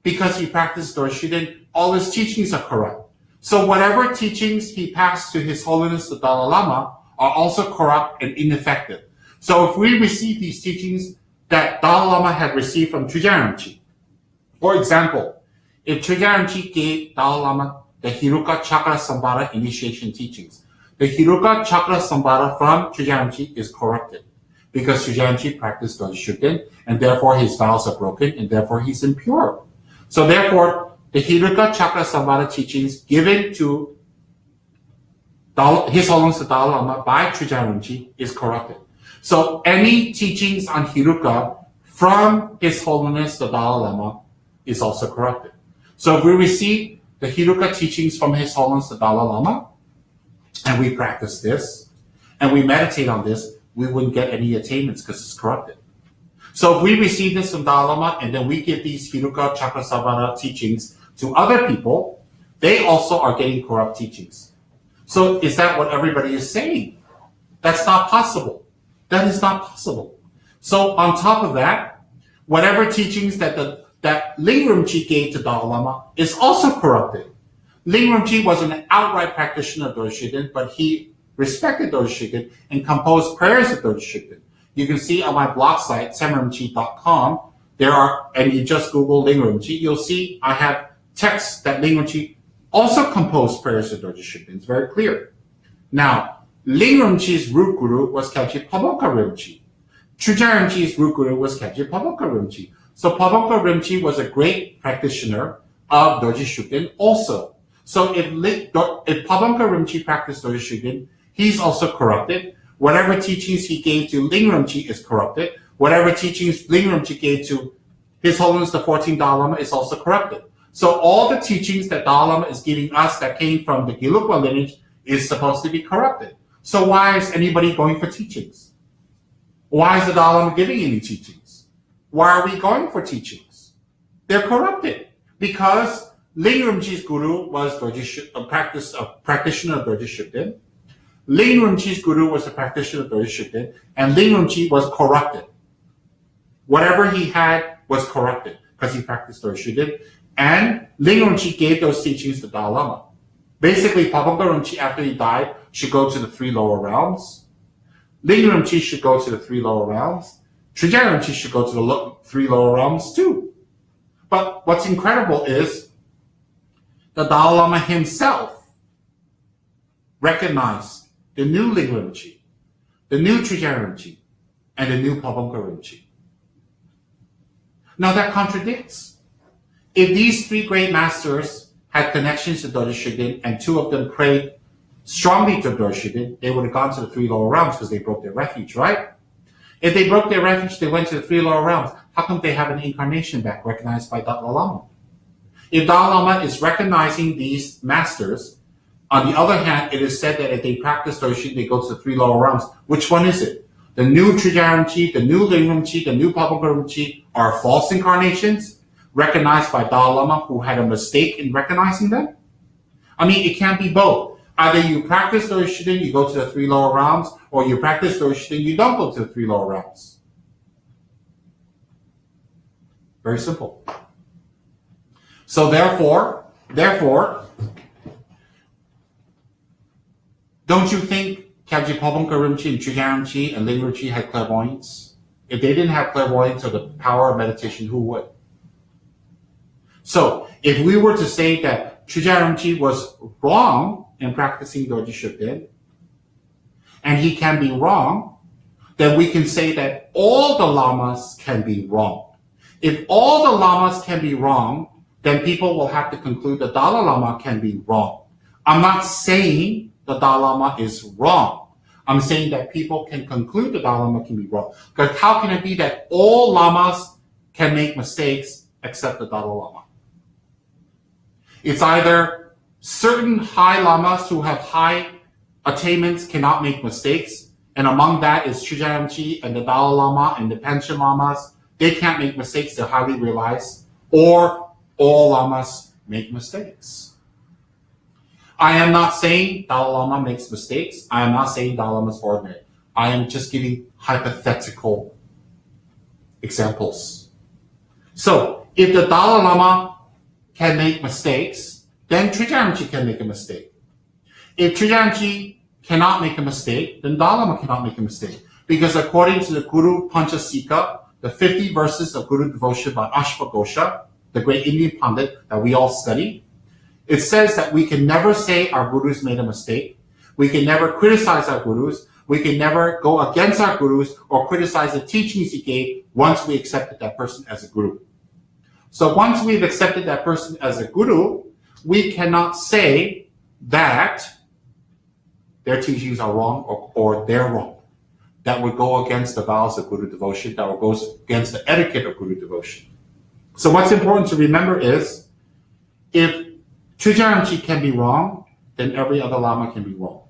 Speaker 1: because he practiced Dorje Shugden, all his teachings are corrupt. So whatever teachings he passed to His Holiness the Dalai Lama are also corrupt and ineffective. So if we receive these teachings that Dalai Lama had received from Trijang Rinpoche, for example, if Trijang Rinpoche gave Dalai Lama the Hiruka Chakra Sambhara initiation teachings, the Hiruka Chakra Sambhara from Trijang Rinpoche is corrupted because Trijang Rinpoche practiced Dorje Shugden, and therefore his vows are broken, and therefore he's impure. So therefore, the Hiruka Chakra Sambhara teachings given to His Holiness the Dalai Lama by Trijang Rinpoche is corrupted. So any teachings on Hiruka from His Holiness the Dalai Lama is also corrupted. So if we receive the Hiruka teachings from His Holiness the Dalai Lama, and we practice this, and we meditate on this, we wouldn't get any attainments because it's corrupted. So if we receive this from Dalai Lama and then we give these Hiruka Chakrasavana teachings to other people, they also are getting corrupt teachings. So is that what everybody is saying? That's not possible. That is not possible. So on top of that, whatever teachings that Ling Rinpoche gave to Dalai Lama is also corrupted. Ling Rinpoche was an outright practitioner of Dorje Shugden, but he respected Dorje Shugden and composed prayers of Dorje Shugden. You can see on my blog site, tsemrinpoche.com, and you just Google Ling Rinpoche, you'll see I have texts that Ling Rinpoche also composed prayers of Dorje Shugden. It's very clear. Now, Ling Rinpoche's root guru was Khyalche Pamokkha Rinpoche. Trungpa Rinpoche's root guru was Khyalche Pamokkha Rinpoche. So Pamokkha Rinpoche was a great practitioner of Dorje Shugden also. So if Pamokkha Rinpoche practiced Dorje Shugden, he's also corrupted. Whatever teachings he gave to Ling Rinpoche is corrupted. Whatever teachings Ling Rinpoche gave to His Holiness the 14th Dalai Lama is also corrupted. So all the teachings that Dalai Lama is giving us that came from the Gelugpa lineage is supposed to be corrupted. So why is anybody going for teachings? Why is the Dalai Lama giving any teachings? Why are we going for teachings? They're corrupted because Ling Rinpoche's guru was a practitioner of Dorje Shugden. Ling Rinpoche's guru was a practitioner of Dorje Shugden, and Ling Rinpoche was corrupted. Whatever he had was corrupted because he practiced Dorje Shugden, and Ling Rinpoche gave those teachings to Dalai Lama. Basically, Pamokkha Rinpoche, after he died, should go to the 3 lower realms. Ling Rinpoche should go to the 3 lower realms. Trungpa Rinpoche should go to the 3 lower realms too. But what's incredible is the Dalai Lama himself recognized the new Ling Rinpoche, the new Trungpa Rinpoche, and the new Pamokkha Rinpoche. Now that contradicts. If these 3 great masters had connections to Dorje Shugden and 2 of them prayed strongly to Dorje Shugden, they would have gone to the 3 lower realms because they broke their refuge, right? If they broke their refuge, they went to the 3 lower realms. How come they have an incarnation back recognized by Dalai Lama? If Dalai Lama is recognizing these masters, on the other hand, it is said that if they practice Dorje Shugden, they go to the 3 lower realms. Which one is it? The new Trungpa Rinpoche, the new Ling Rinpoche, the new Pamokkha Rinpoche are false incarnations recognized by Dalai Lama who had a mistake in recognizing them? I mean, it can't be both. Either you practice Dorje Shugden, you go to the 3 lower realms, or you practice Dorje Shugden, you don't go to the 3 lower realms. Very simple. So therefore, don't you think Khyalche Pamokkha Rinpoche and Trungpa Rinpoche and Ling Rinpoche had clairvoyance? If they didn't have clairvoyance or the power of meditation, who would? So if we were to say that Trungpa Rinpoche was wrong in practicing Dorje Shugden, and he can be wrong, then we can say that all the lamas can be wrong. If all the lamas can be wrong, then people will have to conclude the Dalai Lama can be wrong. I'm not saying the Dalai Lama is wrong. I'm saying that people can conclude the Dalai Lama can be wrong. Because how can it be that all lamas can make mistakes except the Dalai Lama? It's either certain high lamas who have high attainments cannot make mistakes, and among that is Trungpa Rinpoche and the Dalai Lama and the Panchen lamas. They can't make mistakes, they're highly realized, or all lamas make mistakes. I am not saying Dalai Lama makes mistakes. I am not saying Dalai Lama is ordinary. I am just giving hypothetical examples. So if the Dalai Lama can make mistakes, then Trungpa Rinpoche can make a mistake. If Trungpa Rinpoche cannot make a mistake, then Dalai Lama cannot make a mistake. Because according to the Guru Panchasika, the 50 verses of Guru devotion by Ashwagosha, the great Indian Pandit that we all study, it says that we can never say our gurus made a mistake. We can never criticize our gurus. We can never go against our gurus or criticize the teachings he gave once we accepted that person as a guru. So once we've accepted that person as a guru, we cannot say that their teachings are wrong or they're wrong. That would go against the vows of Guru devotion. That would go against the etiquette of Guru devotion. So what's important to remember is, if Trungpa Rinpoche can be wrong, then every other Lama can be wrong.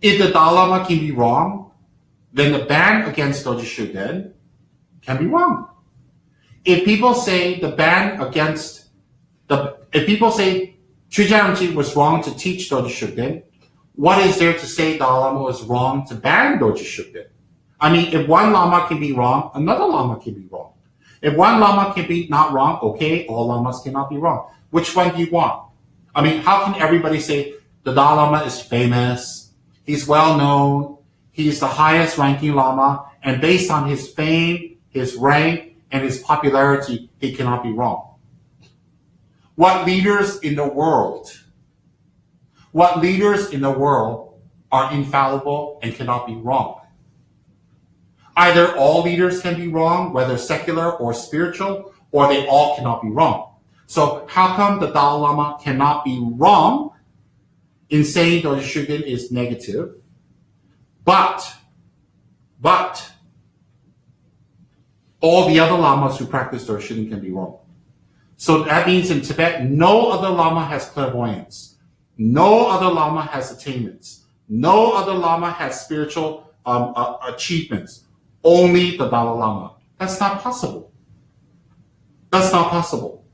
Speaker 1: If the Dalai Lama can be wrong, then the ban against Dorje Shugden can be wrong. If people say if people say Trungpa Rinpoche was wrong to teach Dorje Shugden, what is there to say Dalai Lama was wrong to ban Dorje Shugden? I mean, if one Lama can be wrong, another Lama can be wrong. If one Lama can be not wrong, okay, all Lamas cannot be wrong. Which one do you want? I mean, how can everybody say the Dalai Lama is famous, he's well known, he's the highest ranking Lama, and based on his fame, his rank, and his popularity, he cannot be wrong? What leaders in the world are infallible and cannot be wrong? Either all leaders can be wrong, whether secular or spiritual, or they all cannot be wrong. So how come the Dalai Lama cannot be wrong in saying Dorje Shugden is negative, but all the other Lamas who practice Dorje Shugden can be wrong? So that means in Tibet, no other Lama has clairvoyance. No other Lama has attainments. No other Lama has spiritual achievements. Only the Dalai Lama. That's not possible. That's not possible.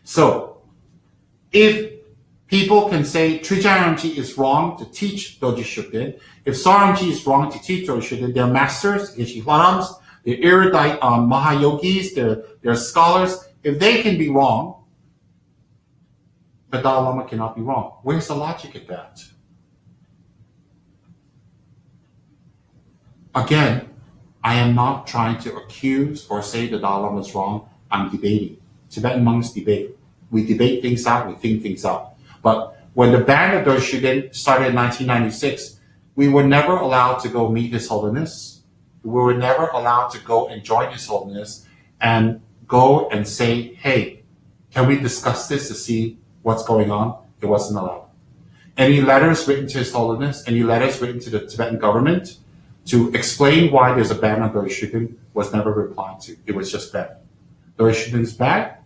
Speaker 1: So, if people can say Trungpa Rinpoche is wrong to teach Dorje Shugden, if Sar Rinpoche is wrong to teach Dorje Shugden, they're masters, they're erudite Mahayogis, they're scholars. If they can be wrong, the Dalai Lama cannot be wrong. Where's the logic of that? Again, I am not trying to accuse or say the Dalai Lama is wrong. I'm debating. Tibetan monks debate. We debate things out, we think things out. But when the ban of Dorje Shugden started in 1996, we were never allowed to go meet His Holiness. We were never allowed to go and join His Holiness and go and say, hey, can we discuss this to see what's going on? It wasn't allowed. Any letters written to His Holiness, any letters written to the Tibetan government to explain why there's a ban on Dorje Shugden was never replied to. It was just banned. Dorje Shugden is bad.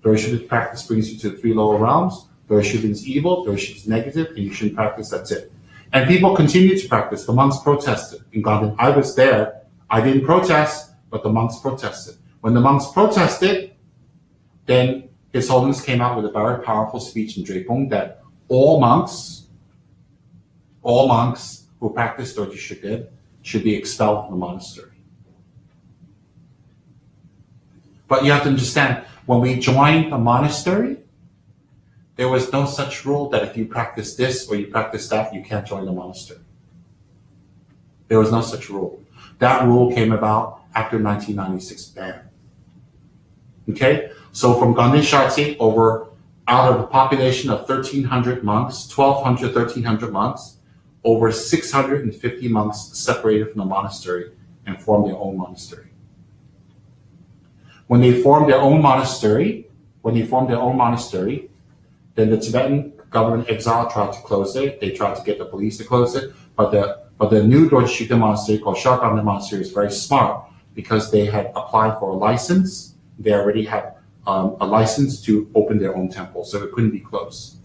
Speaker 1: Dorje Shugden practice brings you to the three lower realms. Dorje Shugden is evil. Dorje Shugden is negative, and you shouldn't practice. That's it. And people continue to practice. The monks protested in Ganden. I was there. I didn't protest, but the monks protested. When the monks protested, then His Holiness came out with a very powerful speech in Drepung that all monks who practice Dorje Shugden should be expelled from the monastery. But you have to understand, when we joined the monastery, there was no such rule that if you practice this or you practice that, you can't join the monastery. There was no such rule. That rule came about after 1996 ban. Okay? So from Ganden Shartse, out of a population of 1,300 monks, 1,200, 1,300 monks, over 650 monks separated from the monastery and formed their own monastery. When they formed their own monastery, then the Tibetan government exile tried to close it. They tried to get the police to close it, but the new Dorje Shugden monastery called Shugden monastery is very smart because they had applied for a license. They already had a license to open their own temple, so it couldn't be closed.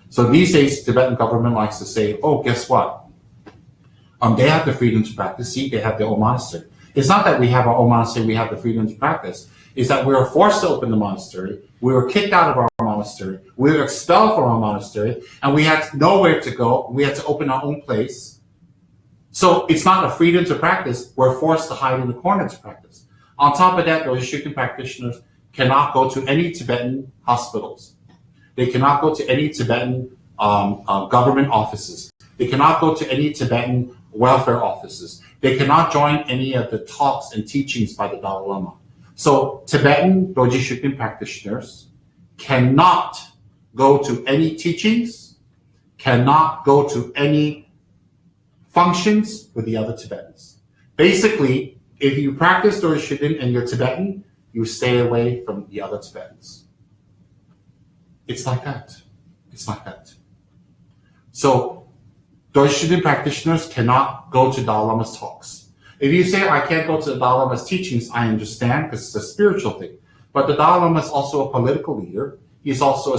Speaker 1: So these days, the Tibetan government likes to say, oh, guess what? They have the freedom to practice. See, they have their own monastery. It's not that we have our own monastery, we have the freedom to practice. It's that we were forced to open the monastery. We were kicked out of our monastery. We were expelled from our monastery, and we had nowhere to go. We had to open our own place. So it's not a freedom to practice. We're forced to hide in the corner to practice. On top of that, those Shugden practitioners cannot go to any Tibetan hospitals. They cannot go to any Tibetan government offices. They cannot go to any Tibetan welfare offices. They cannot join any of the talks and teachings by the Dalai Lama. So Tibetan Dorje Shugden practitioners cannot go to any teachings, cannot go to any functions with the other Tibetans. Basically, if you practice Dorje Shugden and you're Tibetan, you stay away from the other Tibetans. It's like that. It's like that. So Dorje Shugden practitioners cannot go to Dalai Lama's talks. If you say, I can't go to the Dalai Lama's teachings, I understand, because it's a spiritual thing. But the Dalai Lama is also a political leader. He's also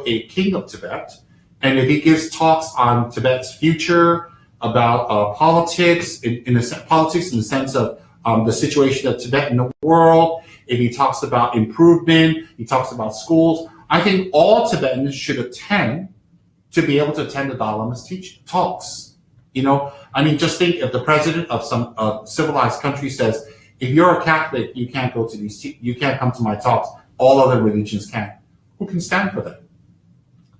Speaker 1: a king of Tibet. And if he gives talks on Tibet's future, politics, politics in the sense of the situation of Tibet in the world. If he talks about improvement, he talks about schools. I think all Tibetans should attend to be able to attend the Dalai Lama's talks. You know, I mean, just think if the president of some civilized country says, if you're a Catholic, you can't go to you can't come to my talks. All other religions can. Who can stand for that?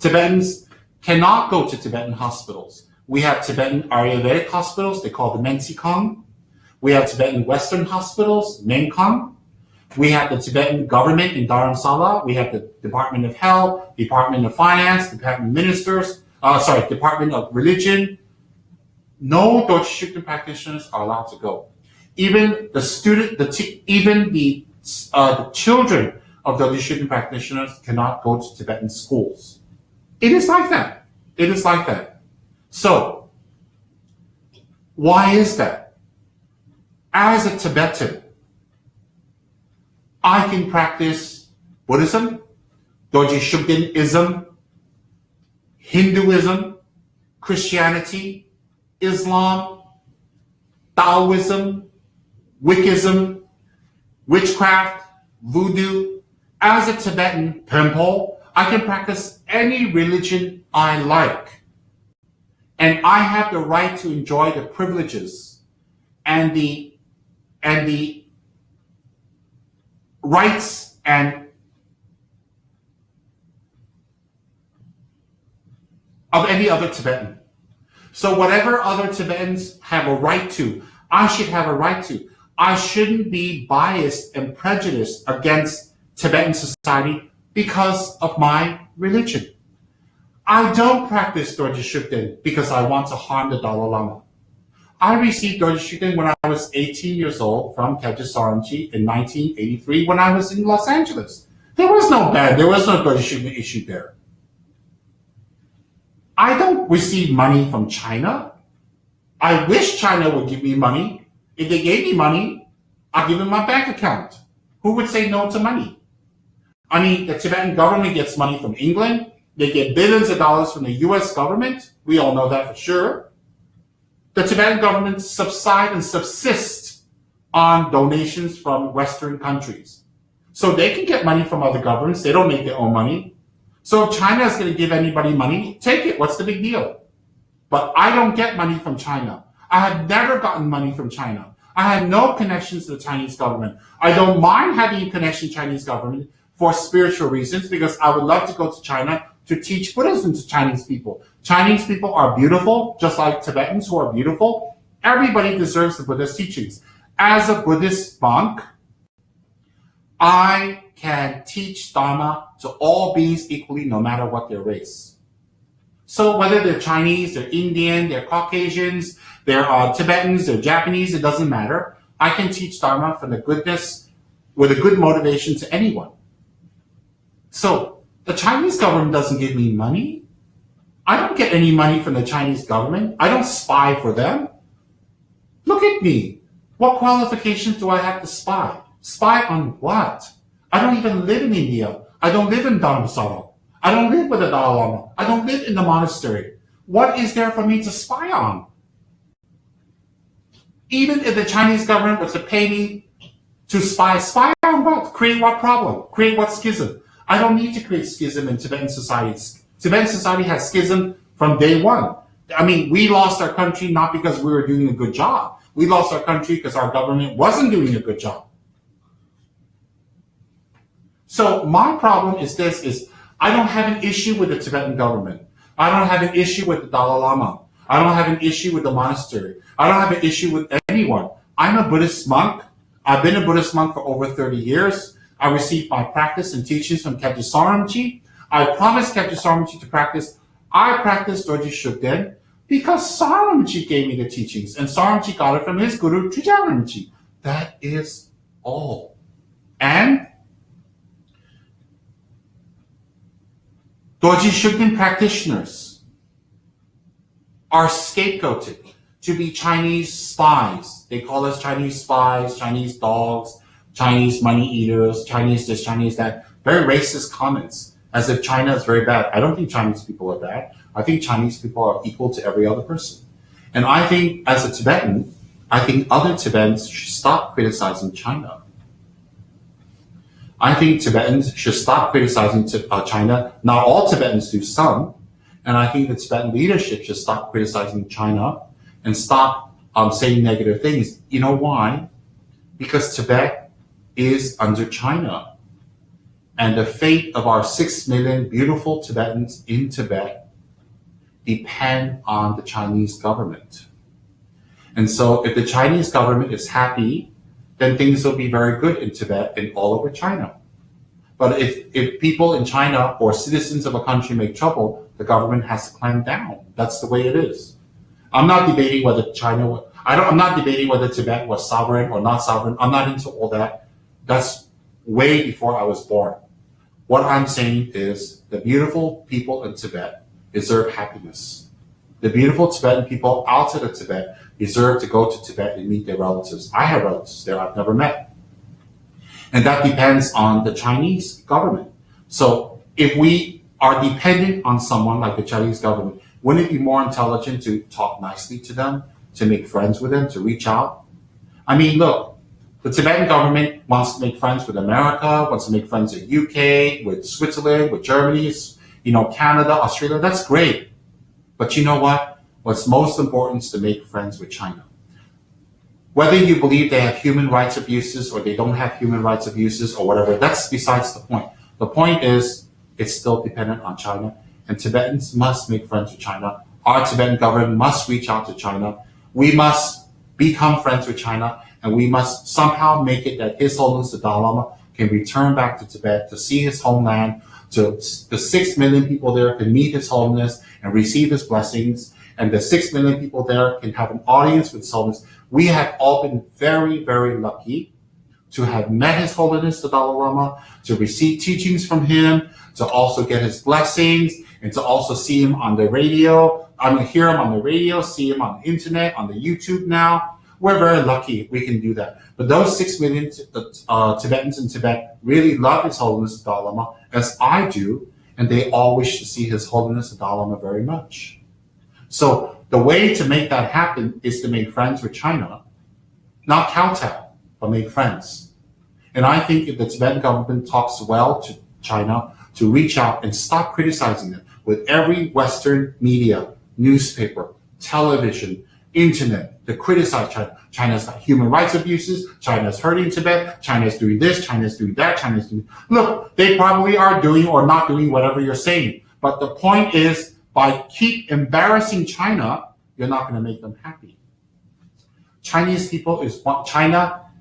Speaker 1: Tibetans cannot go to Tibetan hospitals. We have Tibetan Ayurvedic hospitals. They call them Mensikong. We have Tibetan Western hospitals, Menkong. We have the Tibetan government in Dharamsala. We have the Department of Health, Department of Finance, Department of Ministers, Department of Religion. No Dorje Shugden practitioners are allowed to go. Even the children of Dorje Shugden practitioners cannot go to Tibetan schools. It is like that. It is like that. So, why is that? As a Tibetan, I can practice Buddhism, Dorje Shugdenism, Hinduism, Christianity, Islam, Taoism, Wiccanism, witchcraft, voodoo. As a Tibetan Pempo, I can practice any religion I like. And I have the right to enjoy the privileges and the rights and of any other Tibetan. So whatever other Tibetans have a right to, I should have a right to. I shouldn't be biased and prejudiced against Tibetan society because of my religion. I don't practice Dorje Shugden because I want to harm the Dalai Lama. I received Dorje Shugden when I was 18 years old from Khedje Saramji in 1983 when I was in Los Angeles. There was no Dorje Shugden issue there. I don't receive money from China. I wish China would give me money. If they gave me money, I'll give them my bank account. Who would say no to money? I mean, the Tibetan government gets money from England. They get billions of dollars from the US government. We all know that for sure. The Tibetan government subsist on donations from Western countries. So they can get money from other governments. They don't make their own money. So if China is going to give anybody money, take it. What's the big deal? But I don't get money from China. I have never gotten money from China. I have no connections to the Chinese government. I don't mind having a connection to the Chinese government for spiritual reasons because I would love to go to China to teach Buddhism to Chinese people. Chinese people are beautiful, just like Tibetans who are beautiful. Everybody deserves the Buddhist teachings. As a Buddhist monk, I can teach Dharma to all beings equally, no matter what their race. So whether they're Chinese, they're Indian, they're Caucasians, they're Tibetans, they're Japanese, it doesn't matter. I can teach Dharma from the goodness, with a good motivation to anyone. So the Chinese government doesn't give me money. I don't get any money from the Chinese government. I don't spy for them. Look at me. What qualifications do I have to spy? Spy on what? I don't even live in India. I don't live in Dharamsala. I don't live with the Dalai Lama. I don't live in the monastery. What is there for me to spy on? Even if the Chinese government was to pay me to spy on what? Create what problem? Create what schism? I don't need to create schism in Tibetan society. Tibetan society has schism from day one. I mean, we lost our country not because we were doing a good job. We lost our country because our government wasn't doing a good job. So my problem is I don't have an issue with the Tibetan government. I don't have an issue with the Dalai Lama. I don't have an issue with the monastery. I don't have an issue with anyone. I'm a Buddhist monk. I've been a Buddhist monk for over 30 years. I received my practice and teachings from Khedje Saramji. I promised Khedje Saramji to practice. I practiced Dorje Shugden because Saramji gave me the teachings, and Saramji got it from his guru, Trijaramji. That is all. And Dorje Shugden practitioners are scapegoated to be Chinese spies. They call us Chinese spies, Chinese dogs, Chinese money eaters, Chinese this, Chinese that. Very racist comments, as if China is very bad. I don't think Chinese people are bad. I think Chinese people are equal to every other person. And I think as a Tibetan, I think other Tibetans should stop criticizing China. I think Tibetans should stop criticizing China. Not all Tibetans do, some. And I think the Tibetan leadership should stop criticizing China and stop saying negative things. You know why? Because Tibet is under China. And the fate of our 6 million beautiful Tibetans in Tibet depend on the Chinese government. And so if the Chinese government is happy, then things will be very good in Tibet and all over China. But if people in China or citizens of a country make trouble, the government has to clamp down. That's the way it is. I'm not debating whether I'm not debating whether Tibet was sovereign or not sovereign. I'm not into all that. That's way before I was born. What I'm saying is the beautiful people in Tibet deserve happiness. The beautiful Tibetan people outside of Tibet deserve to go to Tibet and meet their relatives. I have relatives there I've never met. And that depends on the Chinese government. So if we are dependent on someone like the Chinese government, wouldn't it be more intelligent to talk nicely to them, to make friends with them, to reach out? I mean, look, the Tibetan government wants to make friends with America, wants to make friends with UK, with Switzerland, with Germany, Canada, Australia. That's great. But you know what? What's most important is to make friends with China. Whether you believe they have human rights abuses or they don't have human rights abuses or whatever, that's besides the point. The point is it's still dependent on China, and Tibetans must make friends with China. Our Tibetan government must reach out to China. We must become friends with China, and we must somehow make it that His Holiness the Dalai Lama can return back to Tibet to see his homeland, to the 6 million people there can meet His Holiness and receive his blessings, and the 6 million people there can have an audience with His Holiness. We have all been very, very lucky to have met His Holiness the Dalai Lama, to receive teachings from him, to also get his blessings, and to also see him on the radio. Hear him on the radio, see him on the internet, on the YouTube now. We're very lucky we can do that. But those 6 million Tibetans in Tibet really love His Holiness the Dalai Lama, as I do, and they all wish to see His Holiness the Dalai Lama very much. So the way to make that happen is to make friends with China, not kowtow, but make friends. And I think if the Tibetan government talks well to China, to reach out and stop criticizing them with every Western media, newspaper, television, internet, to criticize China. China's got human rights abuses, China's hurting Tibet, China's doing this, China's doing that, China's doing... Look, they probably are doing or not doing whatever you're saying. But the point is, by keep embarrassing China, you're not going to make them happy. China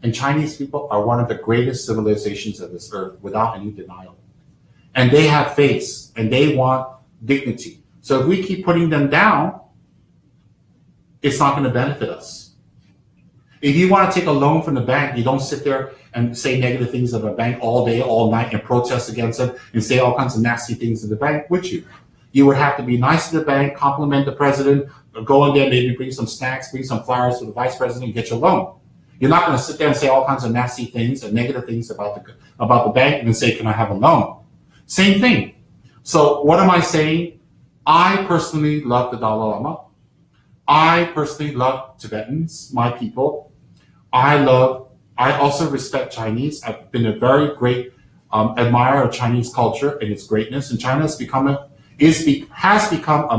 Speaker 1: and Chinese people are one of the greatest civilizations of this earth without any denial. And they have face and they want dignity. So if we keep putting them down, it's not going to benefit us. If you want to take a loan from the bank, you don't sit there and say negative things of a bank all day, all night, and protest against it and say all kinds of nasty things to the bank, would you? You would have to be nice to the bank, compliment the president, go in there, maybe bring some snacks, bring some flowers to the vice president, and get your loan. You're not going to sit there and say all kinds of nasty things and negative things about the bank and then say, can I have a loan? Same thing. So what am I saying? I personally love the Dalai Lama. I personally love Tibetans, my people. I also respect Chinese. I've been a very great admirer of Chinese culture and its greatness, and China has become a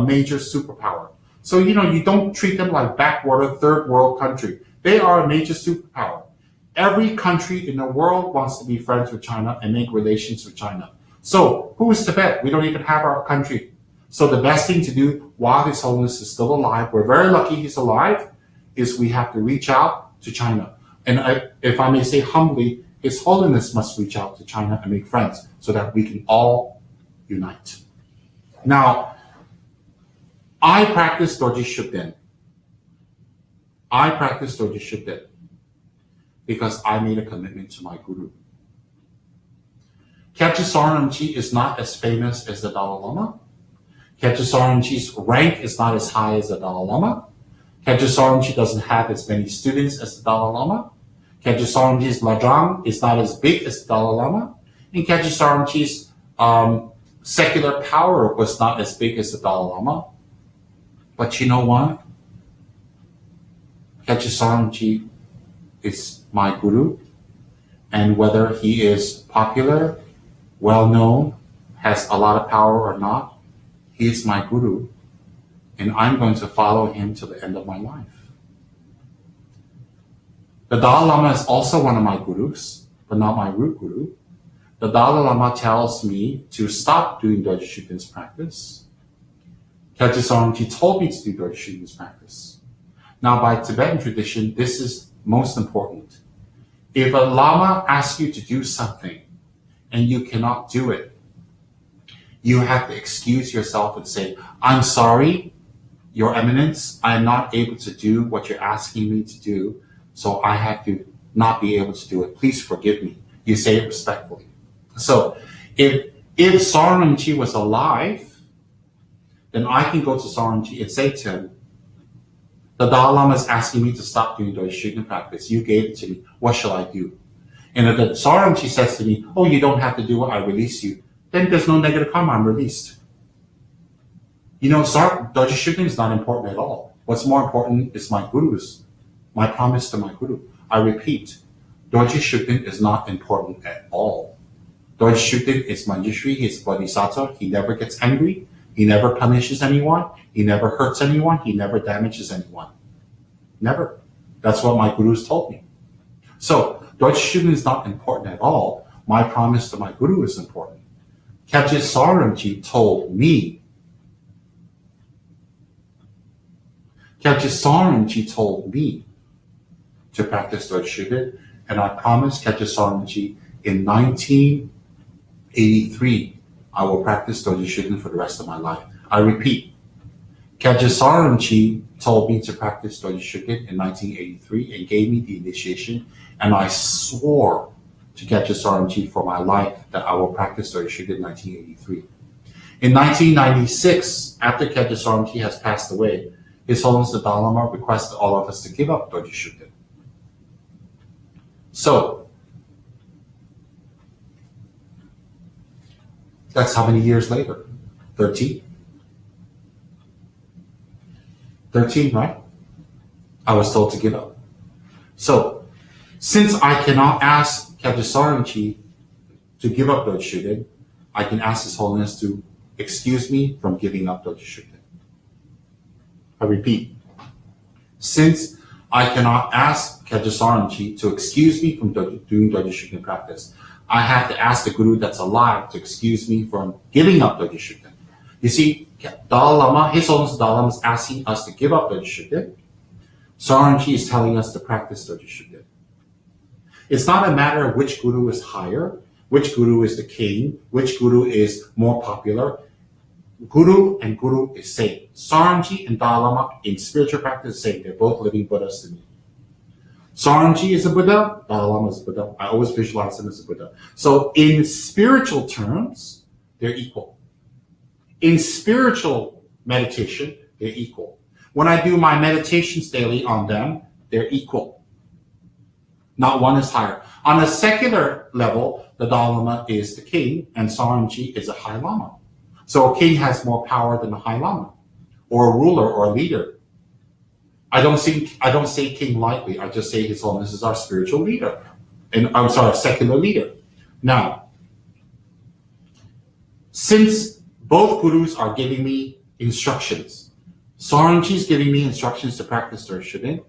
Speaker 1: major superpower. So, you don't treat them like backwater third world country. They are a major superpower. Every country in the world wants to be friends with China and make relations with China. So who is Tibet? We don't even have our country. So the best thing to do while His Holiness is still alive, we're very lucky he's alive, is we have to reach out to China. And if I may say humbly, His Holiness must reach out to China and make friends so that we can all unite. Now, I practice Dorje Shugden. Because I made a commitment to my Guru. Kyabje Rinpoche is not as famous as the Dalai Lama. Kyabje Rinpoche's rank is not as high as the Dalai Lama. Kyabje Rinpoche doesn't have as many students as the Dalai Lama. Kyabje Rinpoche's Ladrang is not as big as the Dalai Lama. And Kyabje Rinpoche's secular power was not as big as the Dalai Lama. But you know what? Khyentse Rinpoche is my guru, and whether he is popular, well-known, has a lot of power or not, he is my guru, and I'm going to follow him to the end of my life. The Dalai Lama is also one of my gurus, but not my root guru. The Dalai Lama tells me to stop doing Dorje Shugden's practice. Khyentse Rinpoche told me to do Dorje Shugden's practice. Now, by Tibetan tradition, this is most important. If a Lama asks you to do something and you cannot do it, you have to excuse yourself and say, I'm sorry, Your Eminence, I am not able to do what you're asking me to do, so I have to not be able to do it. Please forgive me. You say it respectfully. So if Soren Rinpoche was alive, then I can go to Soren Rinpoche and say to him, the Dalai Lama is asking me to stop doing Dorje Shugden practice. You gave it to me. What shall I do? And if the Soren Rinpoche says to me, oh, you don't have to do it, I release you, then there's no negative karma, I'm released. You know, Dorje Shugden is not important at all. What's more important is my gurus, my promise to my guru. I repeat, Dorje Shugden is not important at all. Dorje Shugden is Manjushri, he is Bodhisattva, he never gets angry, he never punishes anyone, he never hurts anyone, he never damages anyone. Never. That's what my gurus told me. So, Dorje Shugden is not important at all. My promise to my guru is important. Khyentse Rinpoche told me. Khyentse Rinpoche told me to practice Dorje Shugden, and I promised Khyentse Rinpoche in 1983 I will practice Dorje Shugden for the rest of my life. I repeat, Khyentse Rinpoche told me to practice Dorje Shugden in 1983 and gave me the initiation, and I swore to Khyentse Rinpoche for my life that I will practice Dorje Shugden in 1983. In 1996, after Khyentse Rinpoche has passed away, His Holiness the Dalai Lama requested all of us to give up Dorje Shugden. So, that's how many years later? 13? 13, right? I was told to give up. So, since I cannot ask Khyentse Rinpoche to give up Dorje Shugden, I can ask His Holiness to excuse me from giving up Dorje Shugden. I repeat, since I cannot ask Khyentse Rinpoche to excuse me from doing Dorje Shugden practice, I have to ask the Guru that's alive to excuse me from giving up Dorje Shugden. You see, Dalai Lama, His Holiness Dalai Lama is asking us to give up Dorje Shugden. Soren Rinpoche is telling us to practice Dorje Shugden. It's not a matter of which Guru is higher, which Guru is the king, which Guru is more popular. Guru and Guru is same. Soren Rinpoche and Dalai Lama in spiritual practice is same. They're both living Buddhas to me. Soren Rinpoche is a Buddha, Dalai Lama is a Buddha. I always visualize them as a Buddha. So in spiritual terms, they're equal. In spiritual meditation, they're equal. When I do my meditations daily on them, they're equal. Not one is higher. On a secular level, the Dalai Lama is the king and Soren Rinpoche is a high lama. So a king has more power than a high lama, or a ruler or a leader. I don't say king lightly. I just say His Holiness is our spiritual leader. And I'm sorry, secular leader. Now, since both gurus are giving me instructions, Soren Rinpoche is giving me instructions to practice Dorje Shugden,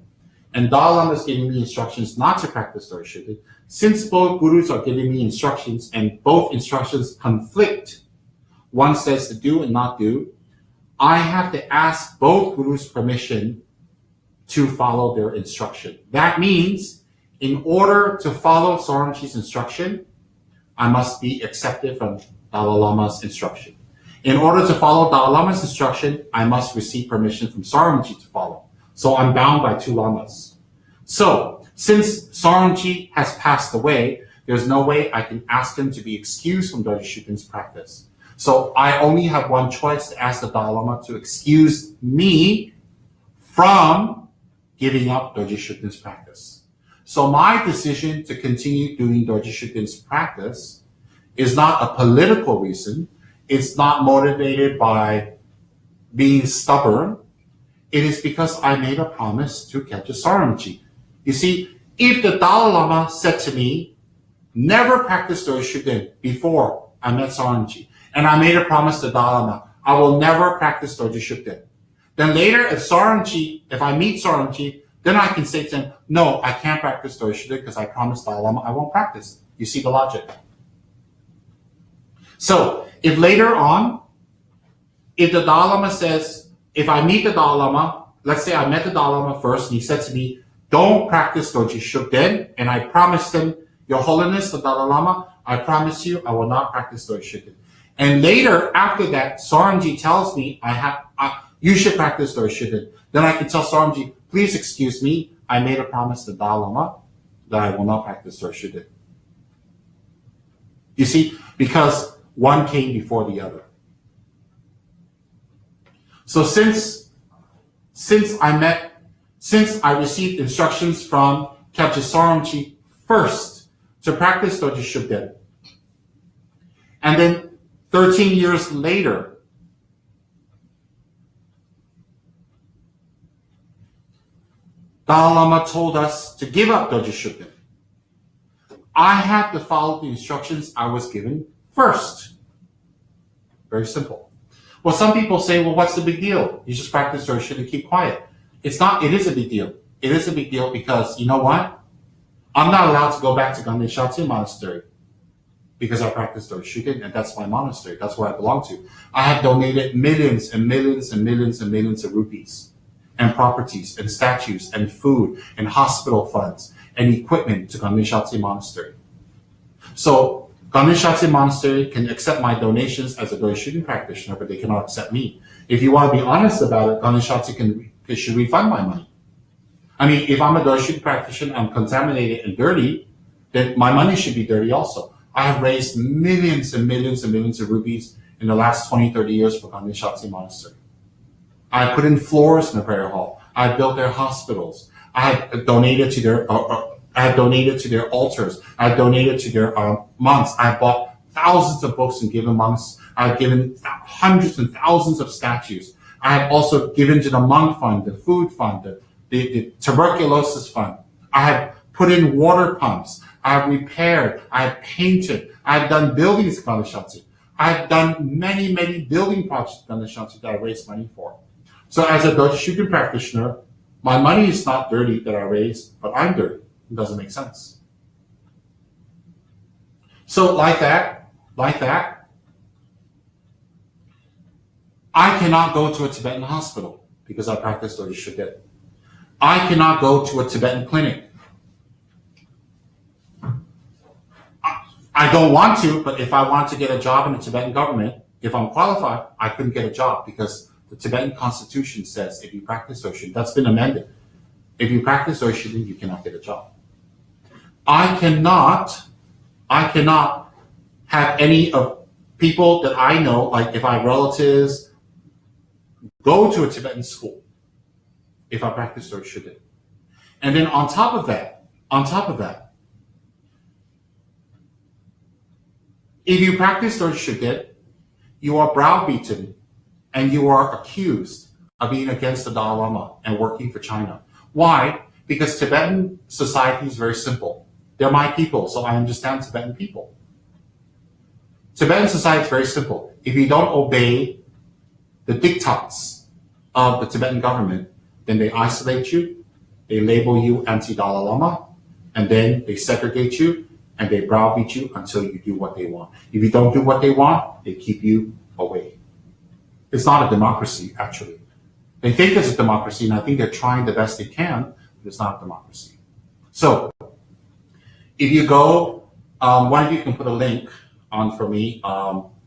Speaker 1: and Dalai Lama is giving me instructions not to practice Dorje Shugden. Since both gurus are giving me instructions and both instructions conflict, one says to do and not do, I have to ask both gurus' permission to follow their instruction. That means, in order to follow Soren Rinpoche's instruction, I must be accepted from Dalai Lama's instruction. In order to follow Dalai Lama's instruction, I must receive permission from Soren Rinpoche to follow. So I'm bound by two lamas. So, since Soren Rinpoche has passed away, there's no way I can ask him to be excused from Dorje Shugden's practice. So I only have one choice, to ask the Dalai Lama to excuse me from giving up Dorje Shugden's practice. So my decision to continue doing Dorje Shugden's practice is not a political reason. It's not motivated by being stubborn. It is because I made a promise to Kyabje Saramji. You see, if the Dalai Lama said to me, never practice Dorje Shugden before I met Saramji, and I made a promise to Dalai Lama, I will never practice Dorje Shugden. Then later, if I meet Saramji, then I can say to him, no, I can't practice Dorje Shugden because I promised Dalai Lama I won't practice. You see the logic? So, if later on, if the Dalai Lama says, if I meet the Dalai Lama, let's say I met the Dalai Lama first, and he said to me, don't practice Dorje Shugden, and I promised him, Your Holiness, the Dalai Lama, I promise you I will not practice Dorje Shugden. And later, after that, Saramji tells me you should practice Dorje Shugden. Then I can tell Saramji, please excuse me, I made a promise to the Dalai Lama that I will not practice Dorje Shugden. You see, because one came before the other. So since I received instructions from Kyabje Saramji first to practice Dorje Shugden, and then 13 years later, Dalai Lama told us to give up Dorje Shugden. I have to follow the instructions I was given first. Very simple. Well, some people say, well, what's the big deal? You just practice Dorje Shugden and keep quiet. It's not, it is a big deal. It is a big deal because, you know what? I'm not allowed to go back to Ganesha Monastery because I practice Dorje Shugden, and that's my monastery. That's where I belong to. I have donated millions and millions and millions and millions of rupees and properties and statues and food and hospital funds and equipment to Ganesha Monastery. So Ganesha Monastery can accept my donations as a Dorje Shugden practitioner, but they cannot accept me. If you want to be honest about it, Ganesha should refund my money. I mean, if I'm a Dorje Shugden practitioner, I'm contaminated and dirty, then my money should be dirty also. I have raised millions and millions and millions of rupees in the last 20, 30 years for Ganesha Monastery. I have put in floors in the prayer hall. I have built their hospitals. I have donated to their altars. I have donated to their monks. I have bought thousands of books and given monks. I have given hundreds and thousands of statues. I have also given to the monk fund, the food fund, the tuberculosis fund. I have put in water pumps. I have repaired. I have painted. I have done buildings at Ganesha. I have done many, many building projects at Ganesha that I raised money for. So as a Dorje Shugden practitioner, my money is not dirty that I raised, but I'm dirty. It doesn't make sense. So like that, I cannot go to a Tibetan hospital because I practice Dorje Shugden. I cannot go to a Tibetan clinic. I don't want to, but if I want to get a job in the Tibetan government, if I'm qualified, I couldn't get a job because the Tibetan constitution says if you practice Dorje Shugden, that's been amended. If you practice Dorje Shugden, you cannot get a job. I cannot have any of people that I know, like if I have relatives, go to a Tibetan school if I practice Dorje Shugden. And then on top of that, if you practice Dorje Shugden, you are browbeaten and you are accused of being against the Dalai Lama and working for China. Why? Because Tibetan society is very simple. They're my people, so I understand Tibetan people. Tibetan society is very simple. If you don't obey the diktats of the Tibetan government, then they isolate you, they label you anti-Dalai Lama, and then they segregate you, and they browbeat you until you do what they want. If you don't do what they want, they keep you away. It's not a democracy, actually. They think it's a democracy, and I think they're trying the best they can, but it's not a democracy. So, if you go, one of you can put a link on for me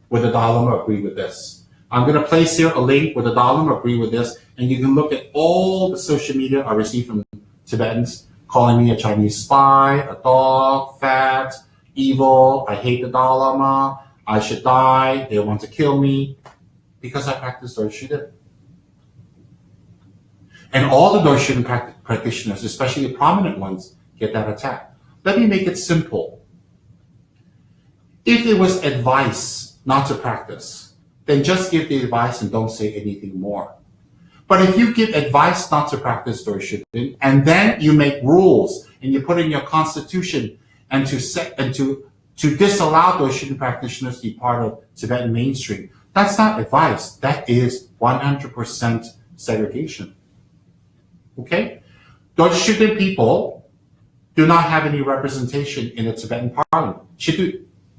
Speaker 1: where the Dalai Lama agree with this. I'm going to place here a link where the Dalai Lama agree with this, and you can look at all the social media I received from Tibetans calling me a Chinese spy, a dog, fat, evil, I hate the Dalai Lama, I should die, they want to kill me, because I practice Dorje Shugden. And all the Dorje Shugden practitioners, especially the prominent ones, get that attack. Let me make it simple. If it was advice not to practice, then just give the advice and don't say anything more. But if you give advice not to practice Dorje, and then you make rules and you put in your constitution and to disallow Dorje practitioners to be part of Tibetan mainstream, that's not advice. That is 100% segregation. Okay? Dorje people do not have any representation in the Tibetan parliament.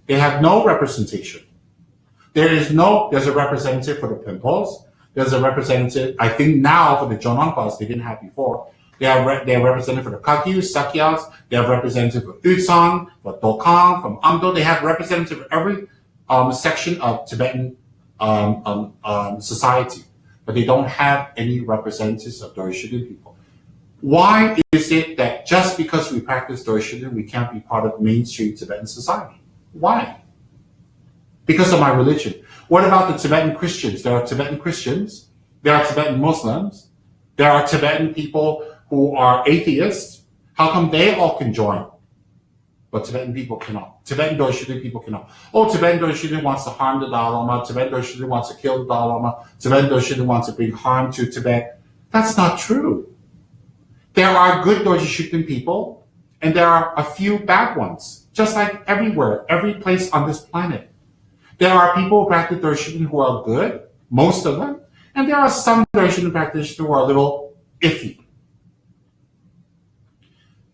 Speaker 1: They have no representation. There's a representative for the Pimples. There's a representative, I think now for the Jonangpas, they didn't have before. They are representative for the Kagyus, Sakyas. They have representative for Utsang, for Dokang, from Amdo. They have representative for every section of Tibetan society. But they don't have any representatives of Dorje people. Why is it that just because we practice Dorje, we can't be part of mainstream Tibetan society? Why? Because of my religion. What about the Tibetan Christians? There are Tibetan Christians. There are Tibetan Muslims. There are Tibetan people who are atheists. How come they all can join, but Tibetan people cannot? Tibetan Dorje people cannot. Oh, Tibetan Dorje wants to harm the Dalai Lama. Tibetan Dorje wants to kill the Dalai Lama. Tibetan Dorje wants to bring harm to Tibet. That's not true. There are good Dorje people, and there are a few bad ones, just like everywhere, every place on this planet. There are people who practice Dorje who are good, most of them, and there are some Dorje practitioners who are a little iffy.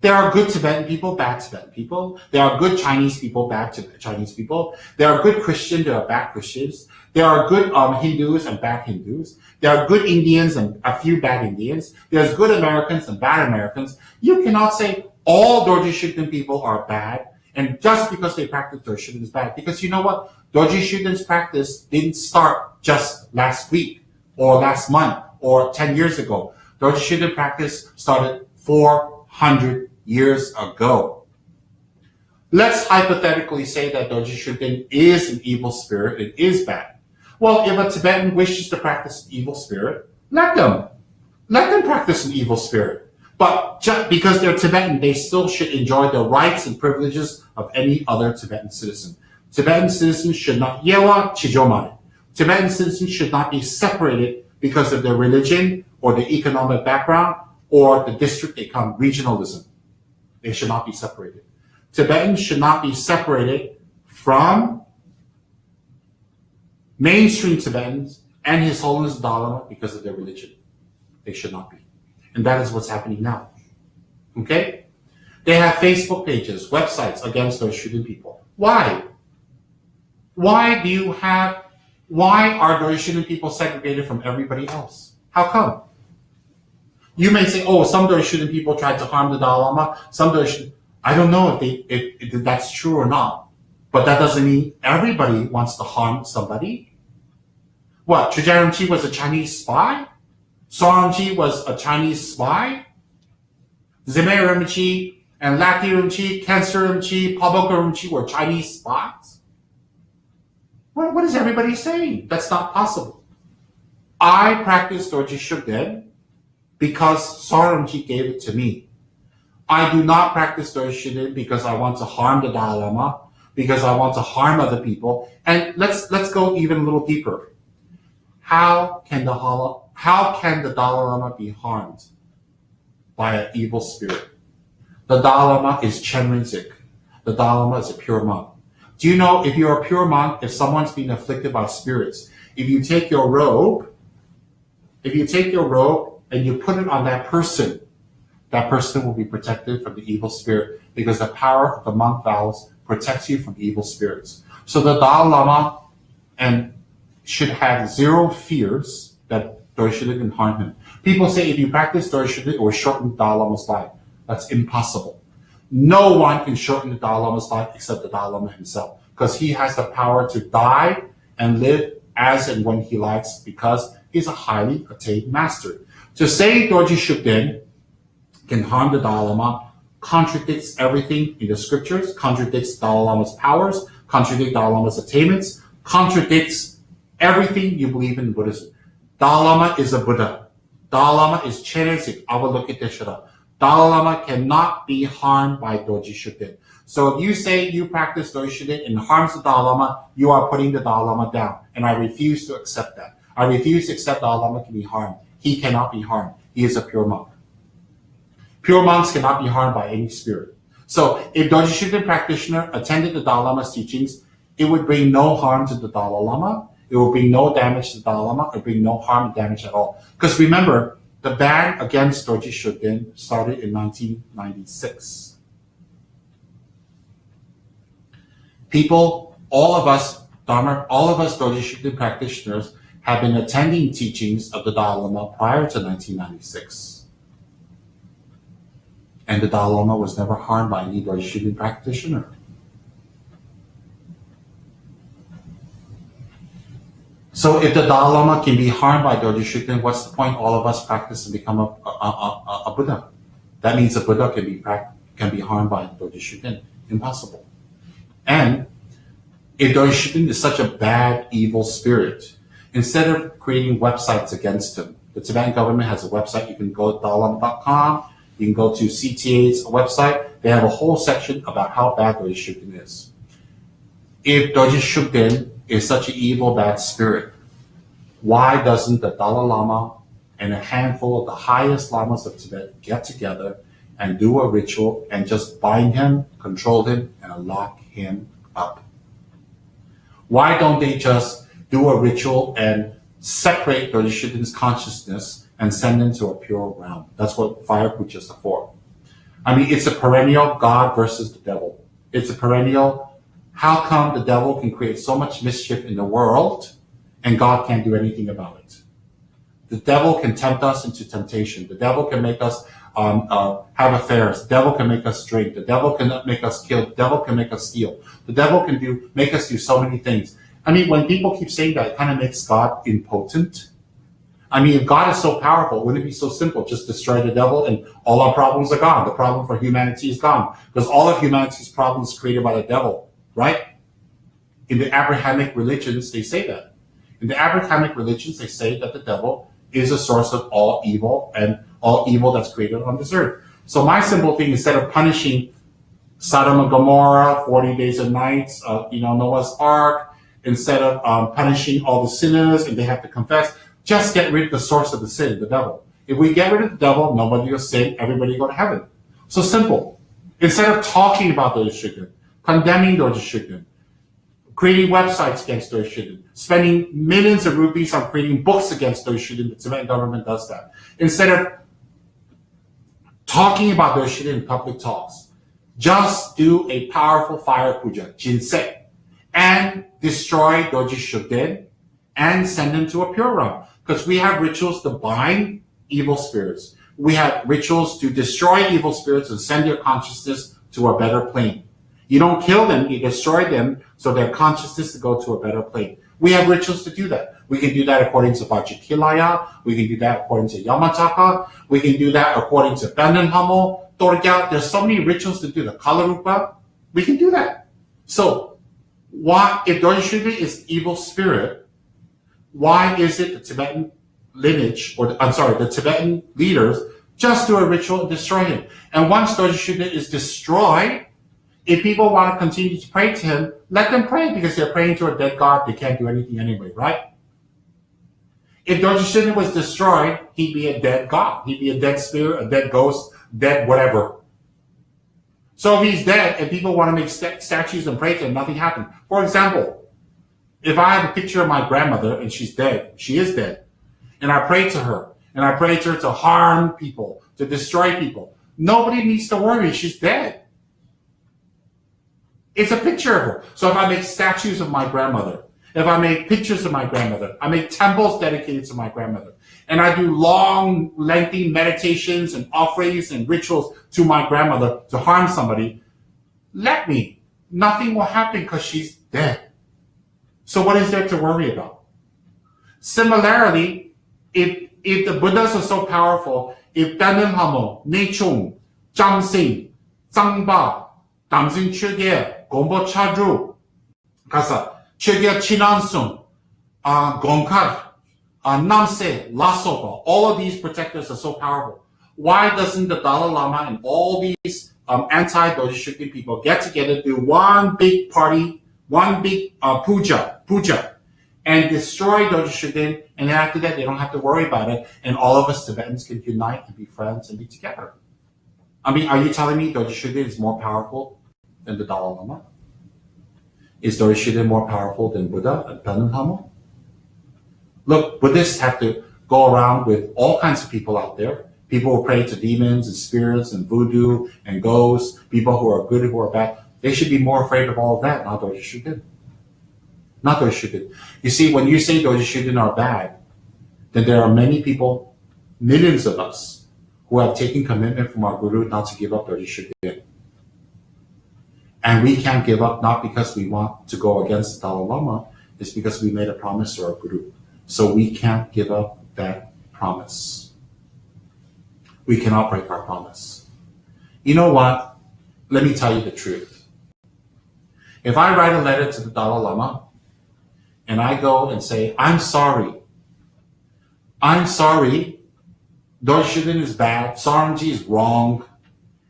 Speaker 1: There are good Tibetan people, bad Tibetan people. There are good Chinese people, bad Chinese people. There are good Christians, there are bad Christians. There are good Hindus and bad Hindus. There are good Indians and a few bad Indians. There's good Americans and bad Americans. You cannot say all Dorje people are bad, and just because they practice Dorje is bad. Because you know what? Dorje practice didn't start just last week or last month or 10 years ago. Dorje practice started 400 years ago. Let's hypothetically say that Dorje is an evil spirit. It is bad. Well, if a Tibetan wishes to practice an evil spirit, let them practice an evil spirit. But just because they're Tibetan, they still should enjoy the rights and privileges of any other Tibetan citizen. Tibetan citizens should not Tibetan citizens should not be separated because of their religion or their economic background or the district they come, regionalism. They should not be separated. Tibetans should not be separated from mainstream Tibetans and His Holiness the Dalai Lama because of their religion. They should not be. And that is what's happening now. Okay? They have Facebook pages, websites against those Shugden people. Why? Why are Dorje people segregated from everybody else? How come? You may say, oh, some Dorje people tried to harm the Dalai Lama. Some Dorje, I don't know if that's true or not. But that doesn't mean everybody wants to harm somebody. What? Trungpa Rinpoche was a Chinese spy? Soram Rinpoche was a Chinese spy? Zime Rinpoche and Laki Rinpoche, Cancer Rinpoche, Paboka Rinpoche were Chinese spies? What is everybody saying? That's not possible. I practice Dorje Shugden because Soram Rinpoche gave it to me. I do not practice Dorje Shugden because I want to harm the Dalai Lama, because I want to harm other people. And let's go even a little deeper. How can the Dalai Lama be harmed by an evil spirit? The Dalai Lama is Chenrinzik. The Dalai Lama is a pure monk. Do you know if you're a pure monk, if someone's being afflicted by spirits, if you take your robe and you put it on that person will be protected from the evil spirit because the power of the monk vows protects you from evil spirits. So the Dalai Lama should have zero fears that Dorje can harm him. People say if you practice Dorje, it will shorten the Dalai Lama's life. That's impossible. No one can shorten the Dalai Lama's life except the Dalai Lama himself, because he has the power to die and live as and when he likes, because he's a highly attained master. To say Dorje Shugden can harm the Dalai Lama contradicts everything in the scriptures, contradicts Dalai Lama's powers, contradicts Dalai Lama's attainments, contradicts everything you believe in Buddhism. Dalai Lama is a Buddha. Dalai Lama is Chenrinzik, Avalokiteshvara. Dalai Lama cannot be harmed by Dorje Shugden. So if you say you practice Dorje Shugden and harms the Dalai Lama, you are putting the Dalai Lama down. And I refuse to accept that. I refuse to accept Dalai Lama can be harmed. he cannot be harmed. He is a pure monk. Pure monks cannot be harmed by any spirit. So if Dorje Shugden practitioner attended the Dalai Lama's teachings, it would bring no harm to the Dalai Lama. It will bring no damage to the Dalai Lama. It will bring no harm and damage at all. Because remember, the ban against Dorje Shugden started in 1996. People, all of us Dorje Shugden practitioners have been attending teachings of the Dalai Lama prior to 1996. And the Dalai Lama was never harmed by any Dorje Shugden practitioner. So if the Dalai Lama can be harmed by Dorje Shugden, what's the point all of us practice and become a Buddha? That means a Buddha can be harmed by Dorje Shugden. Impossible. And if Dorje Shugden is such a bad, evil spirit, instead of creating websites against him, the Tibetan government has a website. You can go to dalailama.com. You can go to CTA's website. They have a whole section about how bad Dorje Shugden is. If Dorje Shugden is such an evil, bad spirit, why doesn't the Dalai Lama and a handful of the highest lamas of Tibet get together and do a ritual and just bind him, control him, and lock him up? Why don't they just do a ritual and separate Dorje Shugden's consciousness and send him to a pure realm? That's what fire pujas are for. I mean, it's a perennial God versus the devil. It's a perennial, how come the devil can create so much mischief in the world and God can't do anything about it? The devil can tempt us into temptation. The devil can make us have affairs. The devil can make us drink. The devil can make us kill. The devil can make us steal. The devil can make us do so many things. I mean, when people keep saying that, it kind of makes God impotent. I mean, if God is so powerful, wouldn't it be so simple? Just destroy the devil and all our problems are gone. The problem for humanity is gone. Because all of humanity's problems created by the devil, right? In the Abrahamic religions, they say that. In the Abrahamic religions, they say that the devil is a source of all evil and all evil that's created on this earth. So my simple thing, instead of punishing Sodom and Gomorrah, 40 days and nights, Noah's Ark, instead of punishing all the sinners and they have to confess, just get rid of the source of the sin, the devil. If we get rid of the devil, nobody will sin, everybody will go to heaven. So simple. Instead of talking about Dorje Shugden, condemning Dorje Shugden, creating websites against Dorje Shugden, spending millions of rupees on creating books against Dorje Shugden, the Tibetan government does that. Instead of talking about Dorje Shugden in public talks, just do a powerful fire puja, jinsei, and destroy Dorje Shugden and send him to a pure realm. Because we have rituals to bind evil spirits. We have rituals to destroy evil spirits and send their consciousness to a better plane. You don't kill them, you destroy them so their consciousness to go to a better plane. We have rituals to do that. We can do that according to Vajrakilaya. We can do that according to Yamataka. We can do that according to Bandhan Dorje. There's so many rituals to do. The Kalarupa. We can do that. So, why, if Dorje Shugden is evil spirit, why is it the Tibetan lineage, the Tibetan leaders just do a ritual and destroy him? And once Dorje Shugden is destroyed, if people want to continue to pray to him, let them pray because they're praying to a dead God. They can't do anything anyway, right? If Dorje Shugden was destroyed, he'd be a dead God. He'd be a dead spirit, a dead ghost, dead whatever. So if he's dead and people want to make statues and pray to him, nothing happened. For example, if I have a picture of my grandmother and she's dead, she is dead, and I pray to her, and I pray to her to harm people, to destroy people, nobody needs to worry, she's dead. It's a picture of her. So if I make statues of my grandmother, if I make pictures of my grandmother, I make temples dedicated to my grandmother, and I do long, lengthy meditations and offerings and rituals to my grandmother to harm somebody, let me. Nothing will happen because she's dead. So what is there to worry about? Similarly, if the Buddhas are so powerful, if Bandhan Hamo, Nechung, Jamsing, Zangba, Damsin Chögye, Gombo Chadru, Kasa, Chögye Chinansung, Gongkar, Namse, Lasopa, all of these protectors are so powerful. Why doesn't the Dalai Lama and all these anti-Dorje Shugden people get together, do one big party, one big puja, and destroy Dorje Shugden, and then after that, they don't have to worry about it, and all of us Tibetans can unite and be friends and be together. I mean, are you telling me Dorje Shugden is more powerful than the Dalai Lama? Is Dorje Shugden more powerful than Buddha and Panun Lama? Look, Buddhists have to go around with all kinds of people out there. People who pray to demons and spirits and voodoo and ghosts, people who are good, who are bad. They should be more afraid of all of that, not Dorje Shugden. Not Dorje Shugden. You see, when you say Dorje Shugden are bad, then there are many people, millions of us, who have taken commitment from our Guru not to give up Dorje Shugden. And we can't give up not because we want to go against the Dalai Lama, it's because we made a promise to our Guru. So we can't give up that promise. We cannot break our promise. You know what? Let me tell you the truth. If I write a letter to the Dalai Lama and I go and say, I'm sorry, Dorje Shugden is bad, Sarangi is wrong,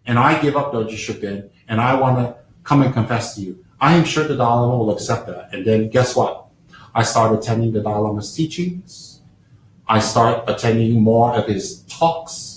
Speaker 1: and I give up Dorje Shugden and I want to come and confess to you, I am sure the Dalai Lama will accept that. And then guess what? I start attending the Dalai Lama's teachings. I start attending more of his talks.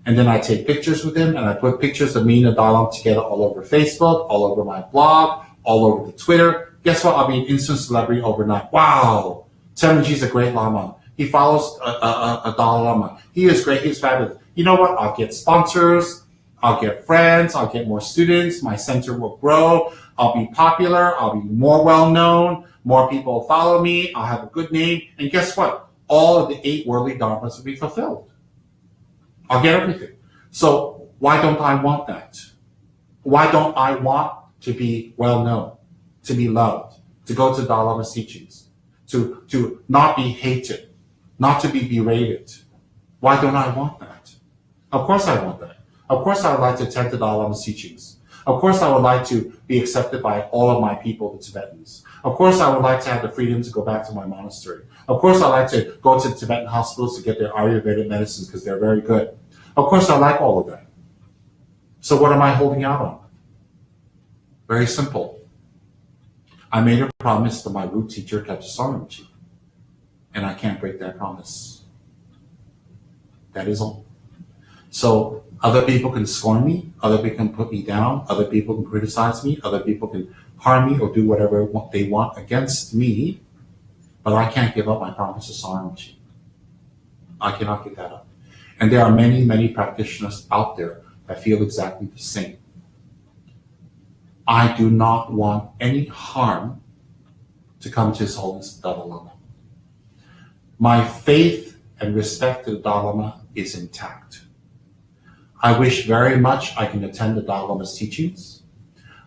Speaker 1: And then I take pictures with him, and I put pictures of me and the Dalai Lama together all over Facebook, all over my blog, all over the Twitter. Guess what? I'll be an instant celebrity overnight. Wow, Tsem Rinpoche is a great Lama. He follows a Dalai Lama. He is great. He's fabulous. You know what? I'll get sponsors. I'll get friends. I'll get more students. My center will grow. I'll be popular. I'll be more well-known. More people will follow me. I'll have a good name. And guess what? All of the 8 worldly dharmas will be fulfilled. I'll get everything. So why don't I want that? Why don't I want to be well-known, to be loved, to go to Dalai Lama's teachings, to not be hated, not to be berated? Why don't I want that? Of course I want that. Of course I would like to attend the Dalai Lama's teachings. Of course I would like to be accepted by all of my people, the Tibetans. Of course I would like to have the freedom to go back to my monastery. Of course I like to go to Tibetan hospitals to get their Ayurvedic medicines because they're very good. Of course I like all of that. So what am I holding out on? Very simple. I made a promise to my root teacher, Rinpoche, and I can't break that promise. That is all. So other people can scorn me, other people can put me down, other people can criticize me, other people can harm me or do whatever they want against me, but I can't give up my promise to Sarangi. I cannot give that up. And there are many, many practitioners out there that feel exactly the same. I do not want any harm to come to His Holiness the Dalai Lama. My faith and respect to the Dalai Lama is intact. I wish very much I can attend the Dalai Lama's teachings.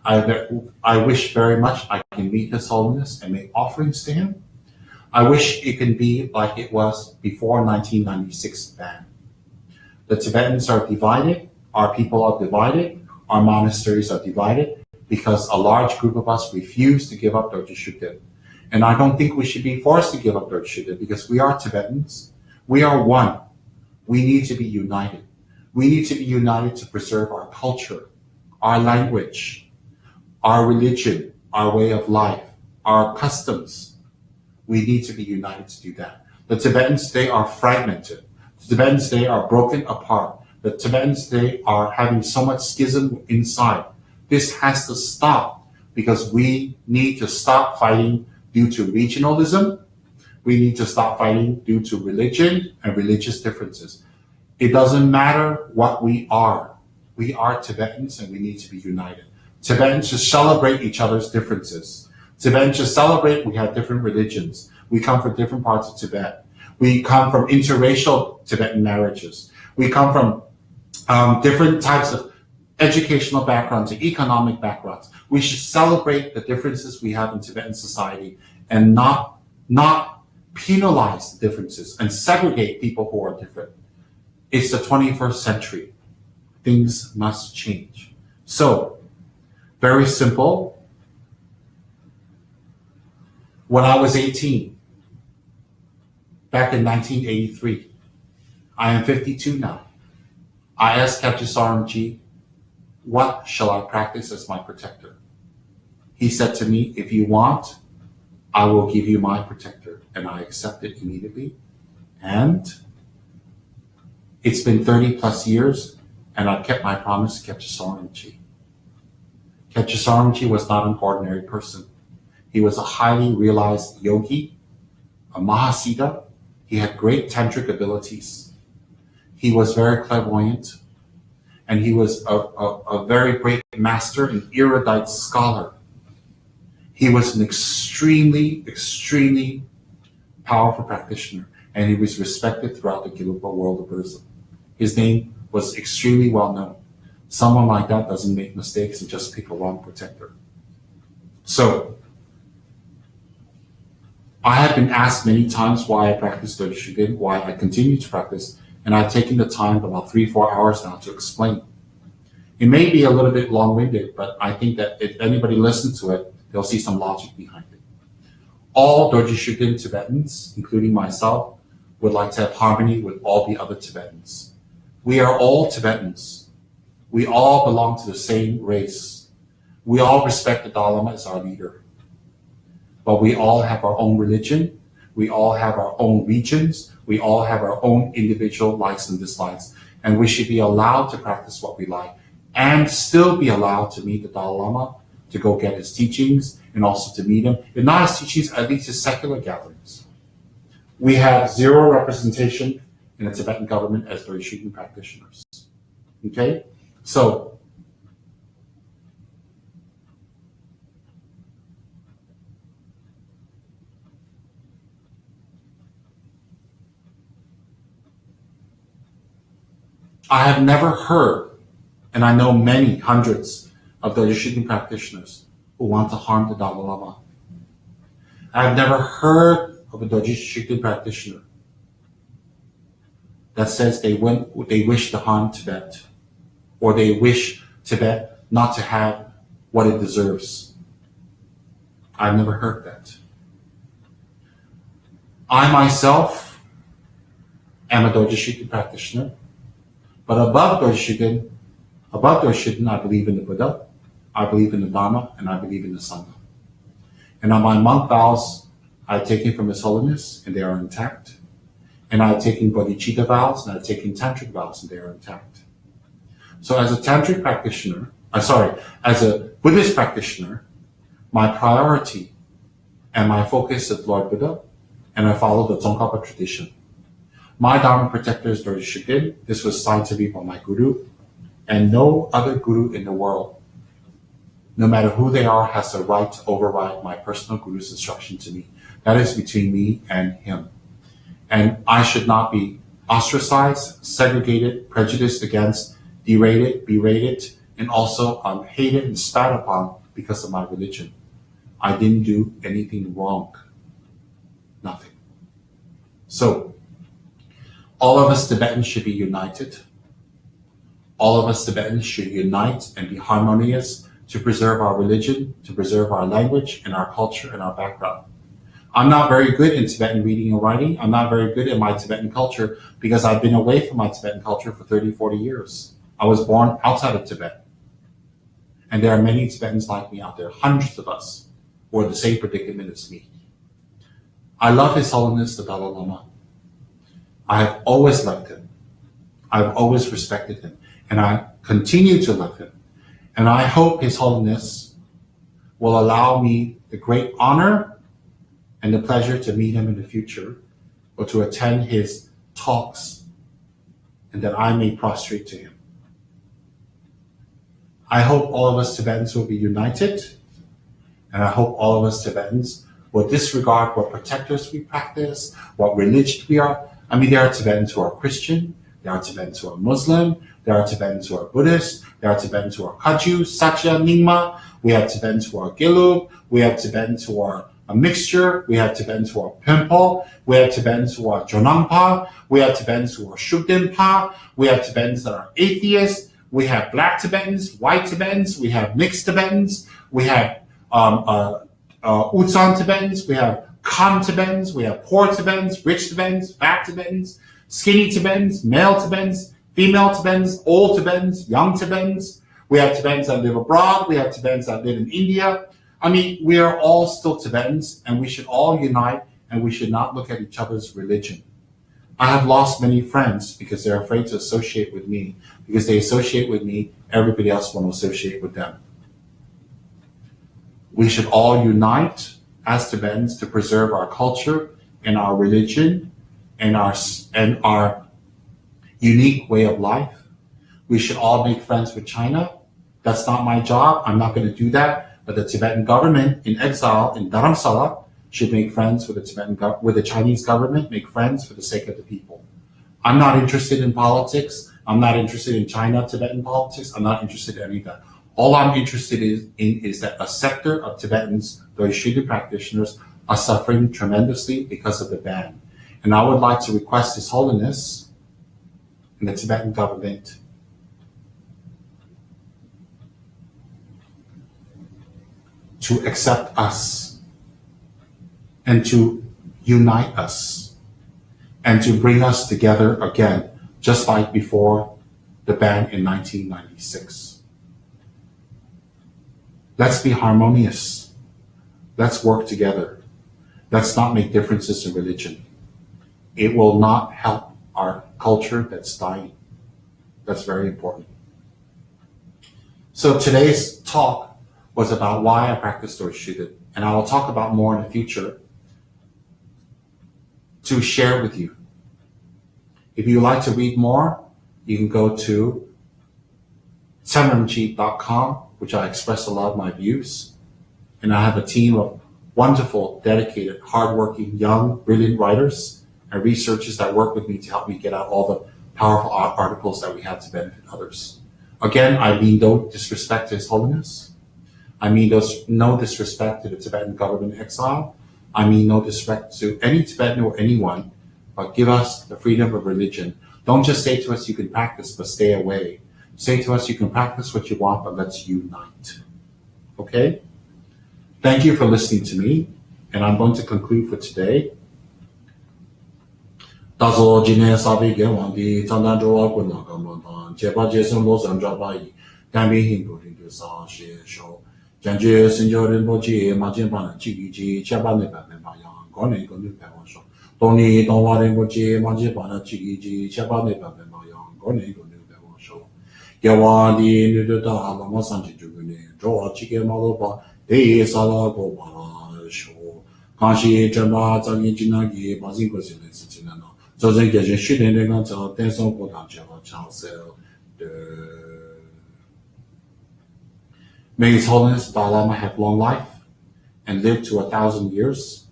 Speaker 1: I wish very much I can meet His Holiness and make offerings to him. I wish it can be like it was before 1996 ban. The Tibetans are divided, our people are divided, our monasteries are divided because a large group of us refuse to give up Dorje Shugden. And I don't think we should be forced to give up Dorje Shugden because we are Tibetans. We are one. We need to be united. We need to be united to preserve our culture, our language, our religion, our way of life, our customs. We need to be united to do that. The Tibetans today are fragmented. The Tibetans today are broken apart. The Tibetans today are having so much schism inside. This has to stop because we need to stop fighting due to regionalism. We need to stop fighting due to religion and religious differences. It doesn't matter what we are. We are Tibetans and we need to be united. Tibetans should celebrate each other's differences. Tibetans should celebrate we have different religions. We come from different parts of Tibet. We come from interracial Tibetan marriages. We come from different types of educational backgrounds and economic backgrounds. We should celebrate the differences we have in Tibetan society and not penalize the differences and segregate people who are different. It's the 21st century. Things must change. So, very simple. When I was 18, back in 1983, I am 52 now. I asked Kapche Saramji, what shall I practice as my protector? He said to me, if you want I will give you my protector. And I accept it immediately. And it's been 30 plus years, and I've kept my promise to Tsem Rinpoche. Tsem Rinpoche was not an ordinary person. He was a highly realized yogi, a Mahasiddha. He had great tantric abilities. He was very clairvoyant, and he was a very great master and erudite scholar. He was an extremely, extremely powerful practitioner, and he was respected throughout the Gelugpa world of Buddhism. His name was extremely well known. Someone like that doesn't make mistakes and just pick a wrong protector. So, I have been asked many times why I practice Dorje Shugden, why I continue to practice, and I've taken the time, about 3-4 hours now, to explain. It may be a little bit long-winded, but I think that if anybody listens to it, they'll see some logic behind it. All Dorje Shugden Tibetans, including myself, would like to have harmony with all the other Tibetans. We are all Tibetans. We all belong to the same race. We all respect the Dalai Lama as our leader. But we all have our own religion. We all have our own regions. We all have our own individual likes and dislikes. And we should be allowed to practice what we like and still be allowed to meet the Dalai Lama, to go get his teachings, and also to meet him. If not his teachings, at least his secular gatherings. We have zero representation in the Tibetan government as Dorje Shugden practitioners. Okay? So, I have never heard, and I know many hundreds of Dorje Shugden practitioners who want to harm the Dalai Lama. I have never heard of a Dorje Shugden practitioner that says they wish to harm Tibet, or they wish Tibet not to have what it deserves. I've never heard that. I myself am a Dorje Shugden practitioner, but above Dorje Shugden, I believe in the Buddha, I believe in the Dharma, and I believe in the Sangha. And on my monk vows, I've taken from His Holiness, and they are intact. And I've taken bodhicitta vows, and I've taken tantric vows, and they are intact. So as a tantric practitioner, as a Buddhist practitioner, my priority and my focus is Lord Buddha, and I follow the Tsongkhapa tradition. My Dharma protector is Dorje Shugden. This was signed to me by my guru, and no other guru in the world, no matter who they are, has the right to override my personal guru's instruction to me. That is between me and him. And I should not be ostracized, segregated, prejudiced against, derated, berated, and also hated and spat upon because of my religion. I didn't do anything wrong. Nothing. So, all of us Tibetans should be united. All of us Tibetans should unite and be harmonious to preserve our religion, to preserve our language and our culture and our background. I'm not very good in Tibetan reading and writing. I'm not very good in my Tibetan culture because I've been away from my Tibetan culture for 30, 40 years. I was born outside of Tibet. And there are many Tibetans like me out there, hundreds of us, who are in the same predicament as me. I love His Holiness the Dalai Lama. I have always loved him. I've always respected him. And I continue to love him. And I hope His Holiness will allow me the great honor and the pleasure to meet him in the future, or to attend his talks, and that I may prostrate to him. I hope all of us Tibetans will be united, and I hope all of us Tibetans will disregard what protectors we practice, what religion we are. I mean, there are Tibetans who are Christian, there are Tibetans who are Muslim, there are Tibetans who are Buddhist, there are Tibetans who are Kagyu, Sakya, Nyingma, we have Tibetans who are Gelug, we have Tibetans who are a mixture, we have Tibetans who are Pimpo, we have Tibetans who are Jonangpa, we have Tibetans who are Shugdenpa, we have Tibetans that are atheists, we have black Tibetans, white Tibetans, we have mixed Tibetans, we have Utsan Tibetans, we have Khan Tibetans, we have poor Tibetans, rich Tibetans, fat Tibetans, skinny Tibetans, male Tibetans, female Tibetans, old Tibetans, young Tibetans. We have Tibetans that live abroad, we have Tibetans that live in India. I mean, we are all still Tibetans, and we should all unite, and we should not look at each other's religion. I have lost many friends because they're afraid to associate with me. Because they associate with me, everybody else will associate with them. We should all unite as Tibetans to preserve our culture and our religion and our unique way of life. We should all make friends with China. That's not my job. I'm not going to do that. But the Tibetan government in exile in Dharamsala should make friends with the Chinese government, make friends for the sake of the people. I'm not interested in politics. I'm not interested in China-Tibetan politics. I'm not interested in any of that. All I'm interested in is that a sector of Tibetans, those Shugden practitioners, are suffering tremendously because of the ban. And I would like to request His Holiness and the Tibetan government to accept us and to unite us and to bring us together again, just like before the ban in 1996. Let's be harmonious. Let's work together. Let's not make differences in religion. It will not help our culture that's dying. That's very important. So today's talk was about why I practice Dorje Shugden, and I will talk about more in the future to share with you. If you would like to read more, you can go to tsemrinpoche.com, which I express a lot of my views. And I have a team of wonderful, dedicated, hardworking, young, brilliant writers and researchers that work with me to help me get out all the powerful articles that we have to benefit others. Again, I mean no disrespect to His Holiness. I mean no disrespect to the Tibetan government in exile. I mean no disrespect to any Tibetan or anyone, but give us the freedom of religion. Don't just say to us you can practice, but stay away. Say to us you can practice what you want, but let's unite. Okay? Thank you for listening to me, and I'm going to conclude for today. Dazo jine sabi gewandi tandan joa kunna gamondan jeba jesum lo sanjabai gambi hindu rindu sa she sho janje sinjo rinpoche ma jemba chi ji chaba ne ba ba yang gone go nu pa sho toni donwa rinpoche ma jemba chi ji chaba ne ba ba yang gone go nu pa sho gewandi nu da ma ma sanji ju ne joa chi ge ma lo ba de sa la go ba sho kanshi jamba zang jina gi ma jin go se ne si na so they get shit in the so there's no potential chance. May His Holiness Dalai Lama have long life and live to 1,000 years.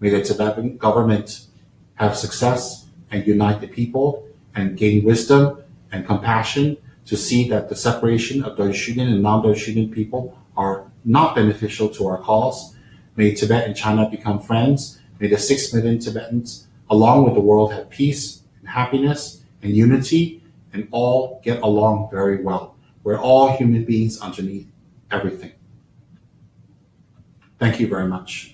Speaker 1: May the Tibetan government have success and unite the people and gain wisdom and compassion to see that the separation of Dorje Shugden and non-Dorje Shugden people are not beneficial to our cause. May Tibet and China become friends. May the 6 million Tibetans along with the world have peace and happiness and unity and all get along very well. We're all human beings underneath everything. Thank you very much.